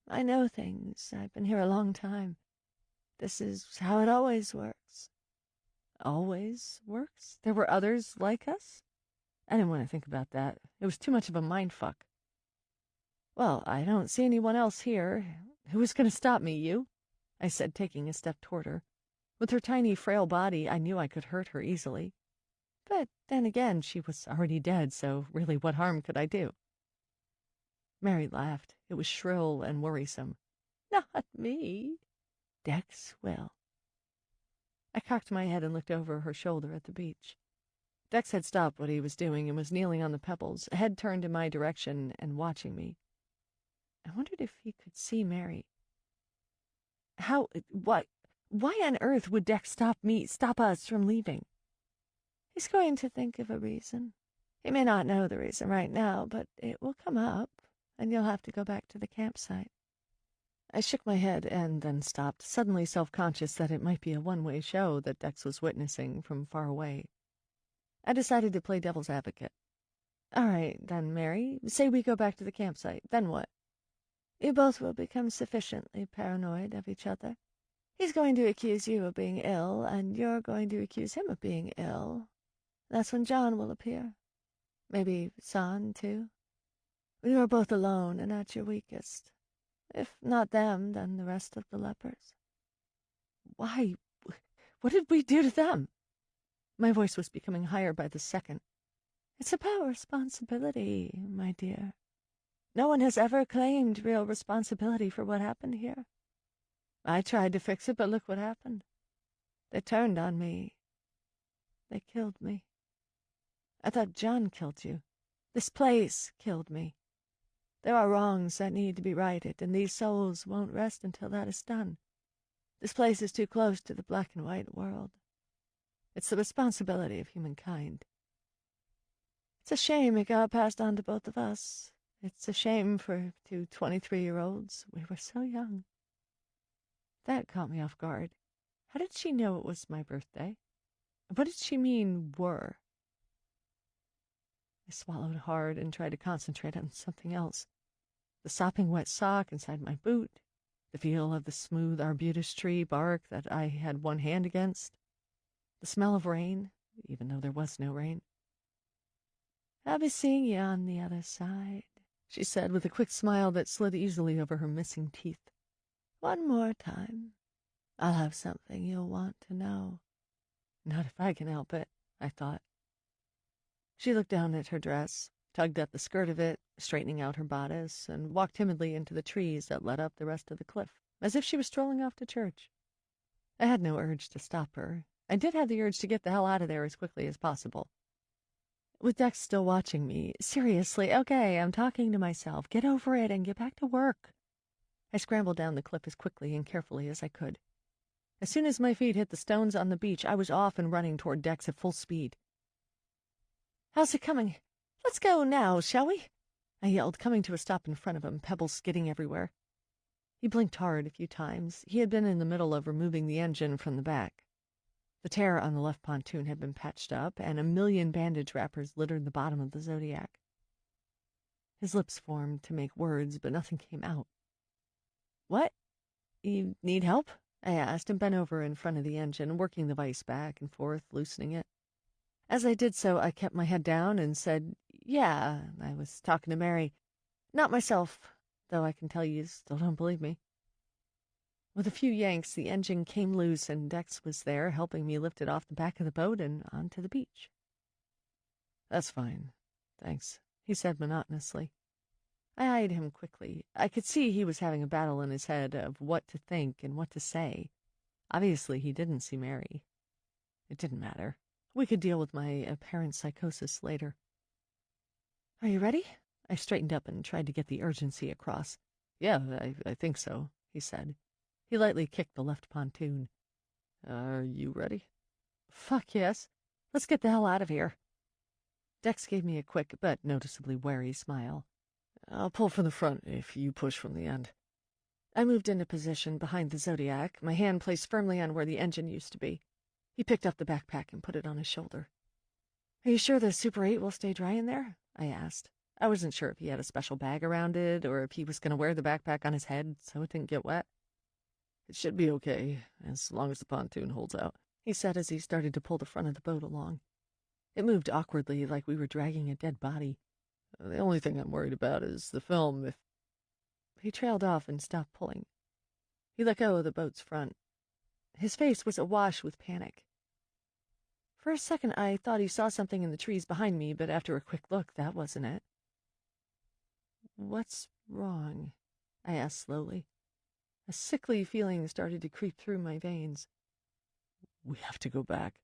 I know things. I've been here a long time. This is how it always works." "Always works? There were others like us?" I didn't want to think about that. It was too much of a mindfuck. "Well, I don't see anyone else here. Who is going to stop me, you?" I said, taking a step toward her. With her tiny, frail body, I knew I could hurt her easily. But then again, she was already dead, so really what harm could I do? Mary laughed. It was shrill and worrisome. "Not me. Dex will." I cocked my head and looked over her shoulder at the beach. Dex had stopped what he was doing and was kneeling on the pebbles, head turned in my direction and watching me. I wondered if he could see Mary. Why on earth would Dex stop us from leaving? "He's going to think of a reason. He may not know the reason right now, but it will come up, and you'll have to go back to the campsite." I shook my head and then stopped, suddenly self-conscious that it might be a one-way show that Dex was witnessing from far away. I decided to play devil's advocate. "All right, then, Mary, say we go back to the campsite. Then what?" "You both will become sufficiently paranoid of each other. He's going to accuse you of being ill, and you're going to accuse him of being ill. That's when John will appear. Maybe San, too. When you are both alone and at your weakest. If not them, then the rest of the lepers." "Why? What did we do to them?" My voice was becoming higher by the second. "It's about responsibility, my dear. No one has ever claimed real responsibility for what happened here. I tried to fix it, but look what happened. They turned on me. They killed me. I thought John killed you. This place killed me. There are wrongs that need to be righted, and these souls won't rest until that is done. This place is too close to the black and white world. It's the responsibility of humankind. It's a shame it got passed on to both of us. It's a shame for two 23-year-olds. We were so young." That caught me off guard. How did she know it was my birthday? What did she mean, were? I swallowed hard and tried to concentrate on something else. The sopping wet sock inside my boot, the feel of the smooth arbutus tree bark that I had one hand against, the smell of rain, even though there was no rain. "I'll be seeing you on the other side," she said with a quick smile that slid easily over her missing teeth. "One more time. I'll have something you'll want to know." Not if I can help it, I thought. She looked down at her dress, tugged at the skirt of it, straightening out her bodice, and walked timidly into the trees that led up the rest of the cliff, as if she was strolling off to church. I had no urge to stop her. I did have the urge to get the hell out of there as quickly as possible. With Dex still watching me, seriously, okay, I'm talking to myself. Get over it and get back to work. I scrambled down the cliff as quickly and carefully as I could. As soon as my feet hit the stones on the beach, I was off and running toward Dex at full speed. "How's it coming? Let's go now, shall we?" I yelled, coming to a stop in front of him, pebbles skidding everywhere. He blinked hard a few times. He had been in the middle of removing the engine from the back. The tear on the left pontoon had been patched up, and a million bandage wrappers littered the bottom of the Zodiac. His lips formed to make words, but nothing came out. "What? You need help?" I asked, and bent over in front of the engine, working the vise back and forth, loosening it. As I did so, I kept my head down and said, "Yeah, I was talking to Mary. Not myself, though I can tell you still don't believe me." With a few yanks, the engine came loose, and Dex was there, helping me lift it off the back of the boat and onto the beach. "That's fine. Thanks," he said monotonously. I eyed him quickly. I could see he was having a battle in his head of what to think and what to say. Obviously, he didn't see Mary. It didn't matter. We could deal with my apparent psychosis later. "Are you ready?" I straightened up and tried to get the urgency across. "Yeah, I think so," he said. He lightly kicked the left pontoon. "Are you ready?" "Fuck yes. Let's get the hell out of here." Dex gave me a quick but noticeably wary smile. "I'll pull from the front if you push from the end." I moved into position behind the Zodiac, my hand placed firmly on where the engine used to be. He picked up the backpack and put it on his shoulder. "Are you sure the Super 8 will stay dry in there?" I asked. I wasn't sure if he had a special bag around it, or if he was going to wear the backpack on his head so it didn't get wet. "It should be okay, as long as the pontoon holds out," he said as he started to pull the front of the boat along. It moved awkwardly, like we were dragging a dead body. "The only thing I'm worried about is the film, if—" He trailed off and stopped pulling. He let go of the boat's front. His face was awash with panic. For a second, I thought he saw something in the trees behind me, but after a quick look, that wasn't it. "What's wrong?" I asked slowly. A sickly feeling started to creep through my veins. "We have to go back."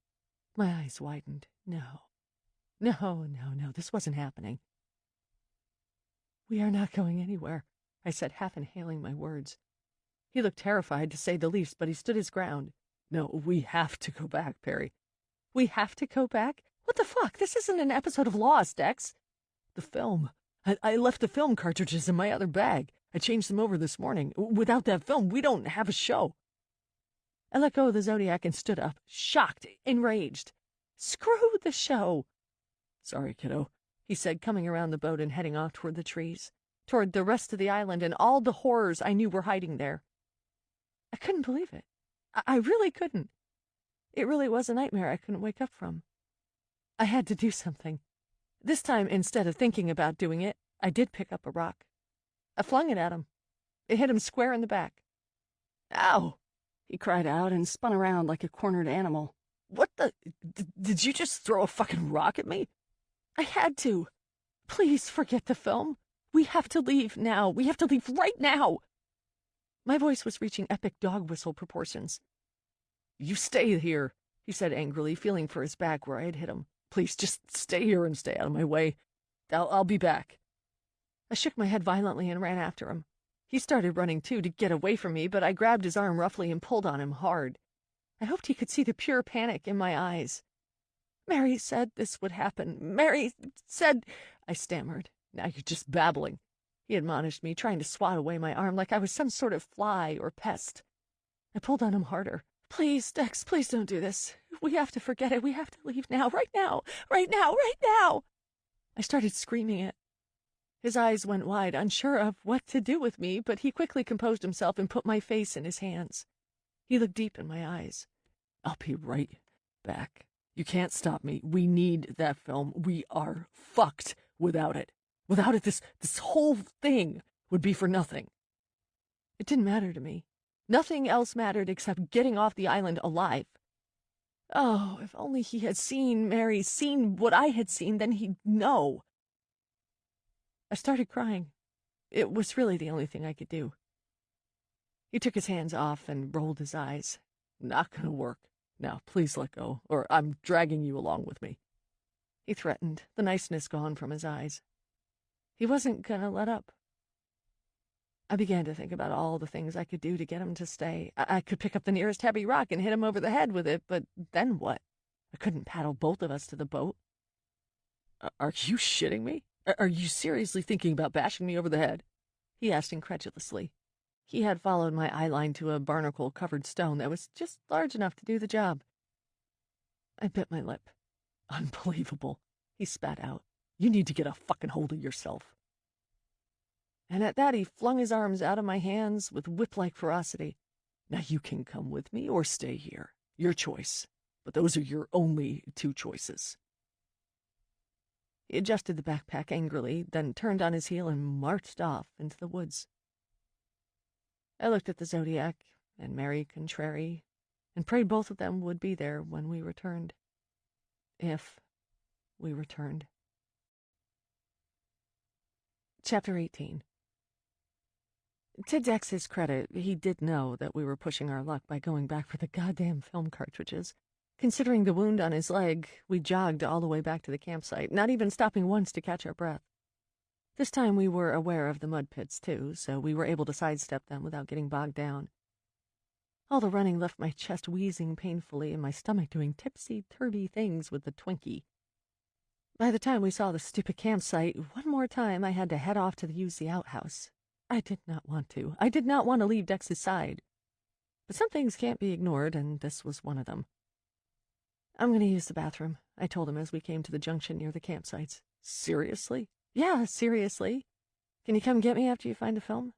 My eyes widened. No, this wasn't happening. "We are not going anywhere," I said, half inhaling my words. He looked terrified, to say the least, but he stood his ground. "No, we have to go back, Perry." "We have to go back? What the fuck? This isn't an episode of Lost, Dex. The film. I left the film cartridges in my other bag. I changed them over this morning. Without that film, we don't have a show. I let go of the Zodiac and stood up, shocked, enraged. Screw the show. Sorry, kiddo, he said, coming around the boat and heading off toward the trees, toward the rest of the island and all the horrors I knew were hiding there. I couldn't believe it. I really couldn't. It really was a nightmare I couldn't wake up from. I had to do something. This time, instead of thinking about doing it, I did pick up a rock. I flung it at him. It hit him square in the back. Ow! He cried out and spun around like a cornered animal. What the? Did you just throw a fucking rock at me? I had to. Please forget the film. We have to leave now. We have to leave right now. My voice was reaching epic dog whistle proportions. You stay here, he said angrily, feeling for his back where I had hit him. Please, just stay here and stay out of my way. I'll be back. I shook my head violently and ran after him. He started running, too, to get away from me, but I grabbed his arm roughly and pulled on him hard. I hoped he could see the pure panic in my eyes. Mary said this would happen. Mary said... I stammered. Now you're just babbling, he admonished me, trying to swat away my arm like I was some sort of fly or pest. I pulled on him harder. Please, Dex, please don't do this. We have to forget it. We have to leave now, right now, right now, right now. I started screaming it. His eyes went wide, unsure of what to do with me, but he quickly composed himself and put my face in his hands. He looked deep in my eyes. I'll be right back. You can't stop me. We need that film. We are fucked without it. Without it, this whole thing would be for nothing. It didn't matter to me. Nothing else mattered except getting off the island alive. Oh, if only he had seen Mary, seen what I had seen, then he'd know. I started crying. It was really the only thing I could do. He took his hands off and rolled his eyes. Not gonna work. Now, please let go, or I'm dragging you along with me. He threatened, the niceness gone from his eyes. He wasn't gonna let up. I began to think about all the things I could do to get him to stay. I could pick up the nearest heavy rock and hit him over the head with it, but then what? I couldn't paddle both of us to the boat. Are you shitting me? Are you seriously thinking about bashing me over the head? He asked incredulously. He had followed my eyeline to a barnacle-covered stone that was just large enough to do the job. I bit my lip. Unbelievable, he spat out. You need to get a fucking hold of yourself. And at that he flung his arms out of my hands with whip-like ferocity. Now you can come with me or stay here. Your choice. But those are your only two choices. He adjusted the backpack angrily, then turned on his heel and marched off into the woods. I looked at the Zodiac and Mary Contrary and prayed both of them would be there when we returned. If we returned. Chapter 18. To Dex's credit, he did know that we were pushing our luck by going back for the goddamn film cartridges. Considering the wound on his leg, we jogged all the way back to the campsite, not even stopping once to catch our breath. This time we were aware of the mud pits, too, so we were able to sidestep them without getting bogged down. All the running left my chest wheezing painfully and my stomach doing tipsy-turvy things with the Twinkie. By the time we saw the stupid campsite, one more time I had to head off to use the outhouse. I did not want to. I did not want to leave Dex's side. But some things can't be ignored, and this was one of them. I'm going to use the bathroom, I told him as we came to the junction near the campsites. Seriously? Yeah, seriously. Can you come get me after you find the film?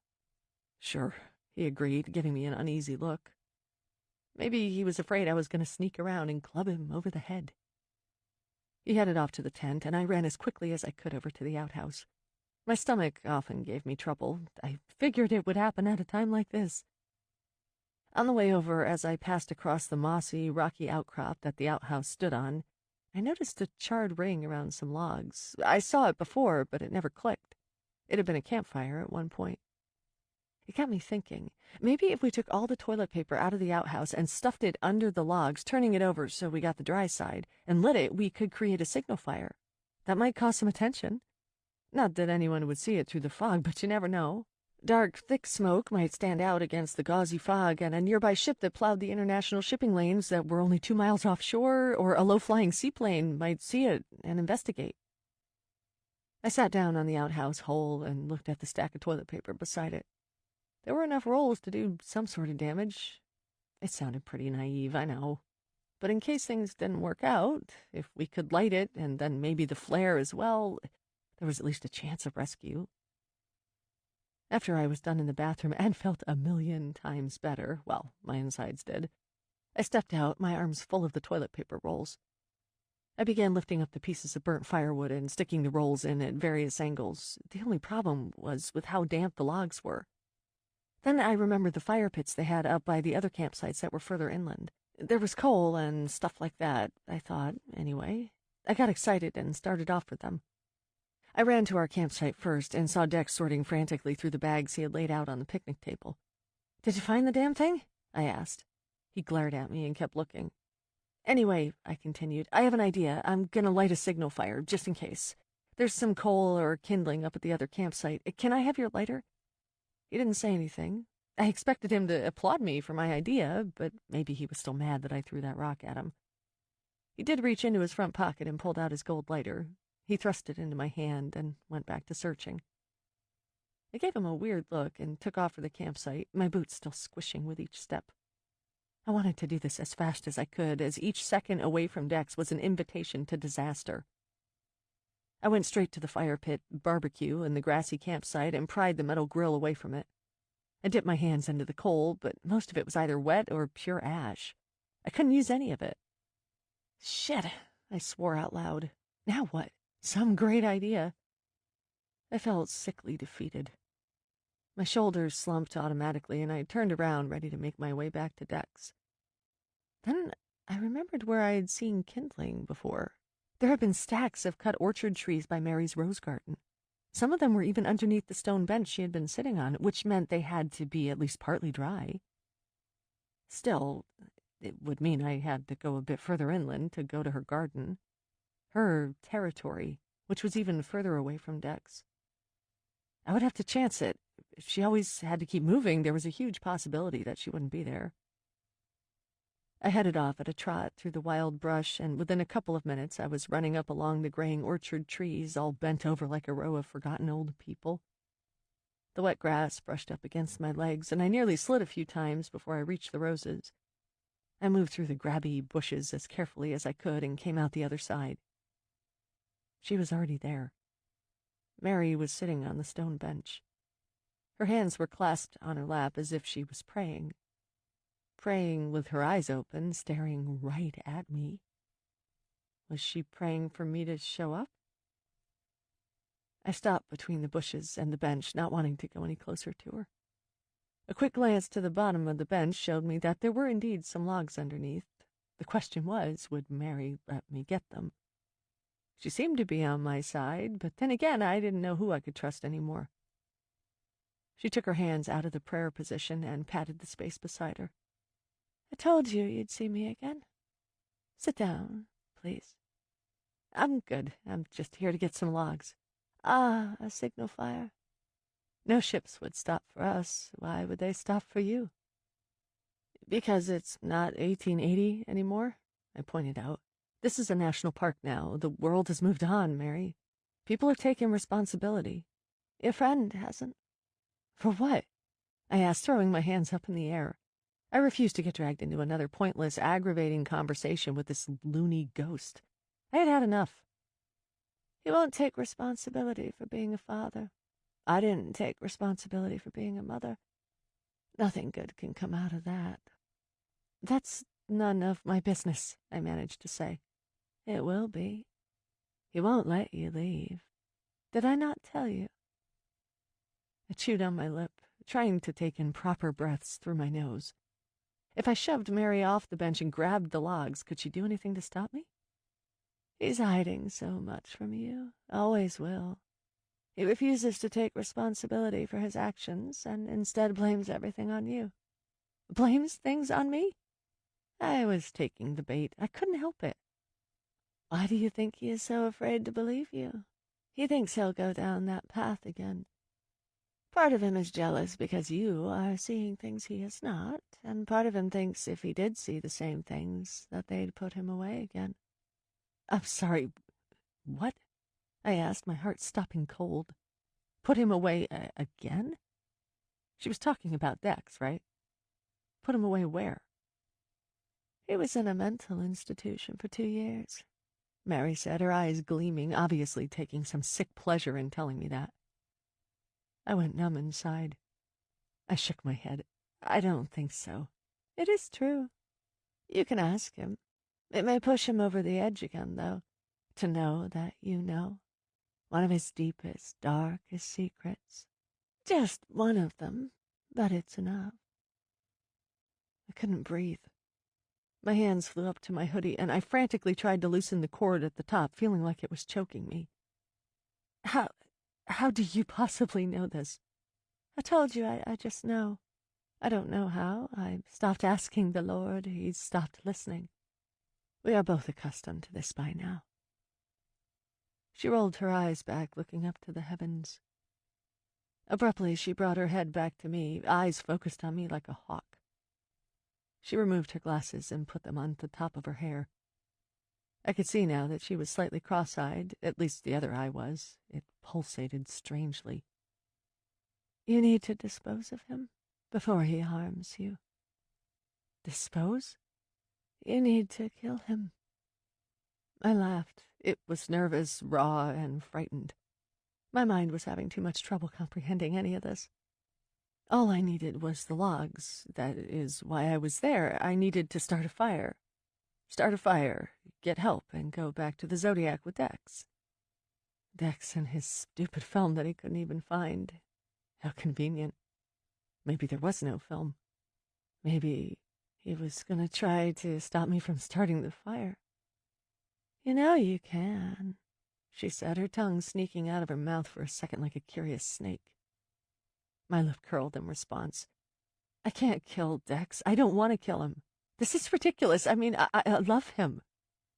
Sure, he agreed, giving me an uneasy look. Maybe he was afraid I was going to sneak around and club him over the head. He headed off to the tent, and I ran as quickly as I could over to the outhouse. My stomach often gave me trouble. I figured it would happen at a time like this. On the way over, as I passed across the mossy, rocky outcrop that the outhouse stood on, I noticed a charred ring around some logs. I saw it before, but it never clicked. It had been a campfire at one point. It got me thinking. Maybe if we took all the toilet paper out of the outhouse and stuffed it under the logs, turning it over so we got the dry side, and lit it, we could create a signal fire. That might cause some attention. Not that anyone would see it through the fog, but you never know. Dark, thick smoke might stand out against the gauzy fog, and a nearby ship that plowed the international shipping lanes that were only 2 miles offshore, or a low-flying seaplane might see it and investigate. I sat down on the outhouse hole and looked at the stack of toilet paper beside it. There were enough rolls to do some sort of damage. It sounded pretty naive, I know. But in case things didn't work out, if we could light it, and then maybe the flare as well, there was at least a chance of rescue. After I was done in the bathroom and felt 1,000,000 times better, well, my insides did, I stepped out, my arms full of the toilet paper rolls. I began lifting up the pieces of burnt firewood and sticking the rolls in at various angles. The only problem was with how damp the logs were. Then I remembered the fire pits they had up by the other campsites that were further inland. There was coal and stuff like that, I thought, anyway. I got excited and started off for them. I ran to our campsite first and saw Dex sorting frantically through the bags he had laid out on the picnic table. "Did you find the damn thing?" I asked. He glared at me and kept looking. "Anyway," I continued, "I have an idea. I'm gonna light a signal fire, just in case. There's some coal or kindling up at the other campsite. Can I have your lighter?" He didn't say anything. I expected him to applaud me for my idea, but maybe he was still mad that I threw that rock at him. He did reach into his front pocket and pulled out his gold lighter. He thrust it into my hand and went back to searching. I gave him a weird look and took off for the campsite, my boots still squishing with each step. I wanted to do this as fast as I could, as each second away from Dex was an invitation to disaster. I went straight to the fire pit, barbecue, and the grassy campsite and pried the metal grill away from it. I dipped my hands into the coal, but most of it was either wet or pure ash. I couldn't use any of it. Shit, I swore out loud. Now what? Some great idea. I felt sickly defeated. My shoulders slumped automatically, and I turned around, ready to make my way back to Dex. Then I remembered where I had seen kindling before. There had been stacks of cut orchard trees by Mary's rose garden. Some of them were even underneath the stone bench she had been sitting on, which meant they had to be at least partly dry. Still, it would mean I had to go a bit further inland to go to her garden. Her territory, which was even further away from Dex. I would have to chance it. If she always had to keep moving, there was a huge possibility that she wouldn't be there. I headed off at a trot through the wild brush, and within a couple of minutes I was running up along the graying orchard trees, all bent over like a row of forgotten old people. The wet grass brushed up against my legs, and I nearly slid a few times before I reached the roses. I moved through the grabby bushes as carefully as I could and came out the other side. She was already there. Mary was sitting on the stone bench. Her hands were clasped on her lap as if she was praying. Praying with her eyes open, staring right at me. Was she praying for me to show up? I stopped between the bushes and the bench, not wanting to go any closer to her. A quick glance to the bottom of the bench showed me that there were indeed some logs underneath. The question was, would Mary let me get them? She seemed to be on my side, but then again, I didn't know who I could trust anymore. She took her hands out of the prayer position and patted the space beside her. "I told you you'd see me again. Sit down, please." "I'm good. I'm just here to get some logs." "Ah, a signal fire. No ships would stop for us. Why would they stop for you?" "Because it's not 1880 anymore," I pointed out. "This is a national park now. The world has moved on, Mary. People are taking responsibility." "Your friend hasn't." "For what?" I asked, throwing my hands up in the air. I refused to get dragged into another pointless, aggravating conversation with this loony ghost. I had had enough. "He won't take responsibility for being a father. I didn't take responsibility for being a mother. Nothing good can come out of that." "That's none of my business," I managed to say. "It will be. He won't let you leave. Did I not tell you?" I chewed on my lip, trying to take in proper breaths through my nose. If I shoved Mary off the bench and grabbed the logs, could she do anything to stop me? "He's hiding so much from you. Always will. He refuses to take responsibility for his actions and instead blames everything on you." "Blames things on me?" I was taking the bait. I couldn't help it. "Why do you think he is so afraid to believe you? He thinks he'll go down that path again. Part of him is jealous because you are seeing things he is not, and part of him thinks if he did see the same things, that they'd put him away again. I'm sorry, what? I asked, my heart stopping cold. Put him away again? She was talking about Dex, right? Put him away where? He was in a mental institution for 2 years, Mary said, her eyes gleaming, obviously taking some sick pleasure in telling me that. I went numb inside. I shook my head. I don't think so. It is true. You can ask him. It may push him over the edge again, though, to know that you know. One of his deepest, darkest secrets. Just one of them, but it's enough. I couldn't breathe. My hands flew up to my hoodie, and I frantically tried to loosen the cord at the top, feeling like it was choking me. How do you possibly know this? I told you, I just know. I don't know how. I stopped asking the Lord. He's stopped listening. We are both accustomed to this by now. She rolled her eyes back, looking up to the heavens. Abruptly, she brought her head back to me, eyes focused on me like a hawk. She removed her glasses and put them on the top of her hair. I could see now that she was slightly cross-eyed, at least the other eye was. It pulsated strangely. You need to dispose of him before he harms you. Dispose? You need to kill him. I laughed. It was nervous, raw, and frightened. My mind was having too much trouble comprehending any of this. All I needed was the logs. That is why I was there. I needed to start a fire. Start a fire, get help, and go back to the Zodiac with Dex. Dex and his stupid film that he couldn't even find. How convenient. Maybe there was no film. Maybe he was going to try to stop me from starting the fire. You know you can, she said, her tongue sneaking out of her mouth for a second like a curious snake. My lip curled in response. I can't kill Dex. I don't want to kill him. This is ridiculous. I mean, I love him,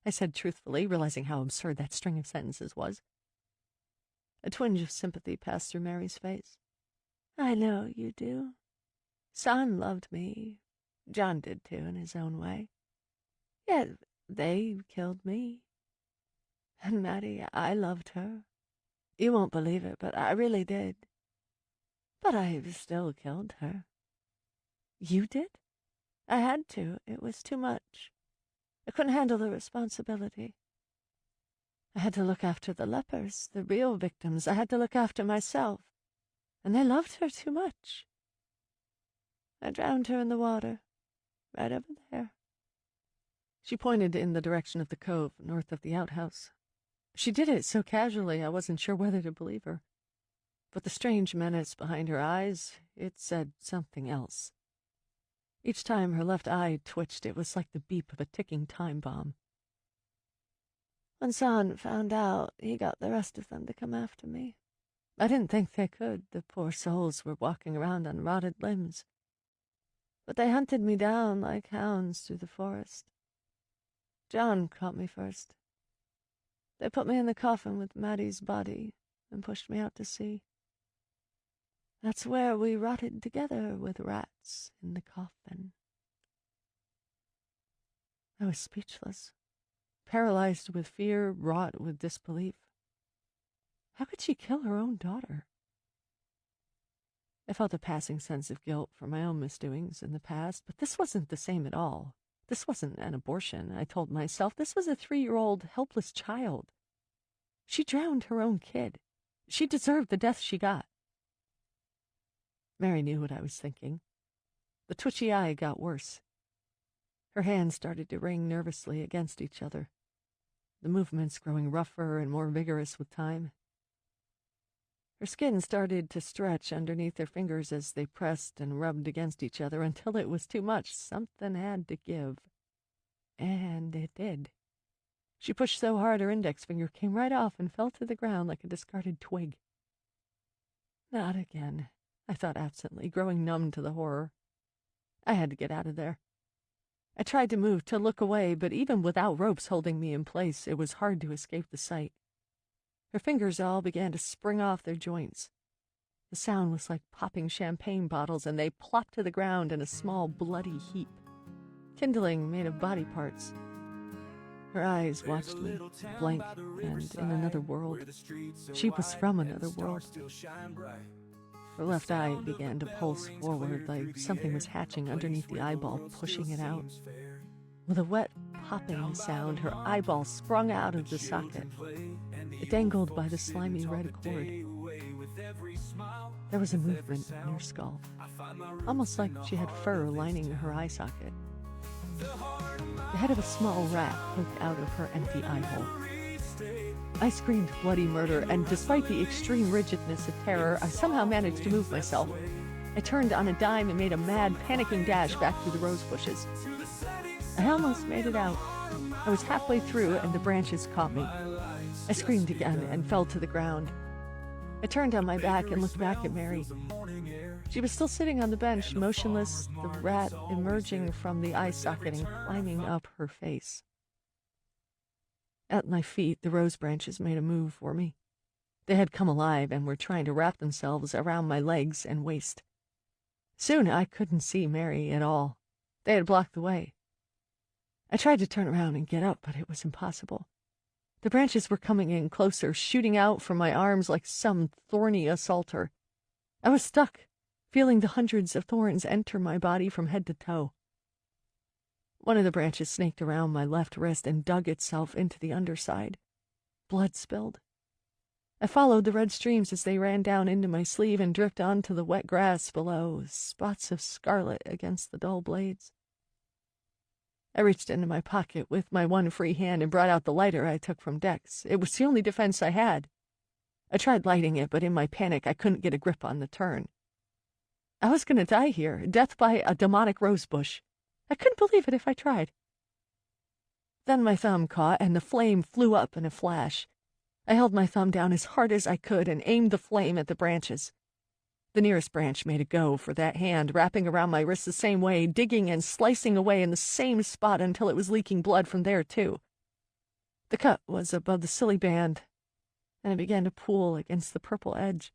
I said truthfully, realizing how absurd that string of sentences was. A twinge of sympathy passed through Mary's face. I know you do. Son loved me. John did too, in his own way. Yet they killed me. And Maddie, I loved her. You won't believe it, but I really did. But I still killed her. You did? I had to. It was too much. I couldn't handle the responsibility. I had to look after the lepers, the real victims. I had to look after myself. And they loved her too much. I drowned her in the water, right over there. She pointed in the direction of the cove, north of the outhouse. She did it so casually I wasn't sure whether to believe her. But the strange menace behind her eyes, it said something else. Each time her left eye twitched, it was like the beep of a ticking time bomb. When San found out, he got the rest of them to come after me. I didn't think they could. The poor souls were walking around on rotted limbs. But they hunted me down like hounds through the forest. John caught me first. They put me in the coffin with Maddie's body and pushed me out to sea. That's where we rotted together with rats in the coffin. I was speechless, paralyzed with fear, wrought with disbelief. How could she kill her own daughter? I felt a passing sense of guilt for my own misdoings in the past, but this wasn't the same at all. This wasn't an abortion, I told myself. This was a 3-year-old helpless child. She drowned her own kid. She deserved the death she got. Mary knew what I was thinking. The twitchy eye got worse. Her hands started to ring nervously against each other, the movements growing rougher and more vigorous with time. Her skin started to stretch underneath her fingers as they pressed and rubbed against each other until it was too much. Something had to give. And it did. She pushed so hard her index finger came right off and fell to the ground like a discarded twig. Not again, I thought absently, growing numb to the horror. I had to get out of there. I tried to move, to look away, but even without ropes holding me in place, it was hard to escape the sight. Her fingers all began to spring off their joints. The sound was like popping champagne bottles, and they plopped to the ground in a small, bloody heap. Kindling made of body parts. Her eyes watched me, blank and in another world. She was from another world. Her left eye began to pulse forward like something was hatching underneath the eyeball, pushing it out. With a wet, popping sound, her eyeball sprung out of the socket. It dangled by the slimy red cord. There was a movement in her skull, almost like she had fur lining her eye socket. The head of a small rat poked out of her empty eye hole. I screamed bloody murder, and despite the extreme rigidness of terror, I somehow managed to move myself. I turned on a dime and made a mad, panicking dash back through the rose bushes. I almost made it out. I was halfway through, and the branches caught me. I screamed again and fell to the ground. I turned on my back and looked back at Mary. She was still sitting on the bench, motionless, the rat emerging from the eye socket and climbing up her face. At my feet, the rose branches made a move for me. They had come alive and were trying to wrap themselves around my legs and waist. Soon I couldn't see Mary at all. They had blocked the way. I tried to turn around and get up, but it was impossible. The branches were coming in closer, shooting out from my arms like some thorny assaulter. I was stuck, feeling the hundreds of thorns enter my body from head to toe. One of the branches snaked around my left wrist and dug itself into the underside. Blood spilled. I followed the red streams as they ran down into my sleeve and dripped onto the wet grass below, spots of scarlet against the dull blades. I reached into my pocket with my one free hand and brought out the lighter I took from Dex. It was the only defense I had. I tried lighting it, but in my panic I couldn't get a grip on the turn. I was going to die here, death by a demonic rosebush. I couldn't believe it if I tried. Then my thumb caught, and the flame flew up in a flash. I held my thumb down as hard as I could and aimed the flame at the branches. The nearest branch made a go for that hand, wrapping around my wrist the same way, digging and slicing away in the same spot until it was leaking blood from there, too. The cut was above the silly band, and it began to pool against the purple edge.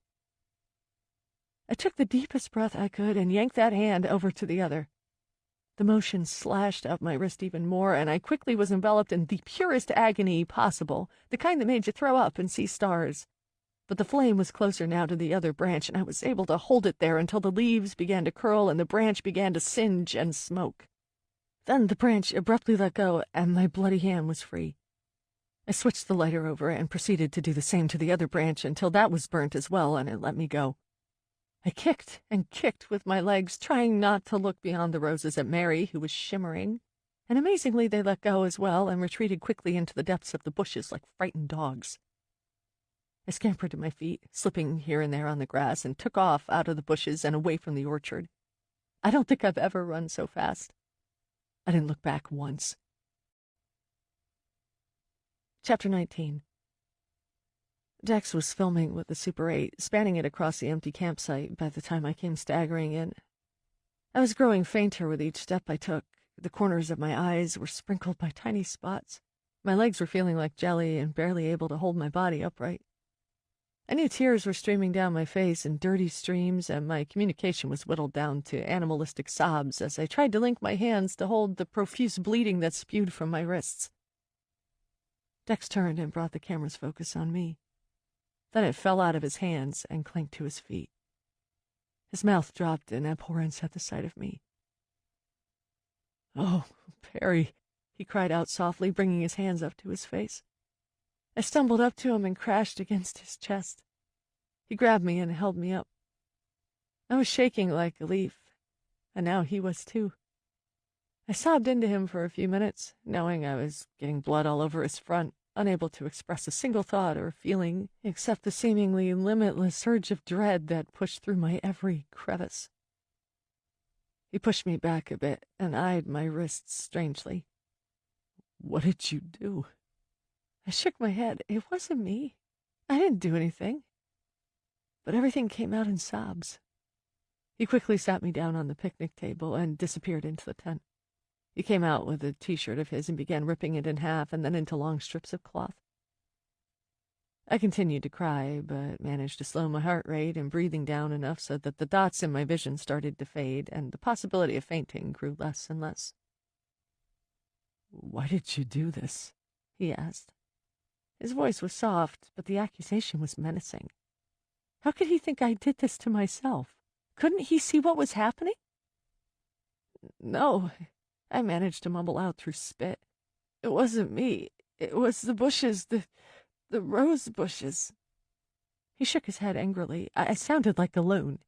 I took the deepest breath I could and yanked that hand over to the other. The motion slashed up my wrist even more, and I quickly was enveloped in the purest agony possible, the kind that made you throw up and see stars. But the flame was closer now to the other branch, and I was able to hold it there until the leaves began to curl and the branch began to singe and smoke. Then the branch abruptly let go, and my bloody hand was free. I switched the lighter over and proceeded to do the same to the other branch until that was burnt as well, and it let me go. I kicked and kicked with my legs, trying not to look beyond the roses at Mary, who was shimmering, and amazingly they let go as well and retreated quickly into the depths of the bushes like frightened dogs. I scampered to my feet, slipping here and there on the grass, and took off out of the bushes and away from the orchard. I don't think I've ever run so fast. I didn't look back once. Chapter 19. Dex was filming with the Super 8, spanning it across the empty campsite by the time I came staggering in. I was growing fainter with each step I took. The corners of my eyes were sprinkled by tiny spots. My legs were feeling like jelly and barely able to hold my body upright. I knew tears were streaming down my face in dirty streams, and my communication was whittled down to animalistic sobs as I tried to link my hands to hold the profuse bleeding that spewed from my wrists. Dex turned and brought the camera's focus on me. Then it fell out of his hands and clanked to his feet. His mouth dropped in abhorrence at the sight of me. "Oh, Perry," he cried out softly, bringing his hands up to his face. I stumbled up to him and crashed against his chest. He grabbed me and held me up. I was shaking like a leaf, and now he was too. I sobbed into him for a few minutes, knowing I was getting blood all over his front, unable to express a single thought or feeling except the seemingly limitless surge of dread that pushed through my every crevice. He pushed me back a bit and eyed my wrists strangely. "What did you do?" I shook my head. It wasn't me. I didn't do anything. But everything came out in sobs. He quickly sat me down on the picnic table and disappeared into the tent. He came out with a T-shirt of his and began ripping it in half and then into long strips of cloth. I continued to cry, but managed to slow my heart rate and breathing down enough so that the dots in my vision started to fade, and the possibility of fainting grew less and less. "Why did you do this?" he asked. His voice was soft, but the accusation was menacing. How could he think I did this to myself? Couldn't he see what was happening? "No," I managed to mumble out through spit. "It wasn't me. It was the bushes, the rose bushes." He shook his head angrily. I sounded like a loon.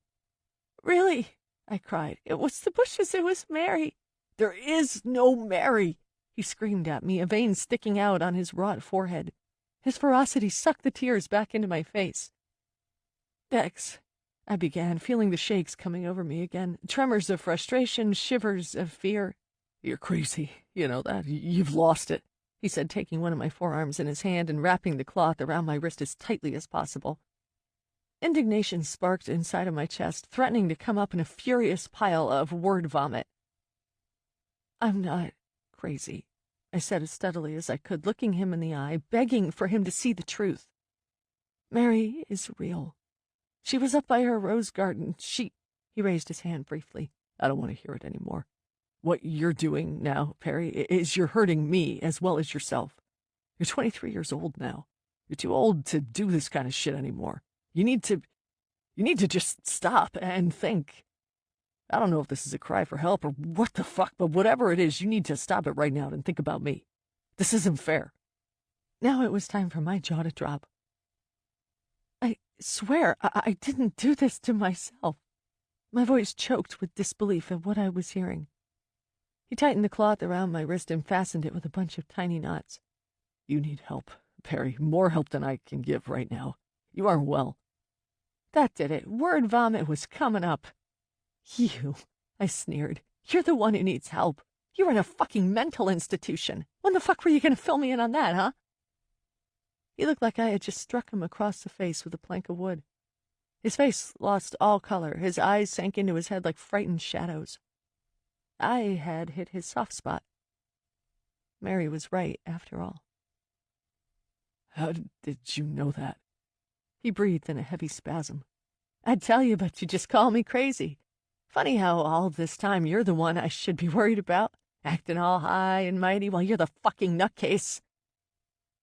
"Really?" I cried. "It was the bushes. It was Mary." "There is no Mary!" he screamed at me, a vein sticking out on his wrought forehead. His ferocity sucked the tears back into my face. "Dex," I began, feeling the shakes coming over me again, tremors of frustration, shivers of fear. "You're crazy. You know that. You've lost it," he said, taking one of my forearms in his hand and wrapping the cloth around my wrist as tightly as possible. Indignation sparked inside of my chest, threatening to come up in a furious pile of word vomit. "I'm not crazy," I said as steadily as I could, looking him in the eye, begging for him to see the truth. "Mary is real. She was up by her rose garden. He raised his hand briefly. "I don't want to hear it anymore. What you're doing now, Perry, is you're hurting me as well as yourself. You're 23 years old now. You're too old to do this kind of shit anymore. You need to just stop and think. I don't know if this is a cry for help or what the fuck, but whatever it is, you need to stop it right now and think about me. This isn't fair." Now it was time for my jaw to drop. "I swear I didn't do this to myself." My voice choked with disbelief at what I was hearing. He tightened the cloth around my wrist and fastened it with a bunch of tiny knots. "You need help, Perry, more help than I can give right now. You aren't well." That did it. Word vomit was coming up. "You," I sneered. "You're the one who needs help. You're in a fucking mental institution. When the fuck were you going to fill me in on that, huh?" He looked like I had just struck him across the face with a plank of wood. His face lost all color. His eyes sank into his head like frightened shadows. I had hit his soft spot. Mary was right, after all. "How did you know that?" He breathed in a heavy spasm. "I'd tell you, but you just call me crazy. Funny how all this time you're the one I should be worried about, acting all high and mighty while you're the fucking nutcase."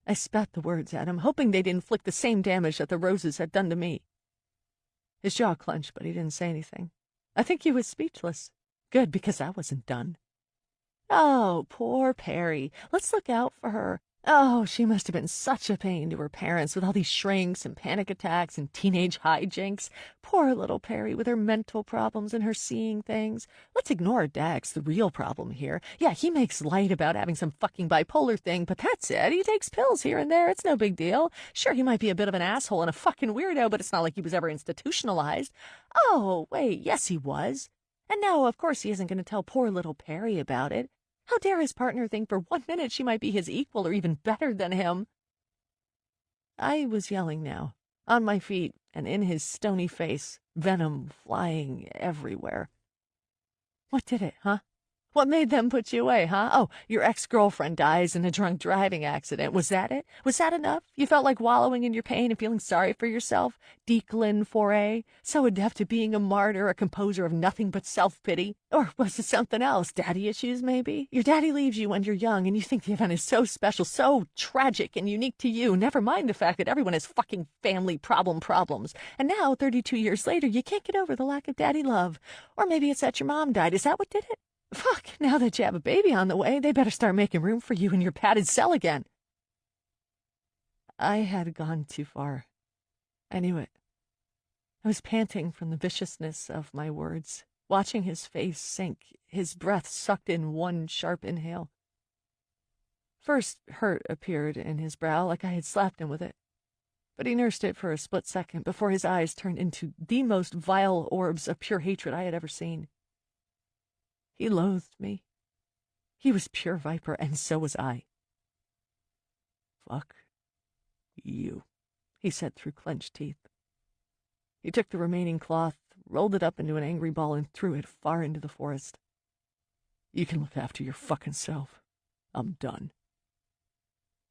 I spat the words at him, hoping they'd inflict the same damage that the roses had done to me. His jaw clenched, but he didn't say anything. I think he was speechless. Good, because I wasn't done. "Oh, poor Perry. Let's look out for her. Oh, she must have been such a pain to her parents with all these shrinks and panic attacks and teenage hijinks. Poor little Perry with her mental problems and her seeing things. Let's ignore Dex, the real problem here. Yeah, he makes light about having some fucking bipolar thing, but that's it. He takes pills here and there. It's no big deal. Sure, he might be a bit of an asshole and a fucking weirdo, but it's not like he was ever institutionalized. Oh, wait, yes he was. And now, of course, he isn't going to tell poor little Perry about it. How dare his partner think for 1 minute she might be his equal or even better than him?" I was yelling now, on my feet and in his stony face, venom flying everywhere. "What did it, huh? What made them put you away, huh? Oh, your ex-girlfriend dies in a drunk driving accident. Was that it? Was that enough? You felt like wallowing in your pain and feeling sorry for yourself? Declan Foray? So adept at being a martyr, a composer of nothing but self-pity? Or was it something else? Daddy issues, maybe? Your daddy leaves you when you're young and you think the event is so special, so tragic and unique to you. Never mind the fact that everyone has fucking family problems. And now, 32 years later, you can't get over the lack of daddy love. Or maybe it's that your mom died. Is that what did it? Fuck, now that you have a baby on the way, they better start making room for you in your padded cell again." I had gone too far. I knew it. I was panting from the viciousness of my words, watching his face sink, his breath sucked in one sharp inhale. First, hurt appeared in his brow like I had slapped him with it, but he nursed it for a split second before his eyes turned into the most vile orbs of pure hatred I had ever seen. He loathed me. He was pure viper, and so was I. "Fuck you," he said through clenched teeth. He took the remaining cloth, rolled it up into an angry ball, and threw it far into the forest. "You can look after your fucking self. I'm done."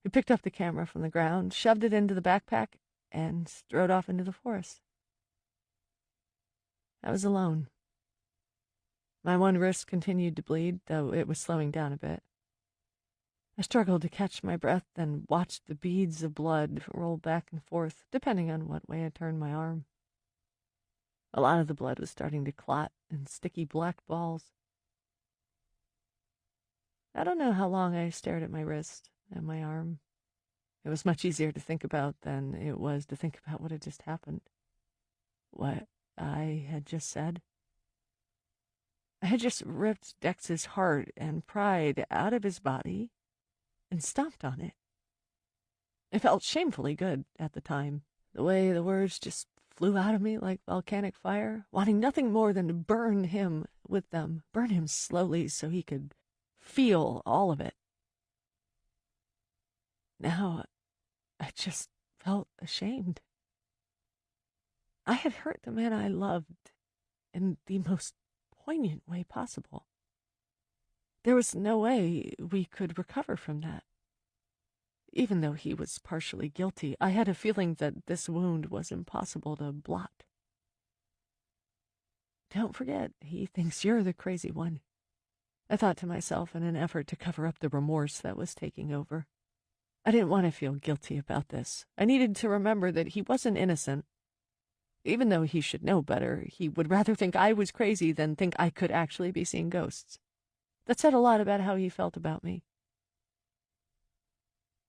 He picked up the camera from the ground, shoved it into the backpack, and strode off into the forest. I was alone. My one wrist continued to bleed, though it was slowing down a bit. I struggled to catch my breath, then watched the beads of blood roll back and forth, depending on what way I turned my arm. A lot of the blood was starting to clot in sticky black balls. I don't know how long I stared at my wrist and my arm. It was much easier to think about than it was to think about what had just happened. What I had just said. I had just ripped Dex's heart and pride out of his body and stomped on it. It felt shamefully good at the time, the way the words just flew out of me like volcanic fire, wanting nothing more than to burn him with them, burn him slowly so he could feel all of it. Now, I just felt ashamed. I had hurt the man I loved in the most poignant way possible. There was no way we could recover from that. Even though he was partially guilty, I had a feeling that this wound was impossible to blot. Don't forget, he thinks you're the crazy one, I thought to myself in an effort to cover up the remorse that was taking over. I didn't want to feel guilty about this. I needed to remember that he wasn't innocent. Even though he should know better, he would rather think I was crazy than think I could actually be seeing ghosts. That said a lot about how he felt about me.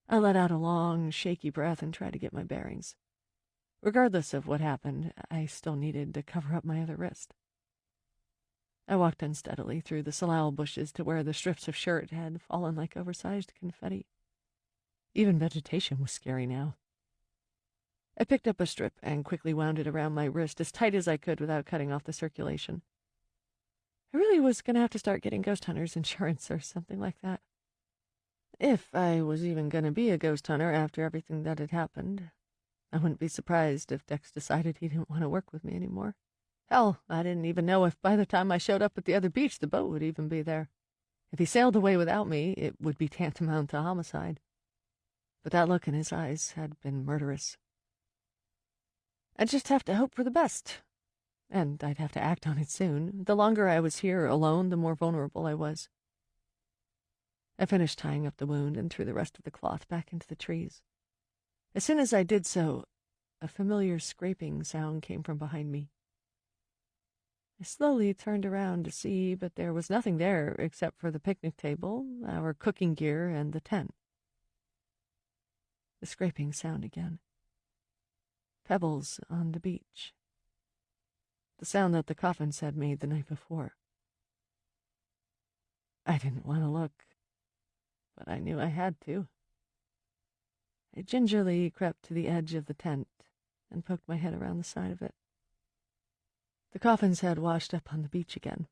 I let out a long, shaky breath and tried to get my bearings. Regardless of what happened, I still needed to cover up my other wrist. I walked unsteadily through the salal bushes to where the strips of shirt had fallen like oversized confetti. Even vegetation was scary now. I picked up a strip and quickly wound it around my wrist as tight as I could without cutting off the circulation. I really was going to have to start getting ghost hunters insurance or something like that. If I was even going to be a ghost hunter after everything that had happened, I wouldn't be surprised if Dex decided he didn't want to work with me anymore. Hell, I didn't even know if by the time I showed up at the other beach the boat would even be there. If he sailed away without me, it would be tantamount to homicide. But that look in his eyes had been murderous. I'd just have to hope for the best. And I'd have to act on it soon. The longer I was here alone, the more vulnerable I was. I finished tying up the wound and threw the rest of the cloth back into the trees. As soon as I did so, a familiar scraping sound came from behind me. I slowly turned around to see, but there was nothing there except for the picnic table, our cooking gear, and the tent. The scraping sound again. Pebbles on the beach. The sound that the coffins had made the night before. I didn't want to look, but I knew I had to. I gingerly crept to the edge of the tent and poked my head around the side of it. The coffins had washed up on the beach again.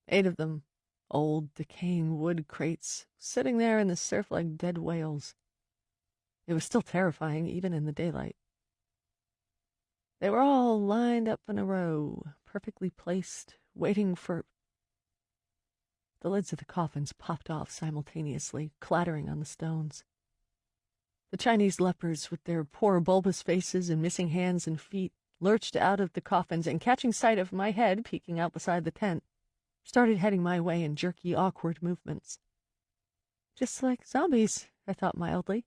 8 of them, old, decaying wood crates, sitting there in the surf like dead whales. It was still terrifying, even in the daylight. They were all lined up in a row, perfectly placed, waiting for... The lids of the coffins popped off simultaneously, clattering on the stones. The Chinese lepers, with their poor bulbous faces and missing hands and feet, lurched out of the coffins and, catching sight of my head peeking out beside the tent, started heading my way in jerky, awkward movements. Just like zombies, I thought mildly.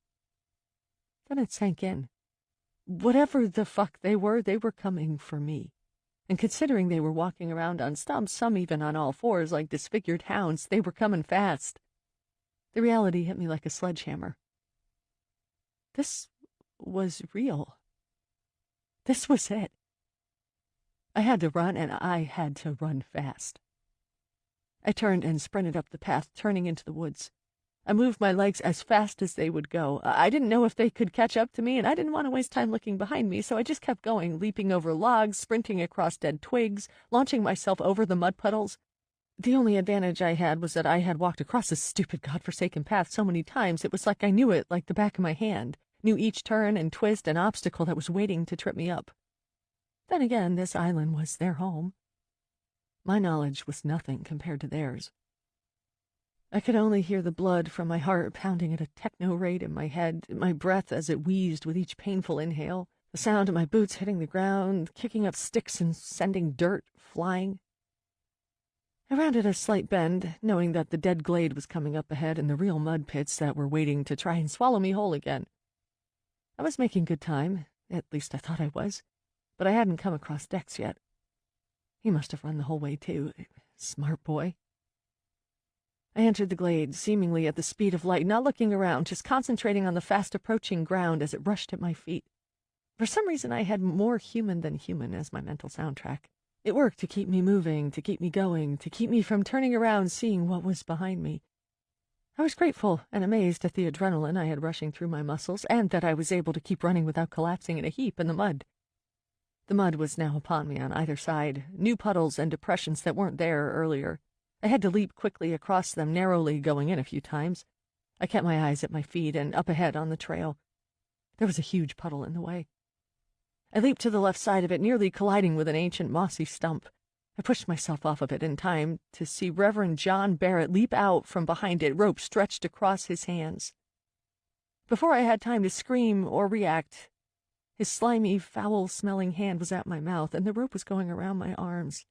Then it sank in. Whatever the fuck they were coming for me. And considering they were walking around on stumps, some even on all fours like disfigured hounds, they were coming fast. The reality hit me like a sledgehammer. This was real. This was it. I had to run, and I had to run fast. I turned and sprinted up the path, turning into the woods. I moved my legs as fast as they would go. I didn't know if they could catch up to me, and I didn't want to waste time looking behind me, so I just kept going, leaping over logs, sprinting across dead twigs, launching myself over the mud puddles. The only advantage I had was that I had walked across this stupid godforsaken path so many times it was like I knew it like the back of my hand, knew each turn and twist and obstacle that was waiting to trip me up. Then again, this island was their home. My knowledge was nothing compared to theirs. I could only hear the blood from my heart pounding at a techno rate in my head, my breath as it wheezed with each painful inhale, the sound of my boots hitting the ground, kicking up sticks and sending dirt flying. I rounded a slight bend, knowing that the dead glade was coming up ahead and the real mud pits that were waiting to try and swallow me whole again. I was making good time, at least I thought I was, but I hadn't come across Dex yet. He must have run the whole way, too. Smart boy. I entered the glade, seemingly at the speed of light, not looking around, just concentrating on the fast-approaching ground as it rushed at my feet. For some reason, I had More Human Than Human as my mental soundtrack. It worked to keep me moving, to keep me going, to keep me from turning around seeing what was behind me. I was grateful and amazed at the adrenaline I had rushing through my muscles, and that I was able to keep running without collapsing in a heap in the mud. The mud was now upon me on either side, new puddles and depressions that weren't there earlier. I had to leap quickly across them, narrowly going in a few times. I kept my eyes at my feet and up ahead on the trail. There was a huge puddle in the way. I leaped to the left side of it, nearly colliding with an ancient mossy stump. I pushed myself off of it in time to see Reverend John Barrett leap out from behind it, rope stretched across his hands. Before I had time to scream or react, his slimy, foul-smelling hand was at my mouth, and the rope was going around my arms.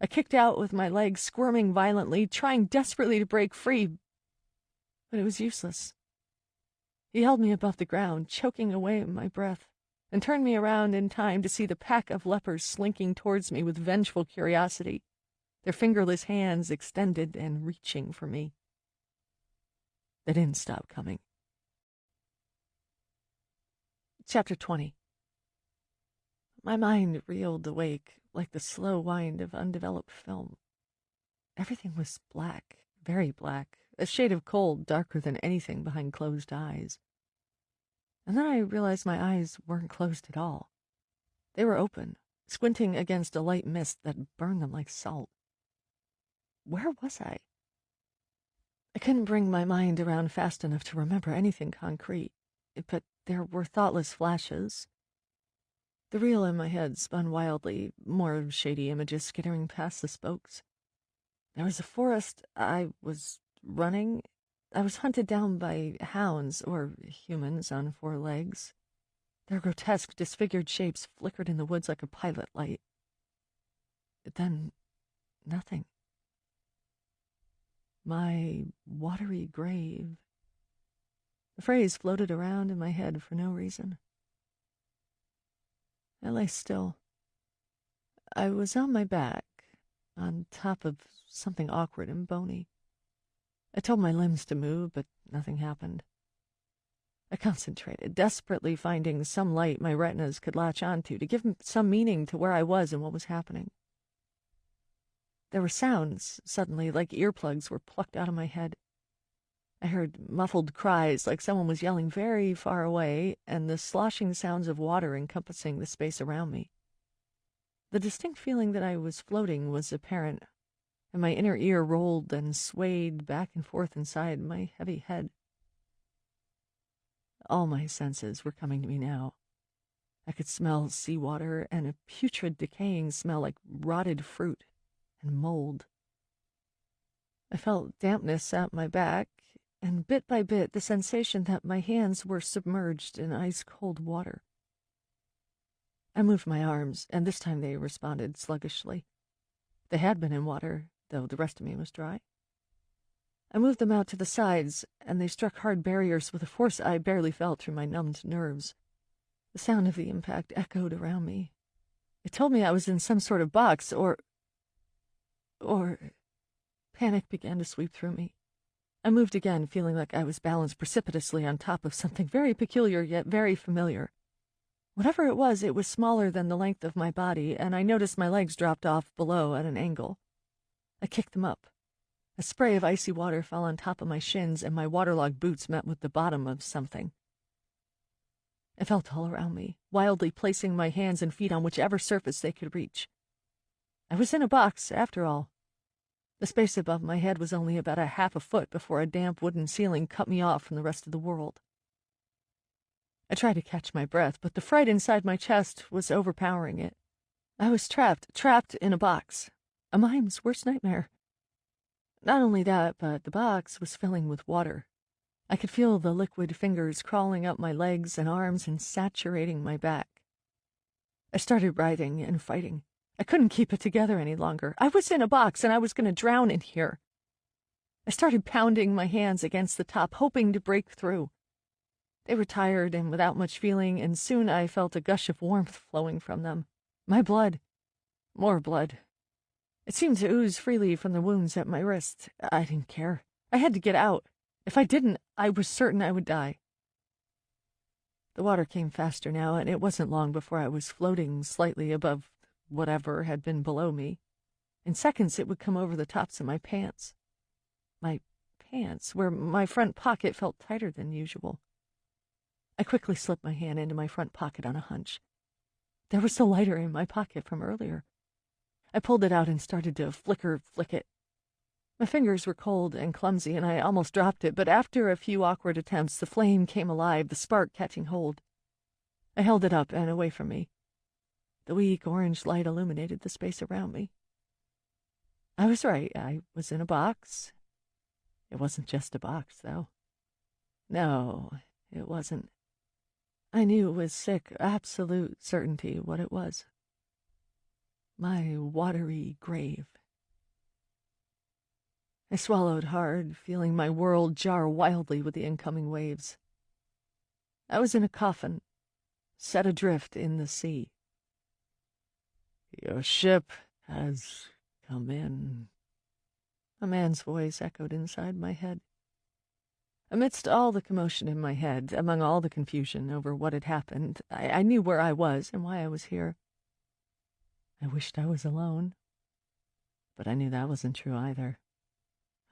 I kicked out with my legs squirming violently, trying desperately to break free, but it was useless. He held me above the ground, choking away my breath, and turned me around in time to see the pack of lepers slinking towards me with vengeful curiosity, their fingerless hands extended and reaching for me. They didn't stop coming. Chapter 20. My mind reeled awake like the slow wind of undeveloped film. Everything was black, very black, a shade of cold darker than anything behind closed eyes. And then I realized my eyes weren't closed at all. They were open, squinting against a light mist that burned them like salt. Where was I? I couldn't bring my mind around fast enough to remember anything concrete, but there were thoughtless flashes. The reel in my head spun wildly, more shady images skittering past the spokes. There was a forest. I was running. I was hunted down by hounds, or humans on 4 legs. Their grotesque, disfigured shapes flickered in the woods like a pilot light. Then, nothing. My watery grave. The phrase floated around in my head for no reason. I lay still. I was on my back, on top of something awkward and bony. I told my limbs to move, but nothing happened. I concentrated, desperately finding some light my retinas could latch onto to give some meaning to where I was and what was happening. There were sounds, suddenly, like earplugs were plucked out of my head. I heard muffled cries like someone was yelling very far away, and the sloshing sounds of water encompassing the space around me. The distinct feeling that I was floating was apparent, and my inner ear rolled and swayed back and forth inside my heavy head. All my senses were coming to me now. I could smell seawater and a putrid, decaying smell like rotted fruit and mold. I felt dampness at my back, and bit by bit the sensation that my hands were submerged in ice-cold water. I moved my arms, and this time they responded sluggishly. They had been in water, though the rest of me was dry. I moved them out to the sides, and they struck hard barriers with a force I barely felt through my numbed nerves. The sound of the impact echoed around me. It told me I was in some sort of box, or panic began to sweep through me. I moved again, feeling like I was balanced precipitously on top of something very peculiar yet very familiar. Whatever it was smaller than the length of my body, and I noticed my legs dropped off below at an angle. I kicked them up. A spray of icy water fell on top of my shins, and my waterlogged boots met with the bottom of something. I felt all around me, wildly placing my hands and feet on whichever surface they could reach. I was in a box, after all. The space above my head was only about a half a foot before a damp wooden ceiling cut me off from the rest of the world. I tried to catch my breath, but the fright inside my chest was overpowering it. I was trapped in a box. A mime's worst nightmare. Not only that, but the box was filling with water. I could feel the liquid fingers crawling up my legs and arms and saturating my back. I started writhing and fighting. I couldn't keep it together any longer. I was in a box, and I was going to drown in here. I started pounding my hands against the top, hoping to break through. They were tired and without much feeling, and soon I felt a gush of warmth flowing from them. My blood. More blood. It seemed to ooze freely from the wounds at my wrist. I didn't care. I had to get out. If I didn't, I was certain I would die. The water came faster now, and it wasn't long before I was floating slightly above whatever had been below me. In seconds, it would come over the tops of my pants. My pants, where my front pocket felt tighter than usual. I quickly slipped my hand into my front pocket on a hunch. There was the lighter in my pocket from earlier. I pulled it out and started to flick it. My fingers were cold and clumsy, and I almost dropped it, but after a few awkward attempts, the flame came alive, the spark catching hold. I held it up and away from me. The weak orange light illuminated the space around me. I was right. I was in a box. It wasn't just a box, though. No, it wasn't. I knew with sick, absolute certainty what it was. My watery grave. I swallowed hard, feeling my world jar wildly with the incoming waves. I was in a coffin, set adrift in the sea. Your ship has come in. A man's voice echoed inside my head. Amidst all the commotion in my head, among all the confusion over what had happened, I knew where I was and why I was here. I wished I was alone, but I knew that wasn't true either.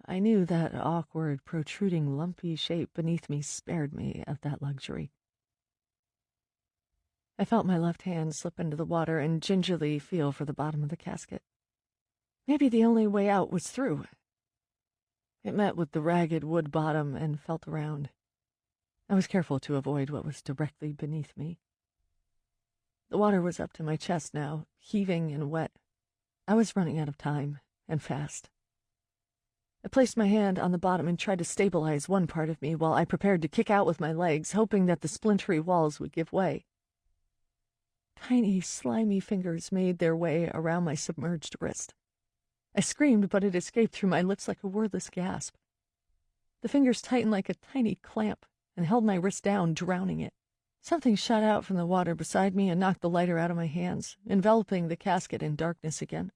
I knew that awkward, protruding, lumpy shape beneath me spared me of that luxury. I felt my left hand slip into the water and gingerly feel for the bottom of the casket. Maybe the only way out was through. It met with the ragged wood bottom and felt around. I was careful to avoid what was directly beneath me. The water was up to my chest now, heaving and wet. I was running out of time, and fast. I placed my hand on the bottom and tried to stabilize one part of me while I prepared to kick out with my legs, hoping that the splintery walls would give way. Tiny, slimy fingers made their way around my submerged wrist. I screamed, but it escaped through my lips like a wordless gasp. The fingers tightened like a tiny clamp and held my wrist down, drowning it. Something shot out from the water beside me and knocked the lighter out of my hands, enveloping the casket in darkness again.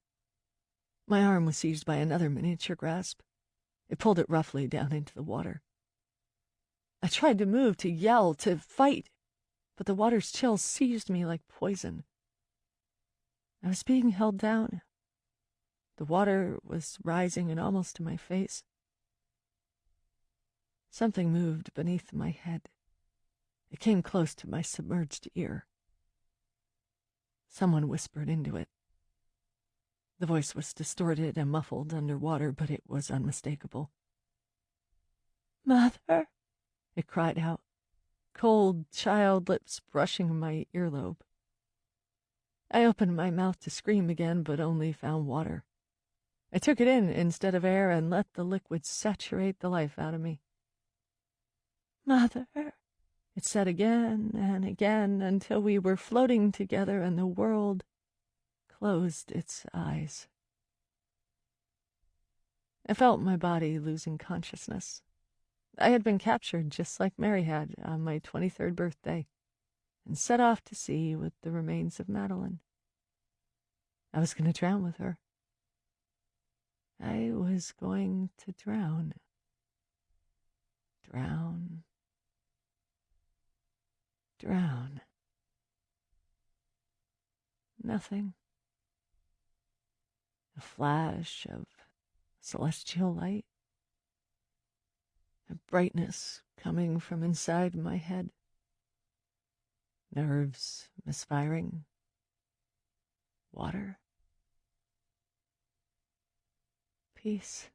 My arm was seized by another miniature grasp. It pulled it roughly down into the water. I tried to move, to yell, to fight, but the water's chill seized me like poison. I was being held down. The water was rising and almost to my face. Something moved beneath my head. It came close to my submerged ear. Someone whispered into it. The voice was distorted and muffled underwater, but it was unmistakable. "Mother," it cried out, cold child lips brushing my earlobe. I opened my mouth to scream again, but only found water. I took it in instead of air and let the liquid saturate the life out of me. "Mother," it said again and again until we were floating together and the world closed its eyes. I felt my body losing consciousness. I had been captured just like Mary had on my 23rd birthday and set off to sea with the remains of Madeline. I was going to drown with her. I was going to drown. Drown. Drown. Nothing. A flash of celestial light. A brightness coming from inside my head. Nerves misfiring. Water. Peace.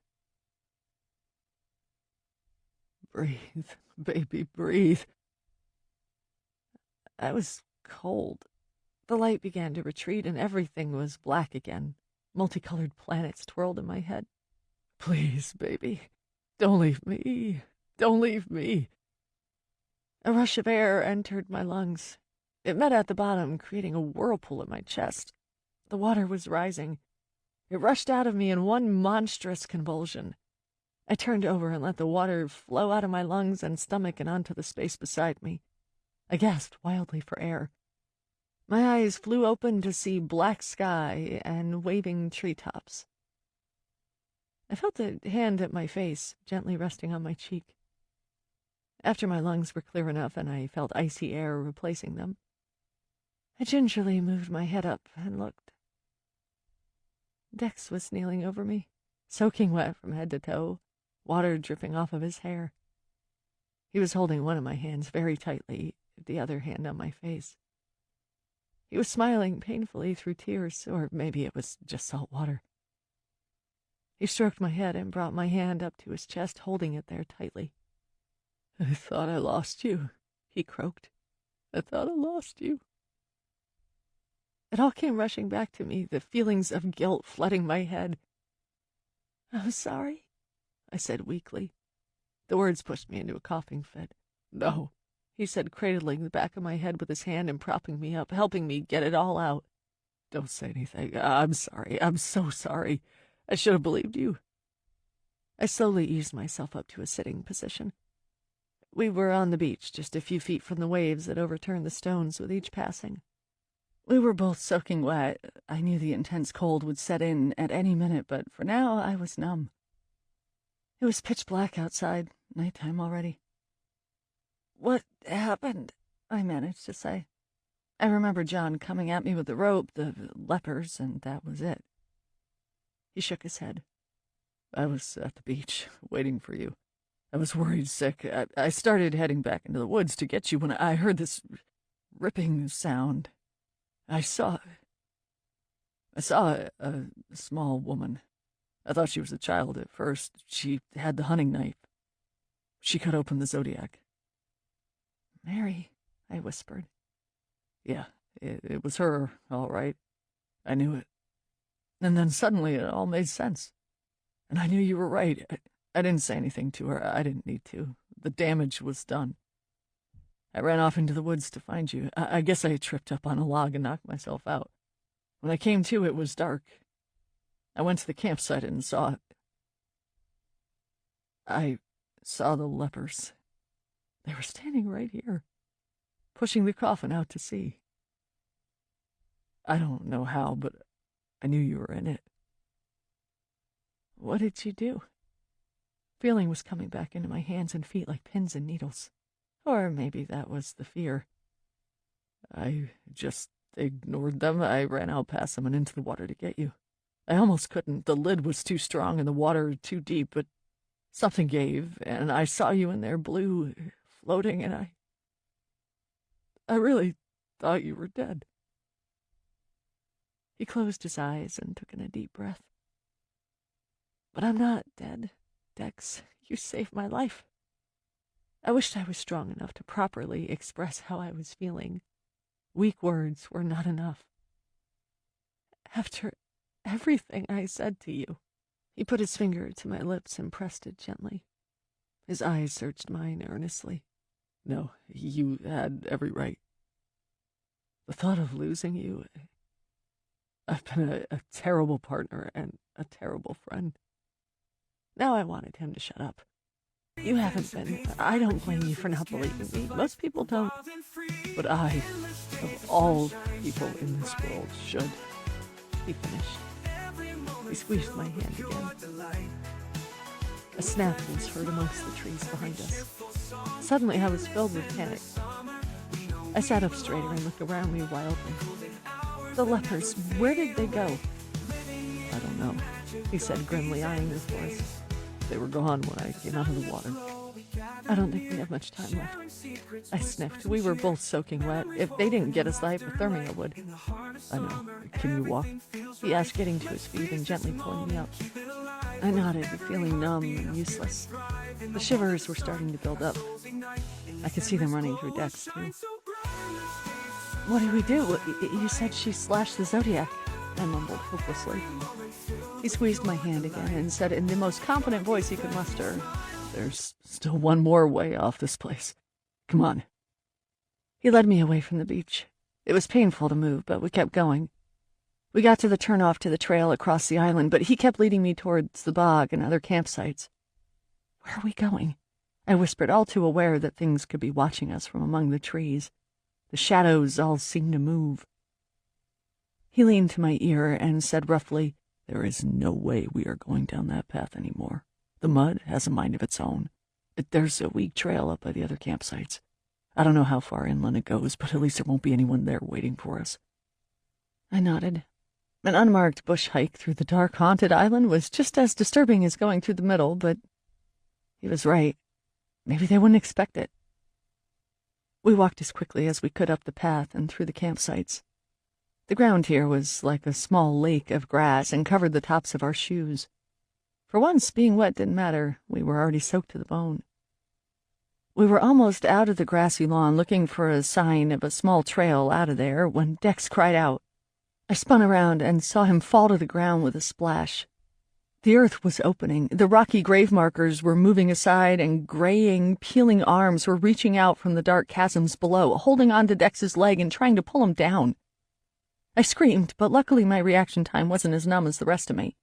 Breathe, baby, breathe. I was cold. The light began to retreat and everything was black again. Multicolored planets twirled in my head. Please, baby, don't leave me. Don't leave me. A rush of air entered my lungs. It met at the bottom, creating a whirlpool in my chest. The water was rising. It rushed out of me in one monstrous convulsion. I turned over and let the water flow out of my lungs and stomach and onto the space beside me. I gasped wildly for air. My eyes flew open to see black sky and waving treetops. I felt a hand at my face, gently resting on my cheek. After my lungs were clear enough and I felt icy air replacing them, I gingerly moved my head up and looked. Dex was kneeling over me, soaking wet from head to toe, water dripping off of his hair. He was holding one of my hands very tightly, the other hand on my face. He was smiling painfully through tears, or maybe it was just salt water. He stroked my head and brought my hand up to his chest, holding it there tightly. I thought I lost you, he croaked. I thought I lost you. It all came rushing back to me, the feelings of guilt flooding my head. I'm sorry, I said weakly. The words pushed me into a coughing fit. No, he said, cradling the back of my head with his hand and propping me up, helping me get it all out. Don't say anything. I'm sorry. I'm so sorry. I should have believed you. I slowly eased myself up to a sitting position. We were on the beach, just a few feet from the waves that overturned the stones with each passing. We were both soaking wet. I knew the intense cold would set in at any minute, but for now I was numb. It was pitch black outside, nighttime already. What happened? I managed to say. I remember John coming at me with the rope, the lepers, and that was it. He shook his head. I was at the beach, waiting for you. I was worried sick. I started heading back into the woods to get you when I heard this ripping sound. I saw a small woman. I thought she was a child at first. She had the hunting knife. She cut open the Zodiac. Mary, I whispered. Yeah, it was her, all right. I knew it. And then suddenly it all made sense. And I knew you were right. I didn't say anything to her. I didn't need to. The damage was done. I ran off into the woods to find you. I guess I tripped up on a log and knocked myself out. When I came to, it was dark. I went to the campsite and saw it. I saw the lepers. They were standing right here, pushing the coffin out to sea. I don't know how, but I knew you were in it. What did you do? Feeling was coming back into my hands and feet like pins and needles. Or maybe that was the fear. I just ignored them. I ran out past them and into the water to get you. I almost couldn't. The lid was too strong and the water too deep, but something gave, and I saw you in there, blue, floating, and I really thought you were dead. He closed his eyes and took in a deep breath. But I'm not dead, Dex. You saved my life. I wished I was strong enough to properly express how I was feeling. Weak words were not enough. After everything I said to you. He put his finger to my lips and pressed it gently. His eyes searched mine earnestly. No, you had every right. The thought of losing you... I've been a terrible partner and a terrible friend. Now I wanted him to shut up. You haven't been. I don't blame you for not believing me. Most people don't. But I, of all people in this world, should. He finished. He squeezed my hand again. A snap was heard amongst the trees behind us. Suddenly I was filled with panic. I sat up straighter and looked around me wildly. The lepers, where did they go? I don't know, he said grimly, eyeing the forest. They were gone when I came out of the water. I don't think we have much time left. I sniffed. We were both soaking wet. If they didn't get us, the hypothermia would. I know. Can you walk? He asked, getting to his feet and gently pulling me up. I nodded, feeling numb and useless. The shivers were starting to build up. I could see them running through Dex, too. What do we do? You said she slashed the Zodiac, I mumbled hopelessly. He squeezed my hand again and said in the most confident voice he could muster, "There's still one more way off this place. Come on." He led me away from the beach. It was painful to move, but we kept going. We got to the turnoff to the trail across the island, but he kept leading me towards the bog and other campsites. "Where are we going?" I whispered, all too aware that things could be watching us from among the trees. The shadows all seemed to move. He leaned to my ear and said roughly, "There is no way we are going down that path anymore. The mud has a mind of its own. There's a weak trail up by the other campsites. I don't know how far inland it goes, but at least there won't be anyone there waiting for us." I nodded. An unmarked bush hike through the dark, haunted island was just as disturbing as going through the middle, but he was right. Maybe they wouldn't expect it. We walked as quickly as we could up the path and through the campsites. The ground here was like a small lake of grass and covered the tops of our shoes. For once, being wet didn't matter. We were already soaked to the bone. We were almost out of the grassy lawn, looking for a sign of a small trail out of there, when Dex cried out. I spun around and saw him fall to the ground with a splash. The earth was opening. The rocky grave markers were moving aside, and graying, peeling arms were reaching out from the dark chasms below, holding on to Dex's leg and trying to pull him down. I screamed, but luckily my reaction time wasn't as numb as the rest of me.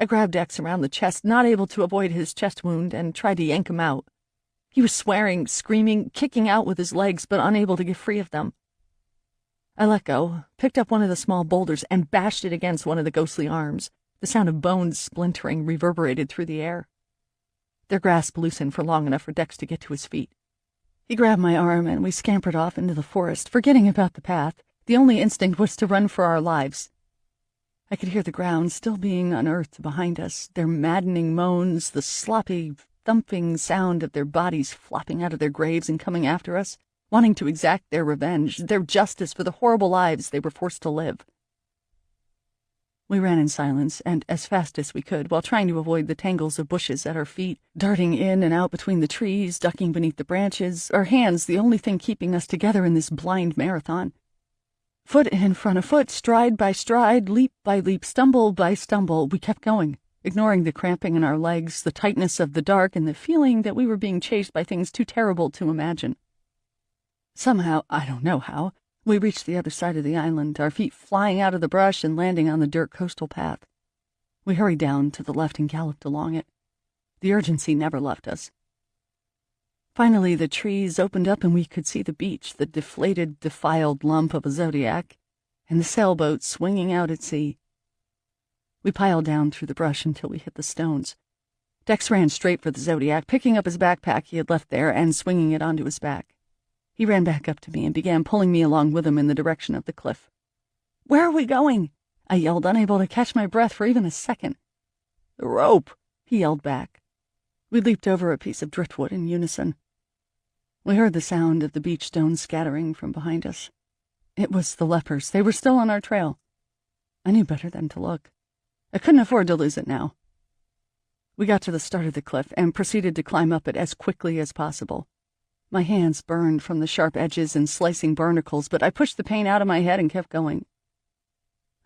I grabbed Dex around the chest, not able to avoid his chest wound, and tried to yank him out. He was swearing, screaming, kicking out with his legs, but unable to get free of them. I let go, picked up one of the small boulders, and bashed it against one of the ghostly arms. The sound of bones splintering reverberated through the air. Their grasp loosened for long enough for Dex to get to his feet. He grabbed my arm, and we scampered off into the forest, forgetting about the path. The only instinct was to run for our lives. I could hear the ground still being unearthed behind us, their maddening moans, the sloppy, thumping sound of their bodies flopping out of their graves and coming after us, wanting to exact their revenge, their justice for the horrible lives they were forced to live. We ran in silence, and as fast as we could, while trying to avoid the tangles of bushes at our feet, darting in and out between the trees, ducking beneath the branches, our hands the only thing keeping us together in this blind marathon. Foot in front of foot, stride by stride, leap by leap, stumble by stumble, we kept going, ignoring the cramping in our legs, the tightness of the dark, and the feeling that we were being chased by things too terrible to imagine. Somehow, I don't know how, we reached the other side of the island, our feet flying out of the brush and landing on the dirt coastal path. We hurried down to the left and galloped along it. The urgency never left us. Finally, the trees opened up and we could see the beach, the deflated, defiled lump of a Zodiac, and the sailboat swinging out at sea. We piled down through the brush until we hit the stones. Dex ran straight for the Zodiac, picking up his backpack he had left there and swinging it onto his back. He ran back up to me and began pulling me along with him in the direction of the cliff. "Where are we going?" I yelled, unable to catch my breath for even a second. "The rope," he yelled back. We leaped over a piece of driftwood in unison. We heard the sound of the beach stones scattering from behind us. It was the lepers. They were still on our trail. I knew better than to look. I couldn't afford to lose it now. We got to the start of the cliff and proceeded to climb up it as quickly as possible. My hands burned from the sharp edges and slicing barnacles, but I pushed the pain out of my head and kept going.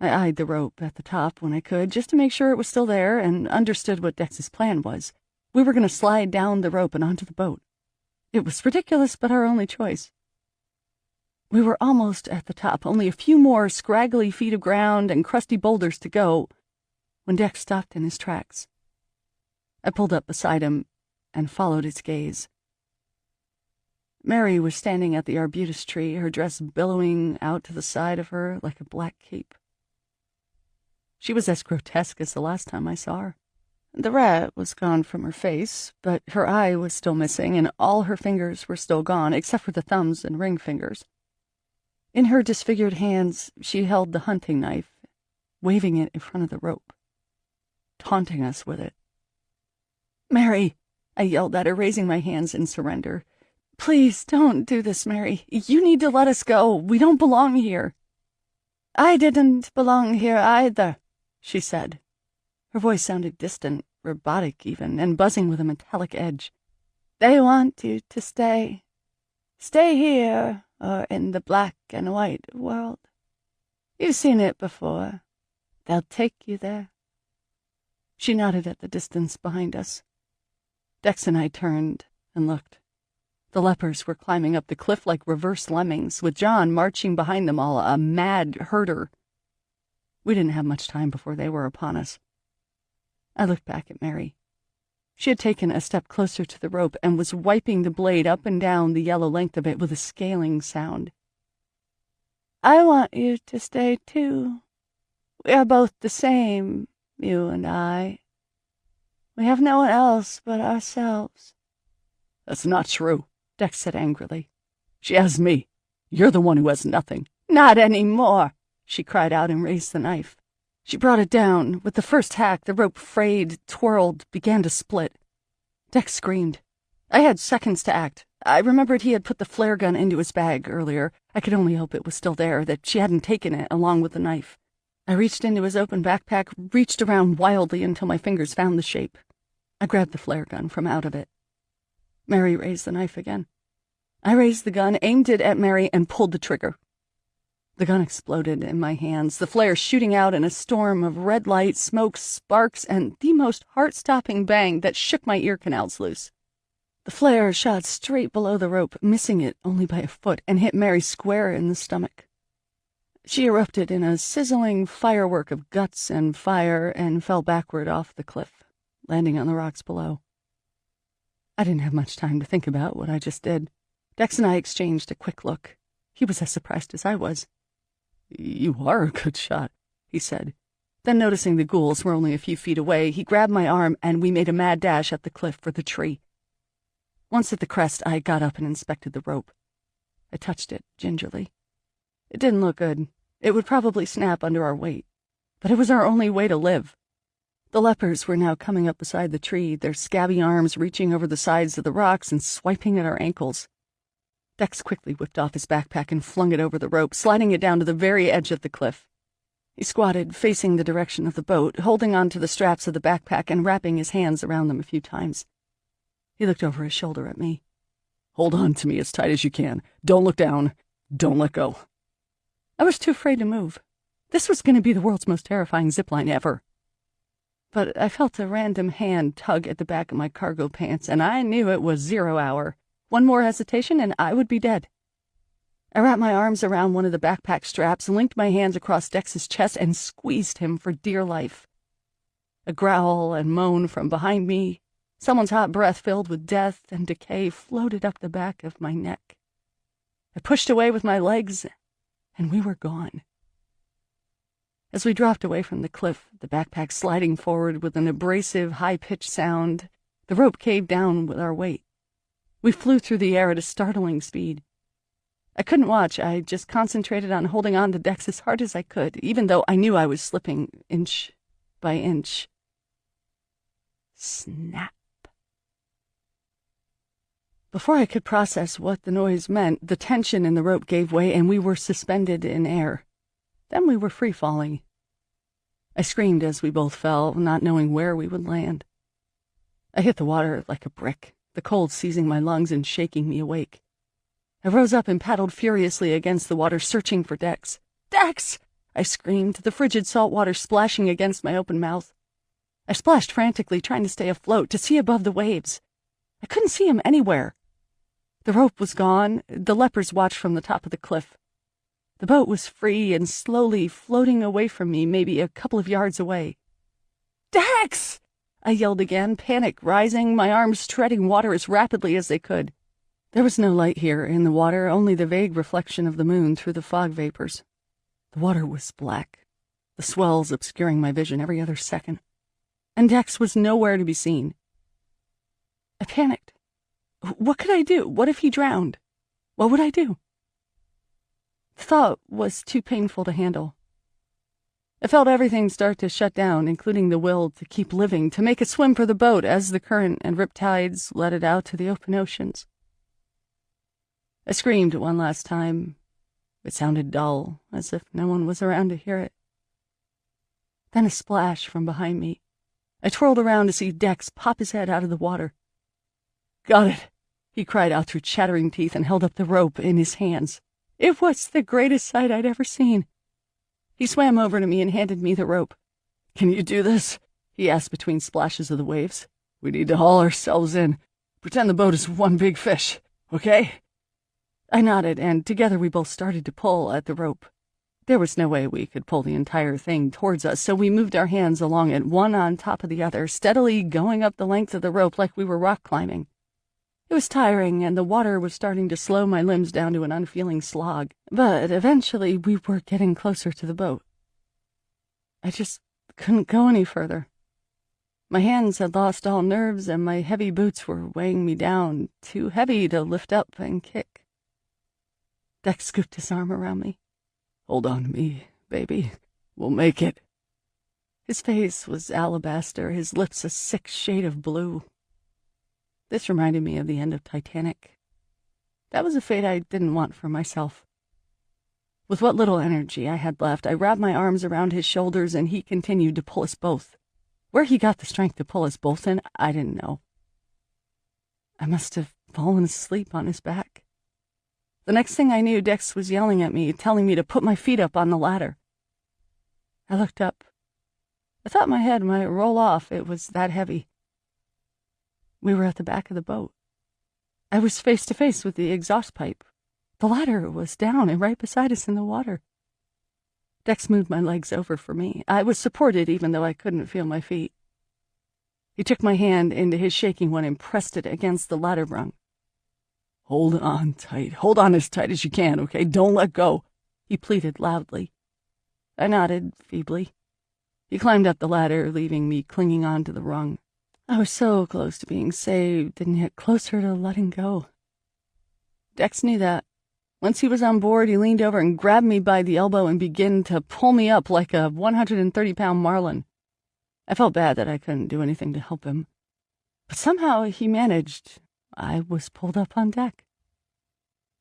I eyed the rope at the top when I could, just to make sure it was still there, and understood what Dex's plan was. We were going to slide down the rope and onto the boat. It was ridiculous, but our only choice. We were almost at the top, only a few more scraggly feet of ground and crusty boulders to go, when Dex stopped in his tracks. I pulled up beside him and followed his gaze. Mary was standing at the arbutus tree, her dress billowing out to the side of her like a black cape. She was as grotesque as the last time I saw her. The rat was gone from her face, but her eye was still missing, and all her fingers were still gone, except for the thumbs and ring fingers. In her disfigured hands, she held the hunting knife, waving it in front of the rope, taunting us with it. "Mary," I yelled at her, raising my hands in surrender. "Please don't do this, Mary. You need to let us go. We don't belong here." "I didn't belong here either," she said. Her voice sounded distant, robotic even, and buzzing with a metallic edge. "They want you to stay. Stay here, or in the black and white world. You've seen it before. They'll take you there. She nodded at the distance behind us. Dex and I turned and looked. The lepers were climbing up the cliff like reverse lemmings, with John marching behind them all, a mad herder. We didn't have much time before they were upon us. I looked back at Mary. She had taken a step closer to the rope and was wiping the blade up and down the yellow length of it with a scaling sound. I want you to stay, too. We are both the same, you and I. We have no one else but ourselves. That's not true, Dex said angrily. She has me. You're the one who has nothing. Not any more, she cried out and raised the knife. She brought it down. With the first hack, the rope frayed, twirled, began to split. Dex screamed. I had seconds to act. I remembered he had put the flare gun into his bag earlier. I could only hope it was still there, that she hadn't taken it along with the knife. I reached into his open backpack, reached around wildly until my fingers found the shape. I grabbed the flare gun from out of it. Mary raised the knife again. I raised the gun, aimed it at Mary, and pulled the trigger. The gun exploded in my hands, the flare shooting out in a storm of red light, smoke, sparks, and the most heart-stopping bang that shook my ear canals loose. The flare shot straight below the rope, missing it only by a foot, and hit Mary square in the stomach. She erupted in a sizzling firework of guts and fire and fell backward off the cliff, landing on the rocks below. I didn't have much time to think about what I just did. Dex and I exchanged a quick look. He was as surprised as I was. You are a good shot, he said. Then, noticing the ghouls were only a few feet away, he grabbed my arm and we made a mad dash at the cliff for the tree. Once at the crest, I got up and inspected the rope. I touched it gingerly. It didn't look good. It would probably snap under our weight. But it was our only way to live. The lepers were now coming up beside the tree, their scabby arms reaching over the sides of the rocks and swiping at our ankles. Dex quickly whipped off his backpack and flung it over the rope, sliding it down to the very edge of the cliff. He squatted, facing the direction of the boat, holding on to the straps of the backpack and wrapping his hands around them a few times. He looked over his shoulder at me. Hold on to me as tight as you can. Don't look down. Don't let go. I was too afraid to move. This was going to be the world's most terrifying zipline ever. But I felt a random hand tug at the back of my cargo pants, and I knew it was 0 hour. One more hesitation, and I would be dead. I wrapped my arms around one of the backpack straps, linked my hands across Dex's chest, and squeezed him for dear life. A growl and moan from behind me, someone's hot breath filled with death and decay, floated up the back of my neck. I pushed away with my legs, and we were gone. As we dropped away from the cliff, the backpack sliding forward with an abrasive, high-pitched sound, the rope caved down with our weight. We flew through the air at a startling speed. I couldn't watch. I just concentrated on holding on to Dex as hard as I could, even though I knew I was slipping inch by inch. Snap. Before I could process what the noise meant, the tension in the rope gave way and we were suspended in air. Then we were free-falling. I screamed as we both fell, not knowing where we would land. I hit the water like a brick, the cold seizing my lungs and shaking me awake. I rose up and paddled furiously against the water, searching for Dex. "Dex!" I screamed, the frigid salt water splashing against my open mouth. I splashed frantically, trying to stay afloat, to see above the waves. I couldn't see him anywhere. The rope was gone. The lepers watched from the top of the cliff. The boat was free and slowly floating away from me, maybe a couple of yards away. "Dex!" I yelled again, panic rising, my arms treading water as rapidly as they could. There was no light here in the water, only the vague reflection of the moon through the fog vapors. The water was black, the swells obscuring my vision every other second, and Dex was nowhere to be seen. I panicked. What could I do? What if he drowned? What would I do? The thought was too painful to handle. I felt everything start to shut down, including the will to keep living, to make a swim for the boat as the current and riptides let it out to the open oceans. I screamed one last time. It sounded dull, as if no one was around to hear it. Then a splash from behind me. I twirled around to see Dex pop his head out of the water. "Got it," he cried out through chattering teeth and held up the rope in his hands. It was the greatest sight I'd ever seen. He swam over to me and handed me the rope. "Can you do this?" he asked between splashes of the waves. "We need to haul ourselves in. Pretend the boat is one big fish, okay?" I nodded, and together we both started to pull at the rope. There was no way we could pull the entire thing towards us, so we moved our hands along it, one on top of the other, steadily going up the length of the rope like we were rock climbing. It was tiring, and the water was starting to slow my limbs down to an unfeeling slog, but eventually we were getting closer to the boat. I just couldn't go any further. My hands had lost all nerves, and my heavy boots were weighing me down, too heavy to lift up and kick. Dex scooped his arm around me. "Hold on to me, baby. We'll make it." His face was alabaster, his lips a sick shade of blue. This reminded me of the end of Titanic. That was a fate I didn't want for myself. With what little energy I had left, I wrapped my arms around his shoulders, and he continued to pull us both. Where he got the strength to pull us both in, I didn't know. I must have fallen asleep on his back. The next thing I knew, Dex was yelling at me, telling me to put my feet up on the ladder. I looked up. I thought my head might roll off, it was that heavy. We were at the back of the boat. I was face to face with the exhaust pipe. The ladder was down and right beside us in the water. Dex moved my legs over for me. I was supported even though I couldn't feel my feet. He took my hand into his shaking one and pressed it against the ladder rung. "Hold on tight. Hold on as tight as you can, okay? Don't let go," he pleaded loudly. I nodded feebly. He climbed up the ladder, leaving me clinging on to the rung. I was so close to being saved, and yet closer to letting go. Dex knew that. Once he was on board, he leaned over and grabbed me by the elbow and began to pull me up like a 130-pound marlin. I felt bad that I couldn't do anything to help him. But somehow he managed. I was pulled up on deck.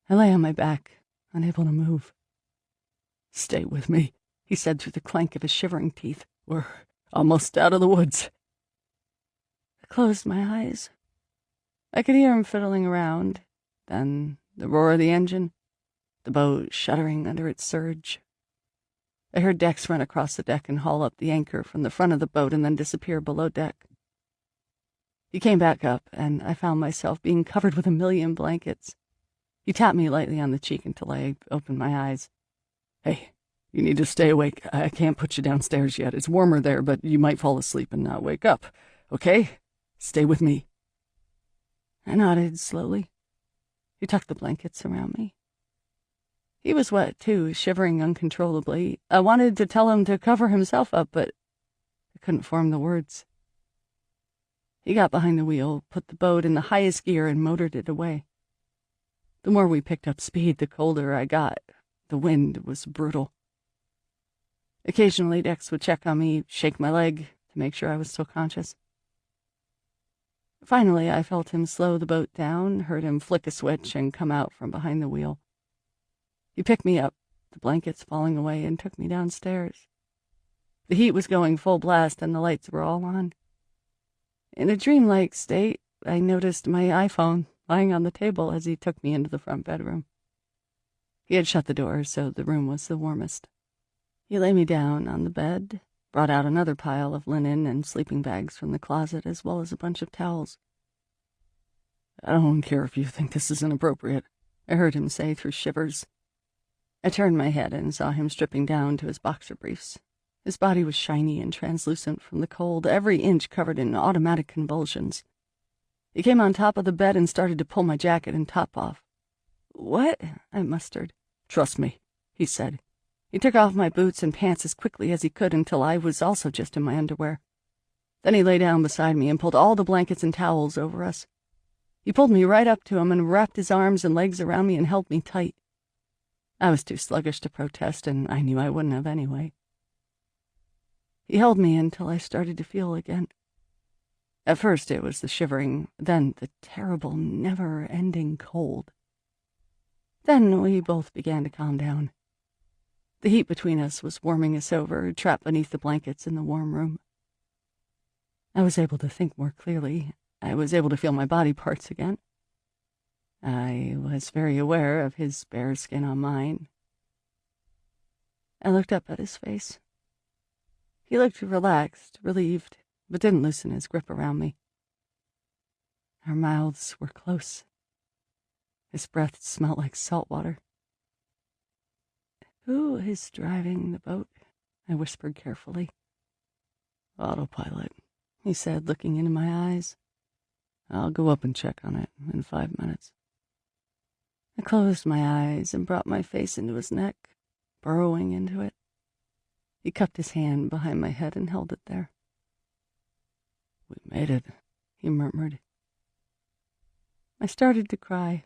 I lay on my back, unable to move. "Stay with me," he said through the clank of his shivering teeth. "We're almost out of the woods." I closed my eyes. I could hear him fiddling around, then the roar of the engine, the boat shuddering under its surge. I heard Dex run across the deck and haul up the anchor from the front of the boat and then disappear below deck. He came back up, and I found myself being covered with a million blankets. He tapped me lightly on the cheek until I opened my eyes. "Hey, you need to stay awake. I can't put you downstairs yet. It's warmer there, but you might fall asleep and not wake up. Okay? Stay with me." I nodded slowly. He tucked the blankets around me. He was wet, too, shivering uncontrollably. I wanted to tell him to cover himself up, but I couldn't form the words. He got behind the wheel, put the boat in the highest gear, and motored it away. The more we picked up speed, the colder I got. The wind was brutal. Occasionally, Dex would check on me, shake my leg to make sure I was still conscious. Finally, I felt him slow the boat down, heard him flick a switch and come out from behind the wheel. He picked me up, the blankets falling away, and took me downstairs. The heat was going full blast, and the lights were all on. In a dreamlike state, I noticed my iPhone lying on the table as he took me into the front bedroom. He had shut the door, so the room was the warmest. He lay me down on the bed, brought out another pile of linen and sleeping bags from the closet, as well as a bunch of towels. "I don't care if you think this is inappropriate," I heard him say through shivers. I turned my head and saw him stripping down to his boxer briefs. His body was shiny and translucent from the cold, every inch covered in automatic convulsions. He came on top of the bed and started to pull my jacket and top off. "What?" I mustered. "Trust me," he said. He took off my boots and pants as quickly as he could until I was also just in my underwear. Then he lay down beside me and pulled all the blankets and towels over us. He pulled me right up to him and wrapped his arms and legs around me and held me tight. I was too sluggish to protest, and I knew I wouldn't have anyway. He held me until I started to feel again. At first it was the shivering, then the terrible, never-ending cold. Then we both began to calm down. The heat between us was warming us over, trapped beneath the blankets in the warm room. I was able to think more clearly. I was able to feel my body parts again. I was very aware of his bare skin on mine. I looked up at his face. He looked relaxed, relieved. but didn't loosen his grip around me. Our mouths were close. His breath smelled like salt water. "Who is driving the boat?" I whispered carefully. "Autopilot," he said, looking into my eyes. "I'll go up and check on it in 5 minutes." I closed my eyes and brought my face into his neck, burrowing into it. He cupped his hand behind my head and held it there. "We made it," he murmured. I started to cry.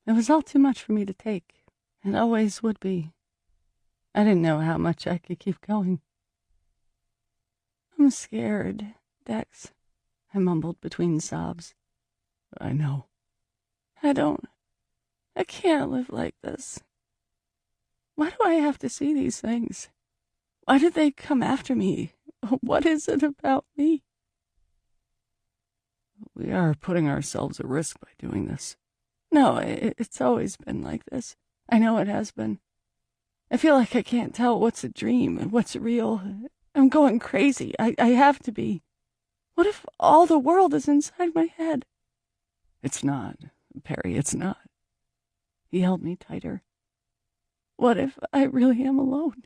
It was all too much for me to take. It always would be. I didn't know how much I could keep going. "I'm scared, Dex," I mumbled between sobs. "I know." I can't live like this. Why do I have to see these things? Why did they come after me? What is it about me?" "We are putting ourselves at risk by doing this." "No, it's always been like this. I know it has been. I feel like I can't tell what's a dream and what's real. I'm going crazy. I have to be. What if all the world is inside my head?" "It's not, Perry, it's not." He held me tighter. "What if I really am alone?"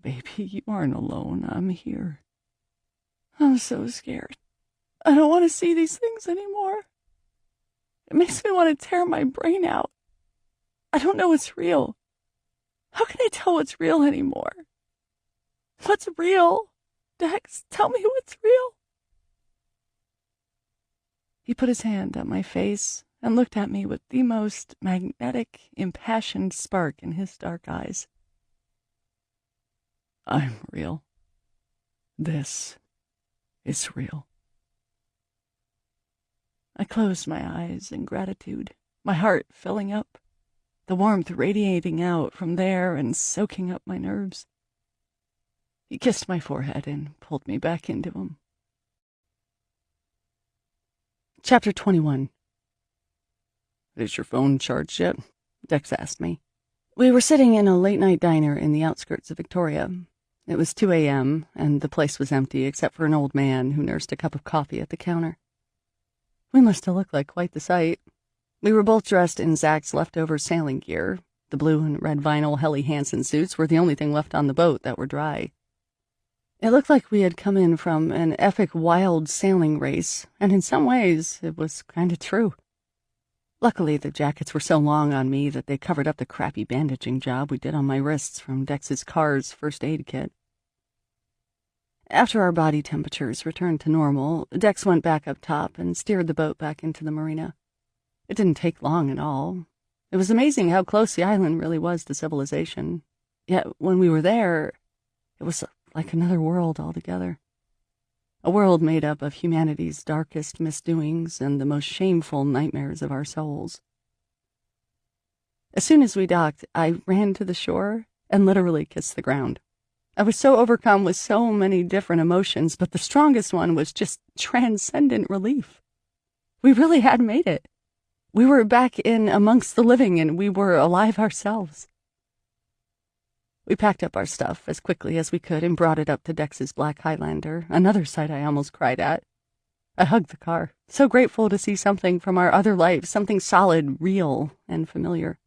"Baby, you aren't alone. I'm here." I'm so scared. I don't want to see these things anymore. It makes me want to tear my brain out. I don't know what's real. How can I tell what's real anymore? What's real? Dex, tell me what's real." He put his hand on my face and looked at me with the most magnetic, impassioned spark in his dark eyes. "I'm real. This is real." I closed my eyes in gratitude, my heart filling up, the warmth radiating out from there and soaking up my nerves. He kissed my forehead and pulled me back into him. Chapter 21. "Is your phone charged yet?" Dex asked me. We were sitting in a late-night diner in the outskirts of Victoria. It was 2 a.m., and the place was empty except for an old man who nursed a cup of coffee at the counter. We must have looked like quite the sight. We were both dressed in Zach's leftover sailing gear. The blue and red vinyl Helly Hansen suits were the only thing left on the boat that were dry. It looked like we had come in from an epic wild sailing race, and in some ways it was kind of true. Luckily, the jackets were so long on me that they covered up the crappy bandaging job we did on my wrists from Dex's car's first aid kit. After our body temperatures returned to normal, Dex went back up top and steered the boat back into the marina. It didn't take long at all. It was amazing how close the island really was to civilization. Yet when we were there, it was like another world altogether. A world made up of humanity's darkest misdoings and the most shameful nightmares of our souls. As soon as we docked, I ran to the shore and literally kissed the ground. I was so overcome with so many different emotions, but the strongest one was just transcendent relief. We really had made it. We were back in amongst the living, and we were alive ourselves. We packed up our stuff as quickly as we could and brought it up to Dex's black Highlander, another sight I almost cried at. I hugged the car, so grateful to see something from our other lives, something solid, real, and familiar.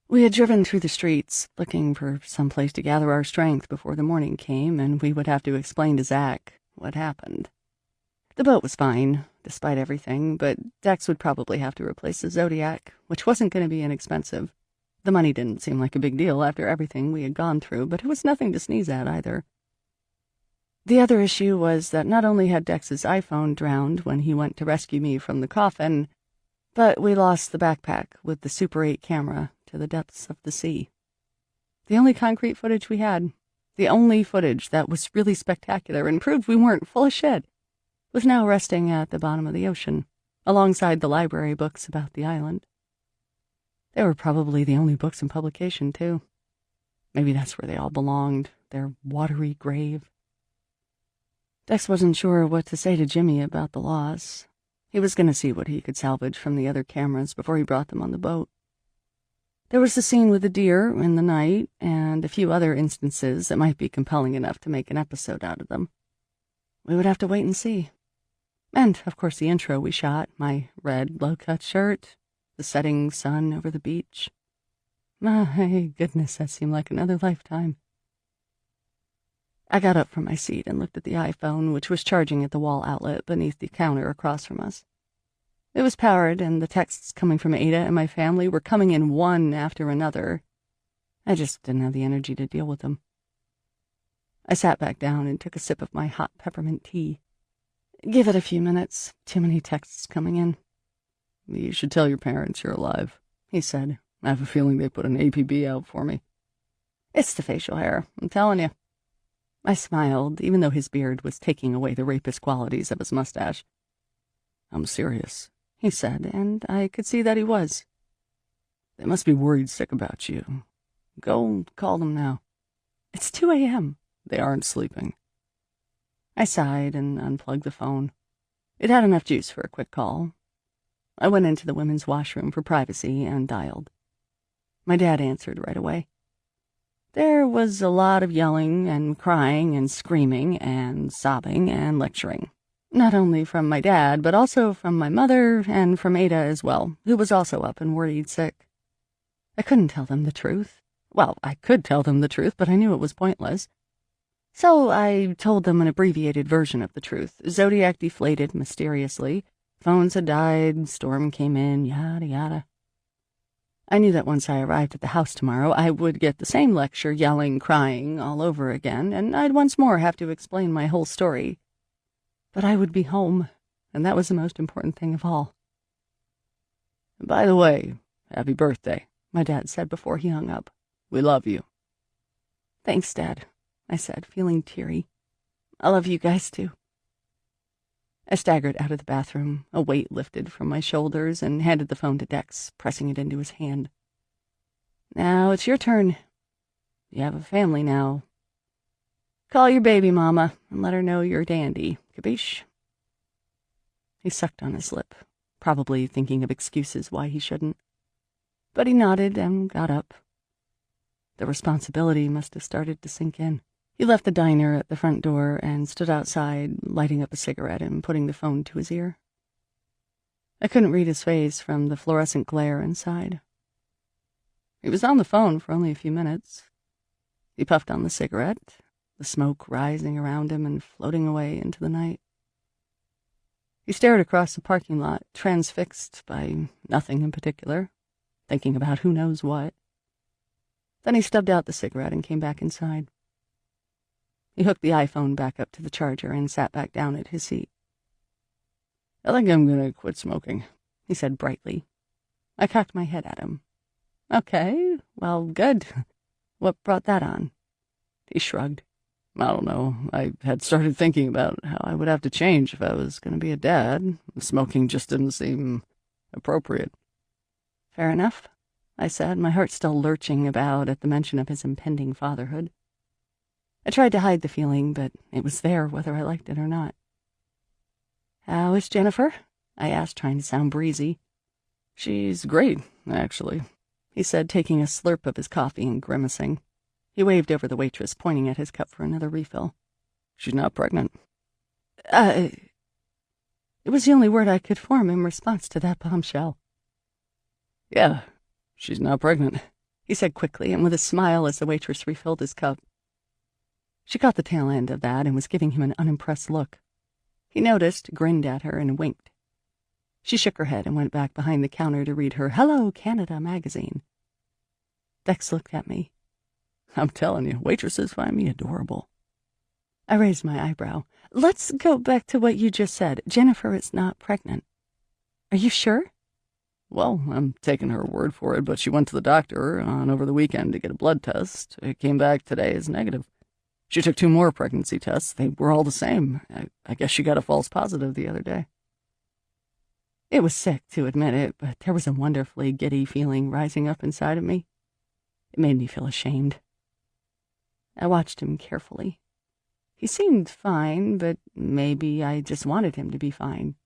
We had driven through the streets, looking for some place to gather our strength before the morning came, and we would have to explain to Zach what happened. The boat was fine, despite everything, but Dex would probably have to replace the Zodiac, which wasn't going to be inexpensive. The money didn't seem like a big deal after everything we had gone through, but it was nothing to sneeze at either. The other issue was that not only had Dex's iPhone drowned when he went to rescue me from the coffin, but we lost the backpack with the Super 8 camera to the depths of the sea. The only concrete footage we had, the only footage that was really spectacular and proved we weren't full of shit, was now resting at the bottom of the ocean, alongside the library books about the island. They were probably the only books in publication, too. Maybe that's where they all belonged, their watery grave. Dex wasn't sure what to say to Jimmy about the loss. He was going to see what he could salvage from the other cameras before he brought them on the boat. There was the scene with the deer in the night, and a few other instances that might be compelling enough to make an episode out of them. we would have to wait and see. And, of course, the intro we shot, my red low-cut shirt, the setting sun over the beach. My goodness, that seemed like another lifetime. I got up from my seat and looked at the iPhone, which was charging at the wall outlet beneath the counter across from us. It was powered, and the texts coming from Ada and my family were coming in one after another. I just didn't have the energy to deal with them. I sat back down and took a sip of my hot peppermint tea. Give it a few minutes. Too many texts coming in. You should tell your parents you're alive, he said. I have a feeling they put an APB out for me. It's the facial hair, I'm telling you. I smiled, even though his beard was taking away the rapist qualities of his mustache. I'm serious, he said, and I could see that he was. They must be worried sick about you. Go call them now. It's 2 a.m. They aren't sleeping. I sighed and unplugged the phone. It had enough juice for a quick call. I went into the women's washroom for privacy and dialed. My dad answered right away. There was a lot of yelling and crying and screaming and sobbing and lecturing. Not only from my dad, but also from my mother and from Ada as well, who was also up and worried sick. I couldn't tell them the truth. Well, I could tell them the truth, but I knew it was pointless. So I told them an abbreviated version of the truth. Zodiac deflated mysteriously. Phones had died, storm came in, yada yada. I knew that once I arrived at the house tomorrow, I would get the same lecture, yelling, crying, all over again, and I'd once more have to explain my whole story. But I would be home, and that was the most important thing of all. By the way, happy birthday, my dad said before he hung up. We love you. Thanks, Dad, I said, feeling teary. I love you guys, too. I staggered out of the bathroom, a weight lifted from my shoulders, and handed the phone to Dex, pressing it into his hand. Now it's your turn. You have a family now. Call your baby mama and let her know you're dandy, capiche? He sucked on his lip, probably thinking of excuses why he shouldn't. But he nodded and got up. The responsibility must have started to sink in. He left the diner at the front door and stood outside, lighting up a cigarette and putting the phone to his ear. I couldn't read his face from the fluorescent glare inside. He was on the phone for only a few minutes. He puffed on the cigarette, the smoke rising around him and floating away into the night. He stared across the parking lot, transfixed by nothing in particular, thinking about who knows what. Then he stubbed out the cigarette and came back inside. He hooked the iPhone back up to the charger and sat back down at his seat. I think I'm going to quit smoking, he said brightly. I cocked my head at him. Okay, well, good. What brought that on? He shrugged. I don't know. I had started thinking about how I would have to change if I was going to be a dad. Smoking just didn't seem appropriate. Fair enough, I said, my heart still lurching about at the mention of his impending fatherhood. I tried to hide the feeling, but it was there whether I liked it or not. How is Jennifer? I asked, trying to sound breezy. She's great, actually, he said, taking a slurp of his coffee and grimacing. He waved over the waitress, pointing at his cup for another refill. She's not pregnant. It was the only word I could form in response to that bombshell. Yeah, she's not pregnant, he said quickly, and with a smile as the waitress refilled his cup. She caught the tail end of that and was giving him an unimpressed look. He noticed, grinned at her, and winked. She shook her head and went back behind the counter to read her Hello, Canada magazine. Dex looked at me. I'm telling you, waitresses find me adorable. I raised my eyebrow. Let's go back to what you just said. Jennifer is not pregnant. Are you sure? Well, I'm taking her word for it, but she went to the doctor over the weekend to get a blood test. It came back today as negative. She took 2 more pregnancy tests. They were all the same. I guess she got a false positive the other day. It was sick to admit it, but there was a wonderfully giddy feeling rising up inside of me. It made me feel ashamed. I watched him carefully. He seemed fine, but maybe I just wanted him to be fine.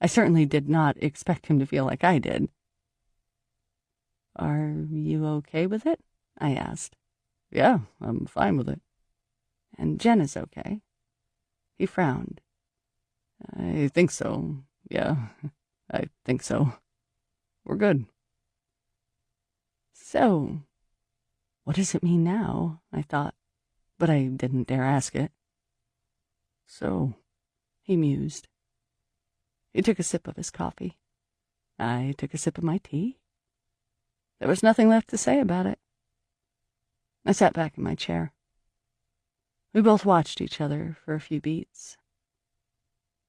I certainly did not expect him to feel like I did. Are you okay with it? I asked. Yeah, I'm fine with it. And Jen is okay. He frowned. I think so. Yeah, I think so. We're good. So, what does it mean now? I thought, but I didn't dare ask it. So, he mused. He took a sip of his coffee. I took a sip of my tea. There was nothing left to say about it. I sat back in my chair. We both watched each other for a few beats.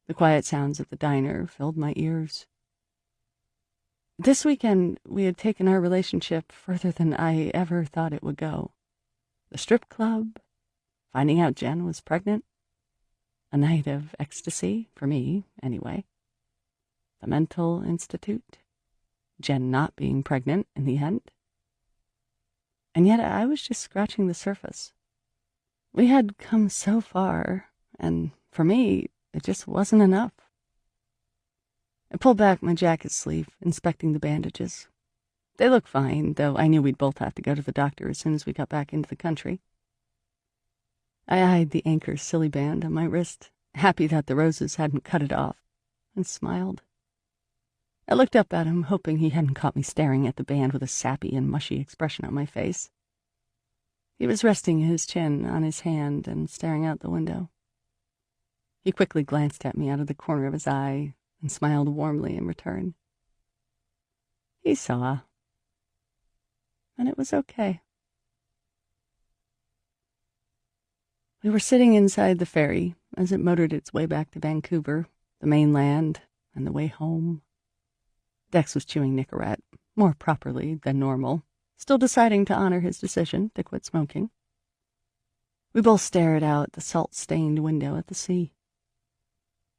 The quiet sounds of the diner filled my ears. This weekend, we had taken our relationship further than I ever thought it would go. The strip club, finding out Jen was pregnant, a night of ecstasy, for me, anyway. The mental institute, Jen not being pregnant in the end. And yet I was just scratching the surface. We had come so far, and for me, it just wasn't enough. I pulled back my jacket sleeve, inspecting the bandages. They looked fine, though I knew we'd both have to go to the doctor as soon as we got back into the country. I eyed the anchor silly band on my wrist, happy that the roses hadn't cut it off, and smiled. I looked up at him, hoping he hadn't caught me staring at the band with a sappy and mushy expression on my face. He was resting his chin on his hand and staring out the window. He quickly glanced at me out of the corner of his eye and smiled warmly in return. He saw, and it was okay. We were sitting inside the ferry as it motored its way back to Vancouver, the mainland, and the way home. Dex was chewing Nicorette, more properly than normal, still deciding to honor his decision to quit smoking. We both stared out the salt-stained window at the sea.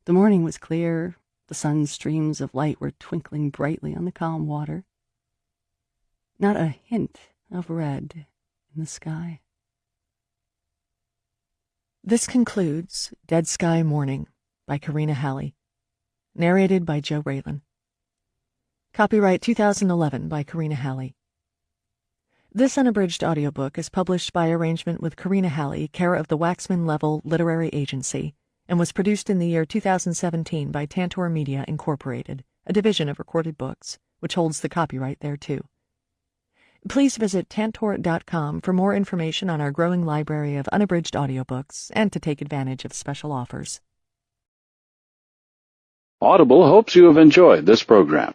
The morning was clear. The sun's streams of light were twinkling brightly on the calm water. Not a hint of red in the sky. This concludes Dead Sky Morning by Karina Halley, narrated by Joe Raylan. Copyright 2011 by Karina Halley. This unabridged audiobook is published by arrangement with Karina Halley, care of the Waxman Level Literary Agency, and was produced in the year 2017 by Tantor Media, Incorporated, a division of Recorded Books, which holds the copyright thereto. Please visit Tantor.com for more information on our growing library of unabridged audiobooks and to take advantage of special offers. Audible hopes you have enjoyed this program.